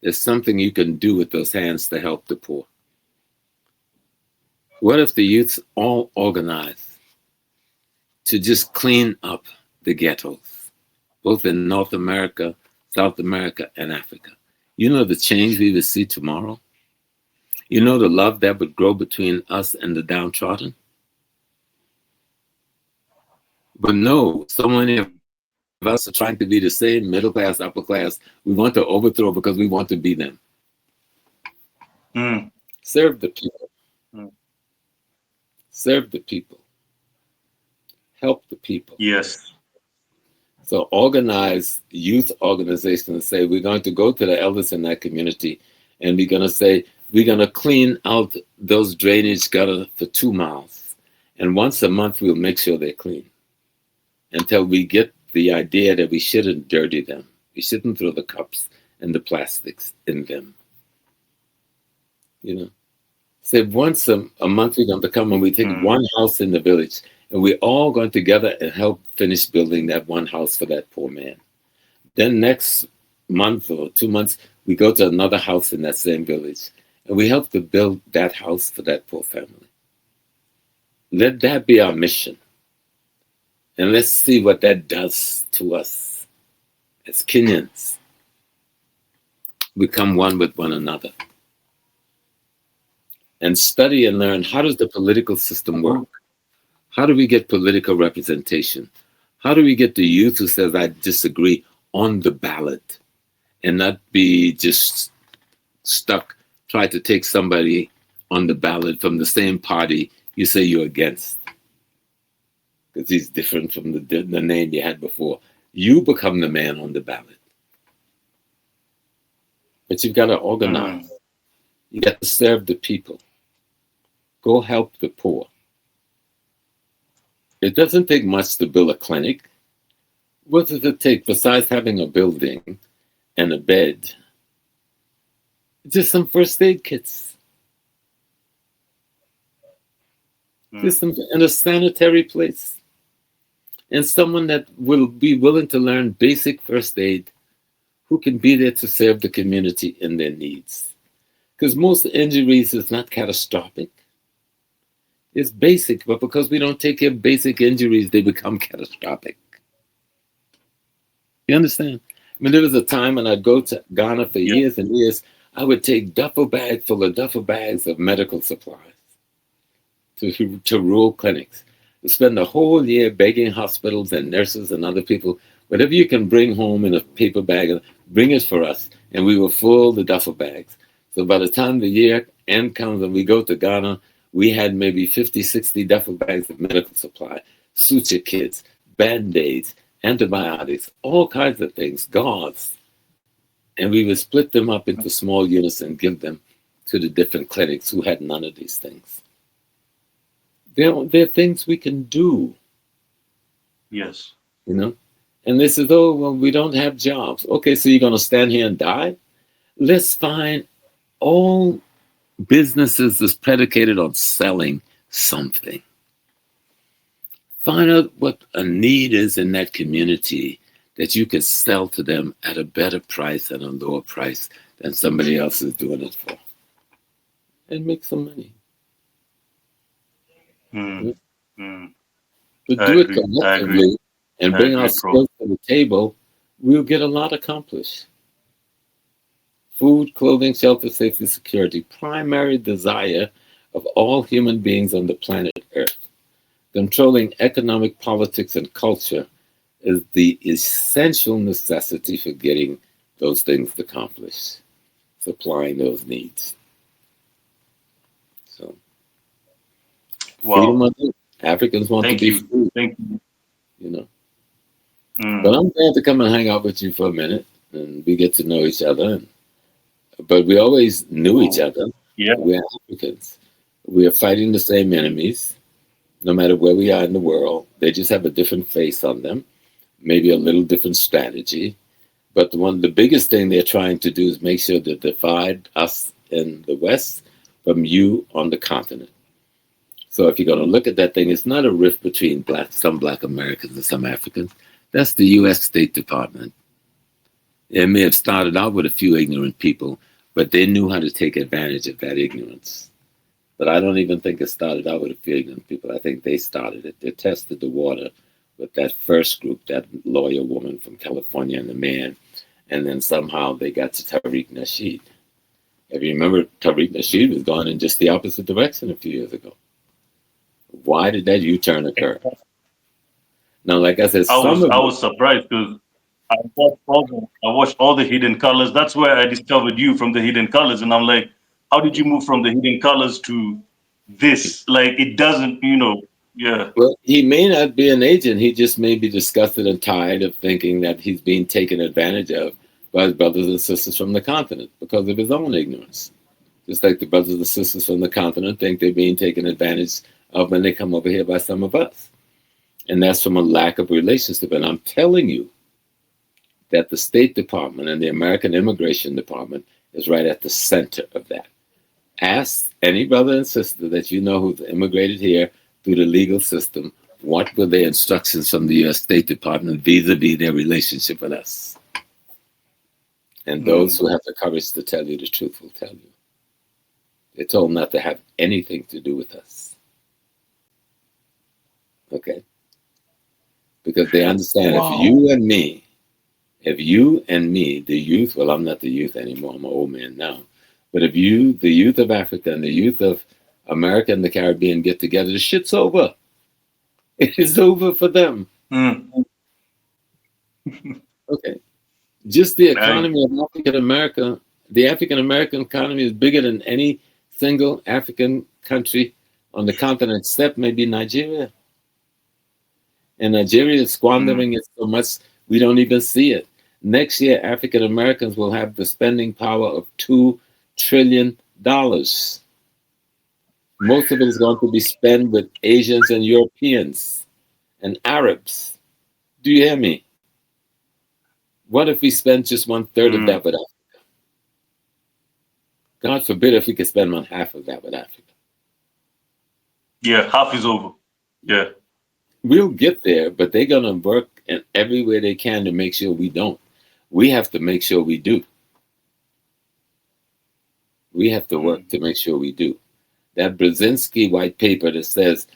there's something you can do with those hands to help the poor. What if the youths all organize to just clean up the ghettos, both in North America, South America, and Africa? You know the change we would see tomorrow? You know the love that would grow between us and the downtrodden? But no, so many of us are trying to be the same middle class, upper class. We want to overthrow because we want to be them. Serve the people. serve the people, help the people. Yes. So organize youth organizations and say, we're going to go to the elders in that community and we're going to say, we're going to clean out those drainage gutters for 2 miles. And once a month, we'll make sure they're clean until we get the idea that we shouldn't dirty them. We shouldn't throw the cups and the plastics in them. You know, say once a month we're going to come and we take one house in the village and we're all going together and help finish building that one house for that poor man. Then next month or 2 months, we go to another house in that same village and we help to build that house for that poor family. Let that be our mission. And let's see what that does to us as Kenyans. Become one with one another. And study and learn, how does the political system work? How do we get political representation? How do we get the youth who says, I disagree, on the ballot and not be just stuck, try to take somebody on the ballot from the same party you say you're against? Because he's different from the name you had before. You become the man on the ballot. But you've got to organize. You got to serve the people. Go help the poor. It doesn't take much to build a clinic. What does it take besides having a building and a bed? Just some first aid kits. Just some, and a sanitary place. And someone that will be willing to learn basic first aid, who can be there to serve the community in their needs. Because most injuries is not catastrophic. It's basic, but because we don't take care of basic injuries, they become catastrophic. You understand? I mean, there was a time when I'd go to Ghana for years and years, I would take duffel bags full of duffel bags of medical supplies to rural clinics. To spend the whole year begging hospitals and nurses and other people, whatever you can bring home in a paper bag, bring it for us. And we will fill the duffel bags. So by the time the year end comes and we go to Ghana, we had maybe 50, 60 duffel bags of medical supply, suture kits, Band-Aids, antibiotics, all kinds of things, gauze. And we would split them up into small units and give them to the different clinics who had none of these things. There are things we can do. Yes. You know? And they said, oh, well, we don't have jobs. Okay, so you're going to stand here and die? Let's find all businesses that's predicated on selling something. Find out what a need is in that community that you can sell to them at a better price and a lower price than somebody else is doing it for. And make some money. But do it collectively and bring our skills to the table, we'll get a lot accomplished. Food, clothing, shelter, safety, security, primary desire of all human beings on the planet Earth. Controlling economic, politics, and culture is the essential necessity for getting those things accomplished, supplying those needs. So, freedom of it. Africans want to be free. Thank you. You know. But I'm glad to come and hang out with you for a minute, and we get to know each other. But we always knew each other. Yeah. We're Africans. We are fighting the same enemies, no matter where we are in the world. They just have a different face on them, maybe a little different strategy. But the biggest thing they're trying to do is make sure to divide us in the West from you on the continent. So if you're going to look at that thing, it's not a rift between some black Americans and some Africans. That's the U.S. State Department. It may have started out with a few ignorant people, but they knew how to take advantage of that ignorance. But I don't even think it started out with a few ignorant people. I think they started it. They tested the water with that first group, that lawyer woman from California and the man, and then somehow they got to Tariq Nasheed. If you remember, Tariq Nasheed was going in just the opposite direction a few years ago. Why did that U-turn occur? Now, like I said, I was surprised because I watched all the Hidden Colors. That's where I discovered you, from the Hidden Colors, and I'm like, how did you move from the Hidden Colors to this. Like, it doesn't, yeah. Well, he may not be an agent. He just may be disgusted and tired of thinking that he's being taken advantage of by his brothers and sisters from the continent because of his own ignorance. Just like the brothers and sisters from the continent think they're being taken advantage of when they come over here by some of us. And that's from a lack of relationship. And I'm telling you that the State Department and the American Immigration Department is right at the center of that. Ask any brother and sister that you know who's immigrated here through the legal system, what were their instructions from the U.S. State Department vis-a-vis their relationship with us? And those who have the courage to tell you the truth will tell you. They told them not to have anything to do with us. Okay? Because they understand if you and me, the youth, well, I'm not the youth anymore, I'm an old man now, but if you, the youth of Africa and the youth of America and the Caribbean get together, the shit's over. It is over for them. Okay. Just the economy of African America, the African American economy is bigger than any single African country on the continent, except maybe Nigeria. And Nigeria is squandering it so much we don't even see it. Next year, African Americans will have the spending power of $2 trillion. Most of it is going to be spent with Asians and Europeans and Arabs. Do you hear me? What if we spend just 1/3 of that with Africa? God forbid if we could spend half of that with Africa. Yeah, half is over. Yeah. We'll get there, but they're going to work in every way they can to make sure we don't. We have to make sure we do. We have to work to make sure we do. That Brzezinski white paper that says,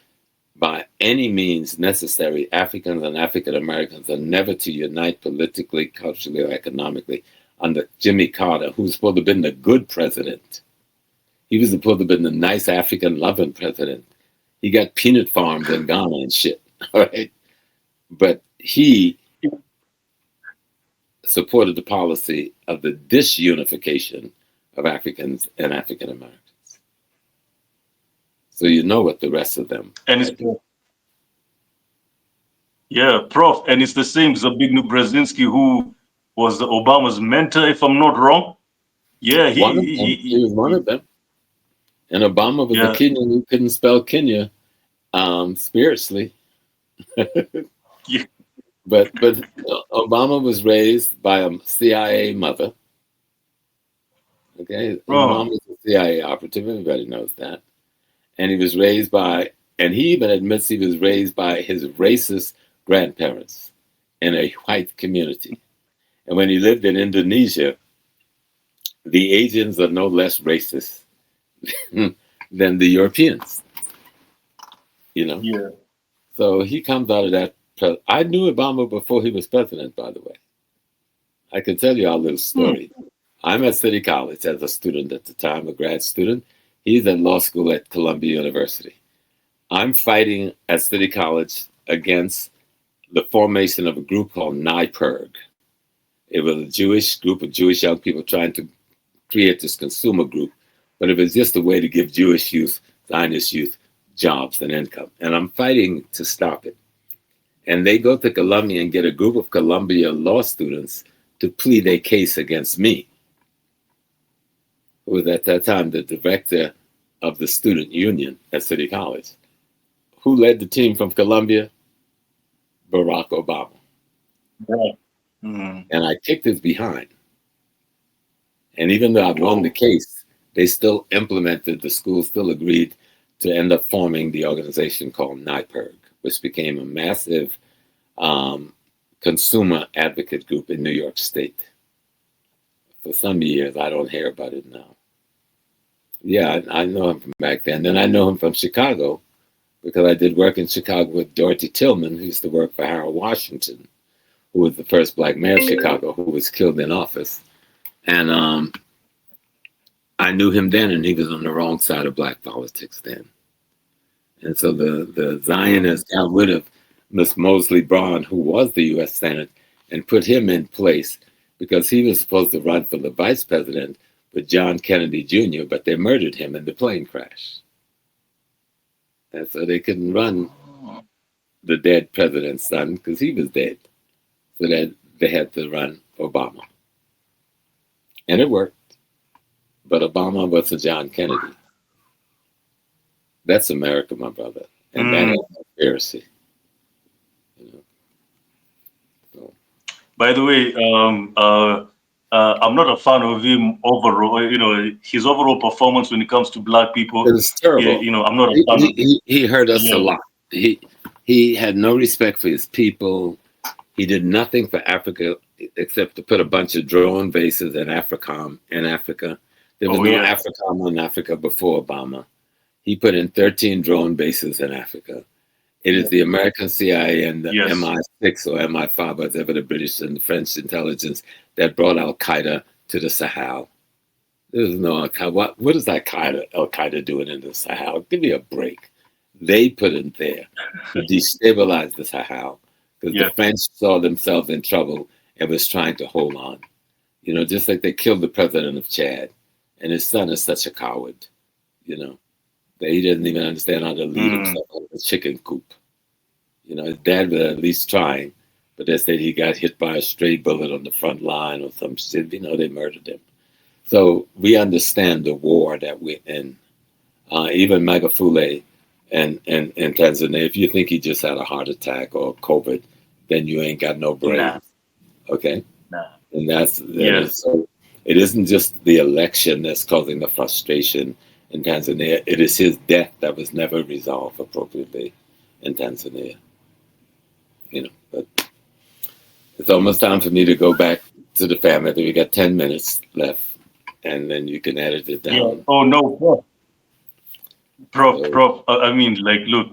by any means necessary, Africans and African Americans are never to unite politically, culturally, or economically under Jimmy Carter, who's supposed to have been the good president. He was supposed to have been the nice African-loving president. He got peanut farms in Ghana and shit, all right? But he supported the policy of the disunification of Africans and African Americans. So you know what the rest of them. And it's Prof. And it's the same Zbigniew Brzezinski, who was Obama's mentor, if I'm not wrong. Yeah, he was one of them. And Obama was a Kenyan who couldn't spell Kenya spiritually. Yeah. But Obama was raised by a CIA mother. Okay, his mom was a CIA operative. Everybody knows that. And he was raised by, and he even admits he was raised by his racist grandparents in a white community. And when he lived in Indonesia, the Asians are no less racist than the Europeans. You know? Yeah. So he comes out of that. I knew Obama before he was president, by the way. I can tell you our little story. I'm at City College as a student at the time, a grad student. He's at law school at Columbia University. I'm fighting at City College against the formation of a group called NIPERG. It was a Jewish group of Jewish young people trying to create this consumer group, but it was just a way to give Jewish youth, Zionist youth, jobs and income. And I'm fighting to stop it. And they go to Columbia and get a group of Columbia law students to plead a case against me, who was at that time the director of the student union at City College. Who led the team from Columbia? Barack Obama. Right. And I kicked his behind. And even though I won the case, they still implemented, the school still agreed to end up forming the organization called NIPERG, which became a massive consumer advocate group in New York State. For some years, I don't hear about it now. Yeah, I know him from back then. Then I know him from Chicago because I did work in Chicago with Dorothy Tillman, who used to work for Harold Washington, who was the first black mayor of Chicago, who was killed in office. And I knew him then, and he was on the wrong side of black politics then. And so the Zionists got rid of Miss Mosley Braun, who was the U.S. Senate, and put him in place because he was supposed to run for the vice president with John Kennedy Jr., but they murdered him in the plane crash. And so they couldn't run the dead president's son because he was dead. So that they had to run Obama. And it worked. But Obama was a John Kennedy. That's America, my brother. And that is conspiracy. You know? So. By the way, I'm not a fan of him overall. His overall performance when it comes to black people. It was terrible. Yeah, I'm not a fan of him. He hurt us a lot. He had no respect for his people. He did nothing for Africa except to put a bunch of drone bases in Afrika. There was no Afrika in Africa before Obama. He put in 13 drone bases in Africa. It is the American CIA and the MI6 or MI5, whatever the British and the French intelligence that brought Al Qaeda to the Sahel. There's no Al Qaeda. What is Al Qaeda doing in the Sahel? Give me a break. They put it there to destabilize the Sahel because the French saw themselves in trouble and was trying to hold on. You know, just like they killed the president of Chad, and his son is such a coward. You know, that he doesn't even understand how to lead himself out of a chicken coop. You know, his dad was at least trying, but they said he got hit by a stray bullet on the front line or some shit. You know, they murdered him. So we understand the war that we're in. Even Magufuli and Tanzania, if you think he just had a heart attack or COVID, then you ain't got no brain. Nah. Okay? Nah. And that's so it isn't just the election that's causing the frustration in Tanzania. It is his death that was never resolved appropriately in Tanzania. You know, but it's almost time for me to go back to the family. We got 10 minutes left, and then you can edit it down. Yeah. Oh no, Prof. I mean, like, look,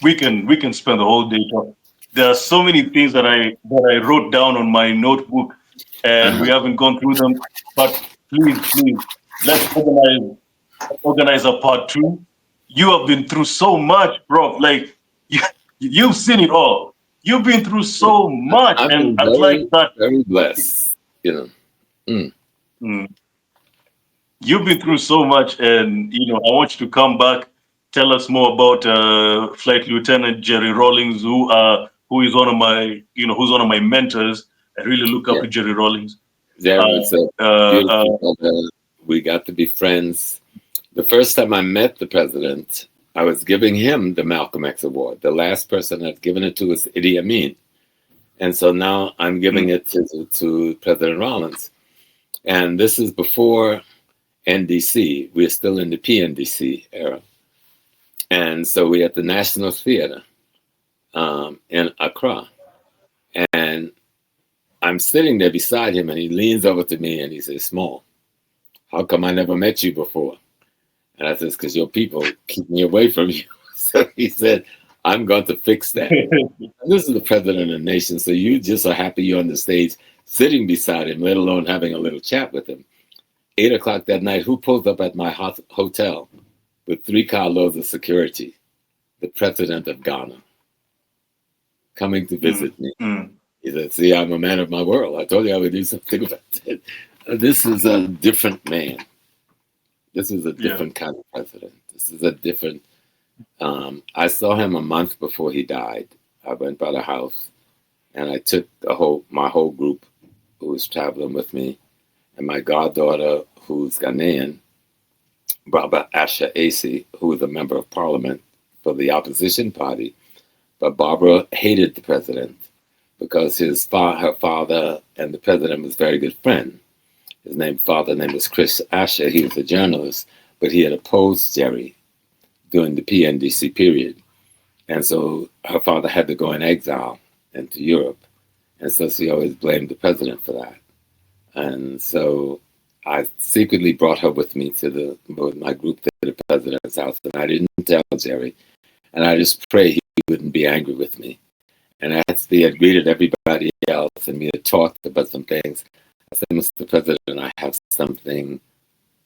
we can spend the whole day talking. There are so many things that I wrote down on my notebook, and we haven't gone through them. But please, let's organize a part 2. You have been through so much, Prof. Like you've seen it all. You've been through so much, and I'd like that. Very blessed, you know. You've been through so much, and I want you to come back, tell us more about Flight Lieutenant Jerry Rawlings, who is one of my, who's one of my mentors. I really look up to Jerry Rawlings. Jerry was a beautiful we got to be friends. The first time I met the president, I was giving him the Malcolm X Award. The last person I'd given it to was Idi Amin. And so now I'm giving it to President Rawlings. And this is before NDC. We're still in the PNDC era. And so we're at the National Theater in Accra. And I'm sitting there beside him, and he leans over to me and he says, "Small, how come I never met you before?" And I says, "Because your people keep me away from you." So he said, "I'm going to fix that." This is the president of the nation, so you just are happy you're on the stage sitting beside him, let alone having a little chat with him. 8 o'clock that night, who pulls up at my hotel with 3 carloads of security? The president of Ghana, coming to visit me. He said, "See, I'm a man of my world. I told you I would do something about it." This is a different man. This is a different kind of president. This is a different... I saw him a month before he died. I went by the house, and I took my whole group who was traveling with me, and my goddaughter, who's Ghanaian, Barbara Asha Asi, who was a member of parliament for the opposition party. But Barbara hated the president because her father and the president was very good friend. His father name was Chris Asher. He was a journalist, but he had opposed Jerry during the PNDC period. And so her father had to go in exile into Europe. And so she always blamed the president for that. And so I secretly brought her with me to my group to the president's house. And I didn't tell Jerry. And I just prayed he wouldn't be angry with me. And as he had greeted everybody else and we had talked about some things, I said, "Mr. President, I have something,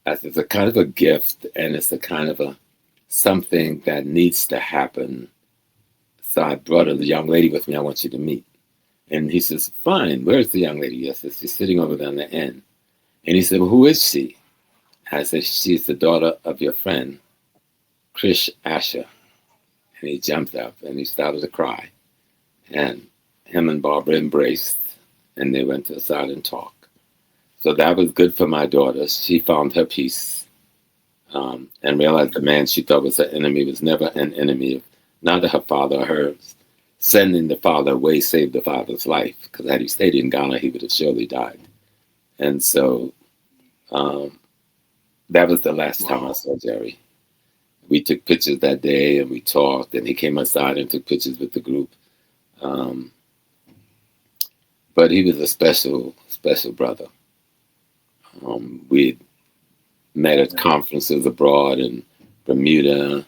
it's a kind of a gift, and it's a kind of something that needs to happen. So I brought a young lady with me I want you to meet." And he says, "Fine, where's the young lady?" I said, "She's sitting over there on the end." And he said, "Well, who is she?" I said, "She's the daughter of your friend, Chris Asher." And he jumped up and he started to cry. And him and Barbara embraced, and they went to the side and talked. So that was good for my daughter. She found her peace, and realized the man she thought was her enemy was never an enemy of neither her father or hers. Sending the father away saved the father's life, because had he stayed in Ghana, he would have surely died. And so that was the last time I saw Jerry. We took pictures that day, and we talked, and he came aside and took pictures with the group. But he was a special, special brother. We met at conferences abroad in Bermuda.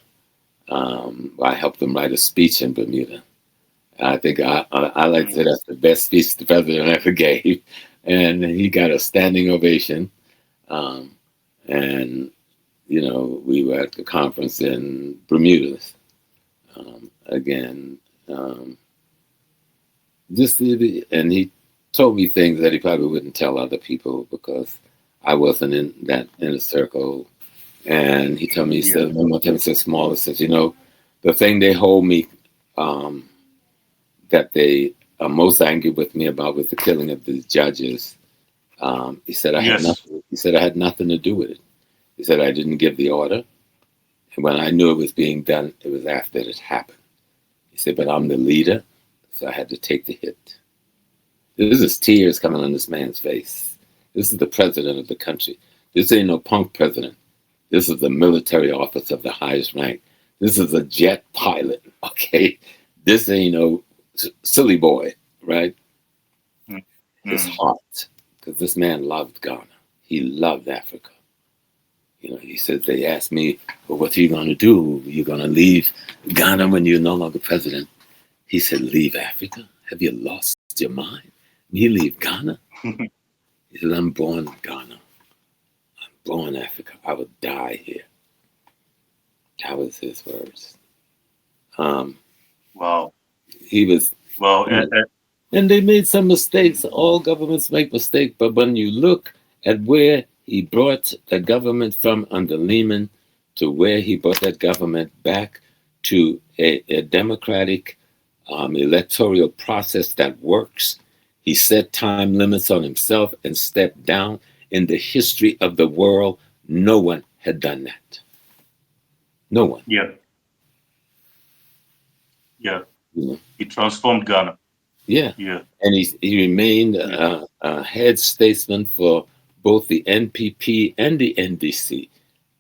I helped him write a speech in Bermuda. I think I like to say that's the best speech the president ever gave. And he got a standing ovation. And, you know, we were at the conference in Bermuda again. And he told me things that he probably wouldn't tell other people because I wasn't in that inner circle. And he told me, he said, one more time, he said, small, he says, you know, the thing they hold me, that they are most angry with me about was the killing of the judges. He said, I had nothing. He said, I had nothing to do with it. He said, I didn't give the order. And when I knew it was being done, it was after it happened. He said, but I'm the leader, so I had to take the hit. This is tears coming on this man's face. This is the president of the country. This ain't no punk president. This is a military officer of the highest rank. This is a jet pilot, okay? This ain't no silly boy, right? His heart, because this man loved Ghana. He loved Africa. You know, he said, they asked me, well, what are you going to do? You're going to leave Ghana when you're no longer president? He said, leave Africa? Have you lost your mind? Me leave Ghana? He said, I'm born in Ghana. I'm born in Africa. I would die here. That was his words. Wow. He was... Wow. And they made some mistakes. All governments make mistakes. But when you look at where he brought the government from under Lehman to where he brought that government back to a democratic electoral process that works, he set time limits on himself and stepped down. In the history of the world, no one had done that. No one. Yeah. You know? He transformed Ghana. Yeah. And he remained a head statesman for both the NPP and the NDC.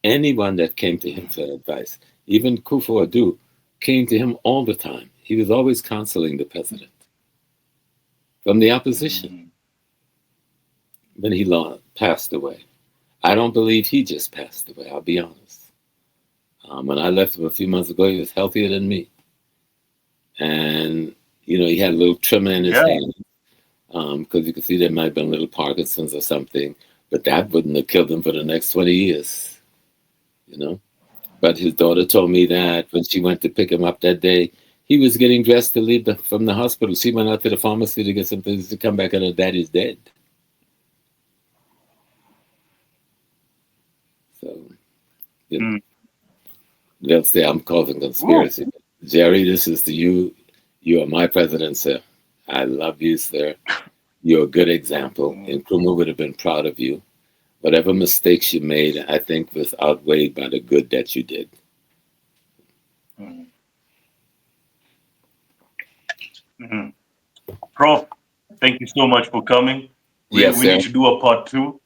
Anyone that came to him for advice, even Kufuor came to him all the time. He was always counseling the president from the opposition. When he passed away. I don't believe he just passed away, I'll be honest. When I left him a few months ago, he was healthier than me. And, you know, he had a little tremor in his hand. Because you could see there might have been a little Parkinson's or something. But that wouldn't have killed him for the next 20 years. You know? But his daughter told me that when she went to pick him up that day, he was getting dressed to leave from the hospital. She went out to the pharmacy to get some things to come back, and her daddy's dead. So, you know, they'll say I'm causing conspiracy. Jerry, this is to you. You are my president, sir. I love you, sir. You're a good example. And Nkrumah would have been proud of you. Whatever mistakes you made, I think was outweighed by the good that you did. Prof, thank you so much for coming. We need to do a part two.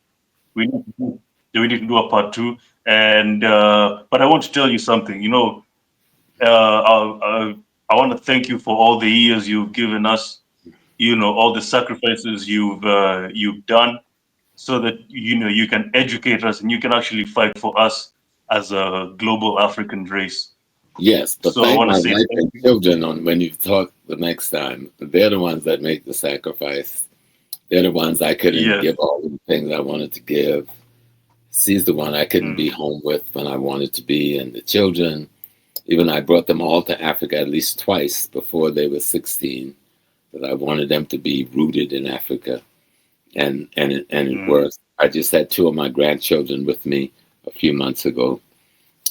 We need to do a part two. And but I want to tell you something. You know, I want to thank you for all the years you've given us. You know, all the sacrifices you've done, so that you know you can educate us and you can actually fight for us as a global African race. Yes, but so thank my wife and children when you talk the next time. They're the ones that make the sacrifice. They're the ones I couldn't give all the things I wanted to give. She's the one I couldn't be home with when I wanted to be, and the children. Even I brought them all to Africa at least twice before they were 16. But I wanted them to be rooted in Africa, and it worked. I just had 2 of my grandchildren with me a few months ago,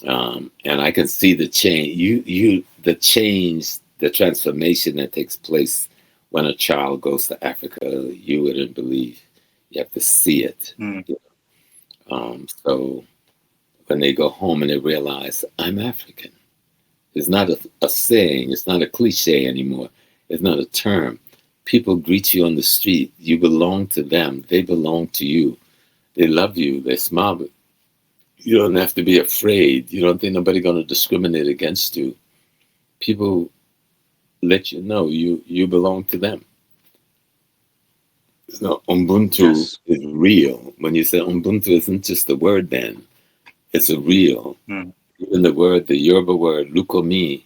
and I can see the change. the change, the transformation that takes place when a child goes to Africa, you wouldn't believe. You have to see it. Mm. So when they go home and they realize, I'm African. It's not a saying. It's not a cliche anymore. It's not a term. People greet you on the street. You belong to them. They belong to you. They love you. They smile. You don't have to be afraid. You don't think nobody's going to discriminate against you. People let you know you belong to them. So Ubuntu is real. When you say Ubuntu isn't just a word then, it's a real. Even the Yoruba word, lukomi,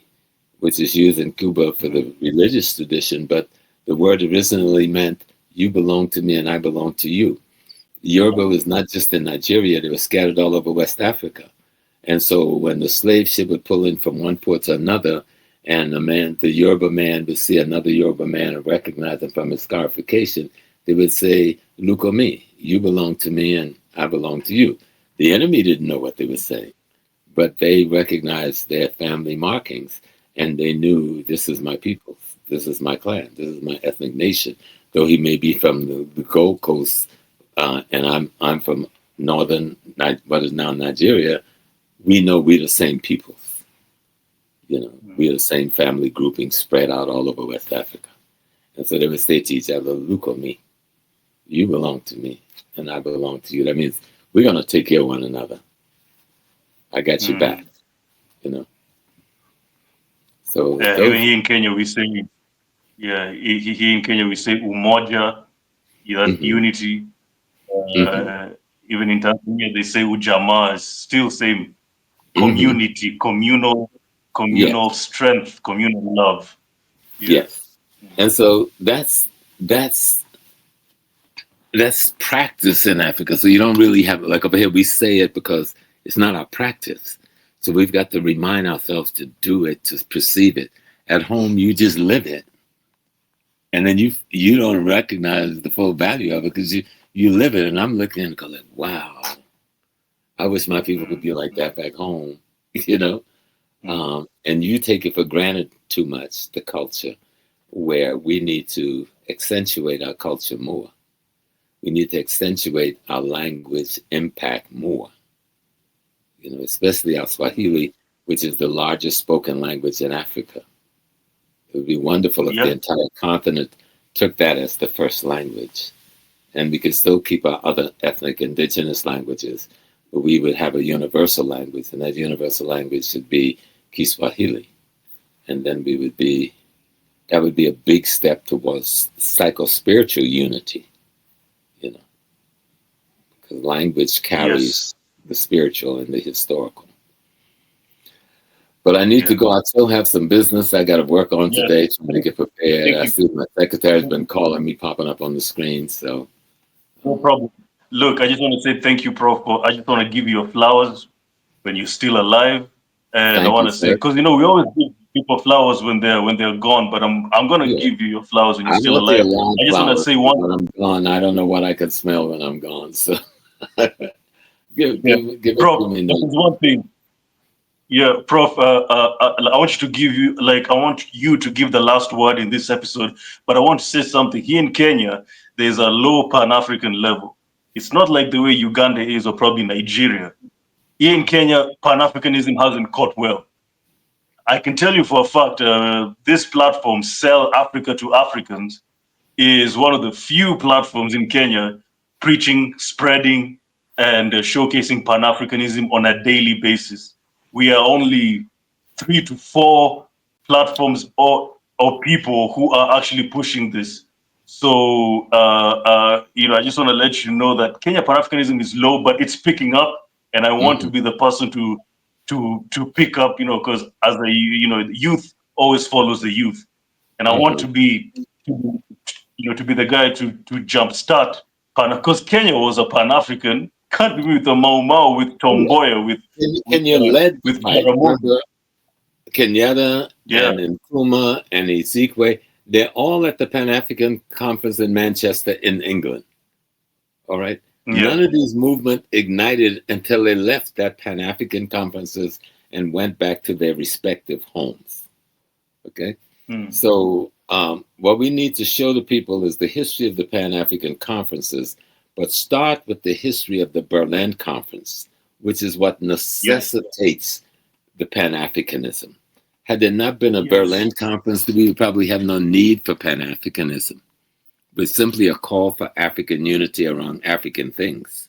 which is used in Cuba for the religious tradition, but the word originally meant you belong to me and I belong to you. Yoruba was not just in Nigeria, they were scattered all over West Africa. And so when the slave ship would pull in from one port to another, and the Yoruba man would see another Yoruba man and recognize him from his scarification, they would say, lukomi, you belong to me and I belong to you. The enemy didn't know what they were saying, but they recognized their family markings and they knew this is my people, this is my clan, this is my ethnic nation. Though he may be from the Gold Coast and I'm from northern, what is now Nigeria, we know we're the same people. We're the same family grouping spread out all over West Africa. And so they would say to each other, look at me. You belong to me and I belong to you. That means we're going to take care of one another. I got your back, So even here in Kenya, we say, here in Kenya, we say umoja, unity. Even in Tanzania, they say ujamaa, is still same. Community, communal strength, communal love. Yes. And so that's practice in Africa. So you don't really have, like over here, we say it because it's not our practice. So we've got to remind ourselves to do it, to perceive it. At home, you just live it. And then you don't recognize the full value of it because you live it. And I'm looking and going, wow, I wish my people could be like that back home, And you take it for granted too much, the culture, where we need to accentuate our culture more. We need to accentuate our language impact more. Especially our Swahili, which is the largest spoken language in Africa. It would be wonderful if the entire continent took that as the first language. And we could still keep our other ethnic indigenous languages, but we would have a universal language, and that universal language should be Kiswahili. And then that would be a big step towards psycho-spiritual unity, because language carries the spiritual and the historical. But I need to go. I still have some business I got to work on today, trying to get prepared. I see my secretary's been calling me, popping up on the screen. So no problem. Look, I just want to say thank you, Prof. I just want to give you your flowers when you're still alive, and I want to say, because we always give people flowers when they're gone, but I'm gonna give you your flowers when you're still alive. I just want to say one. When I'm gone, I don't know what I can smell when I'm gone. So give it Prof, to me. this is one thing. Yeah, Prof. I want you to give the last word in this episode, but I want to say something. Here in Kenya, there's a low Pan-African level. It's not like the way Uganda is, or probably Nigeria. Here in Kenya, Pan-Africanism hasn't caught well. I can tell you for a fact, this platform, Sell Afrika to Africans, is one of the few platforms in Kenya preaching, spreading, and showcasing Pan-Africanism on a daily basis. We are only 3 to 4 platforms or people who are actually pushing this. So, I just want to let you know that Kenya Pan-Africanism is low, but it's picking up. And I want to be the person to pick up, because as the youth always follows the youth. And I want to be, to be the guy to jumpstart because Kenya was a Pan-African country with a Mau Mau, with Tomboya, with Kenya led with Kenyatta and Nkrumah and Ezekwe. They're all at the Pan-African conference in Manchester in England. All right. None of these movements ignited until they left that Pan-African conferences and went back to their respective homes. Okay. Mm. So what we need to show the people is the history of the Pan-African conferences, but start with the history of the Berlin Conference, which is what necessitates the Pan-Africanism. Had there not been a Berlin Conference, we would probably have no need for Pan-Africanism. But simply a call for African unity around African things.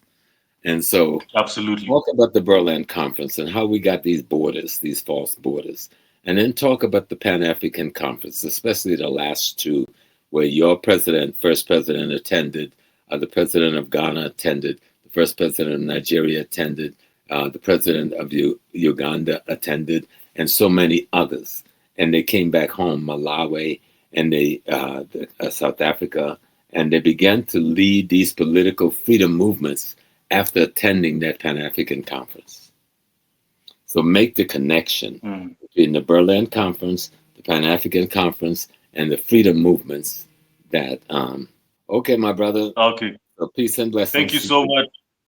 And so, absolutely, talk about the Berlin Conference and how we got these borders, these false borders. And then talk about the Pan-African Conference, especially the last two, where your president, first president attended, the president of Ghana attended, the first president of Nigeria attended, the president of Uganda attended, and so many others. And they came back home, Malawi, and South Africa, and they began to lead these political freedom movements after attending that Pan-African Conference. So make the connection between the Berlin Conference, the Pan-African Conference, and the freedom movements that, okay, my brother. Okay. So peace and blessings. Thank you so much.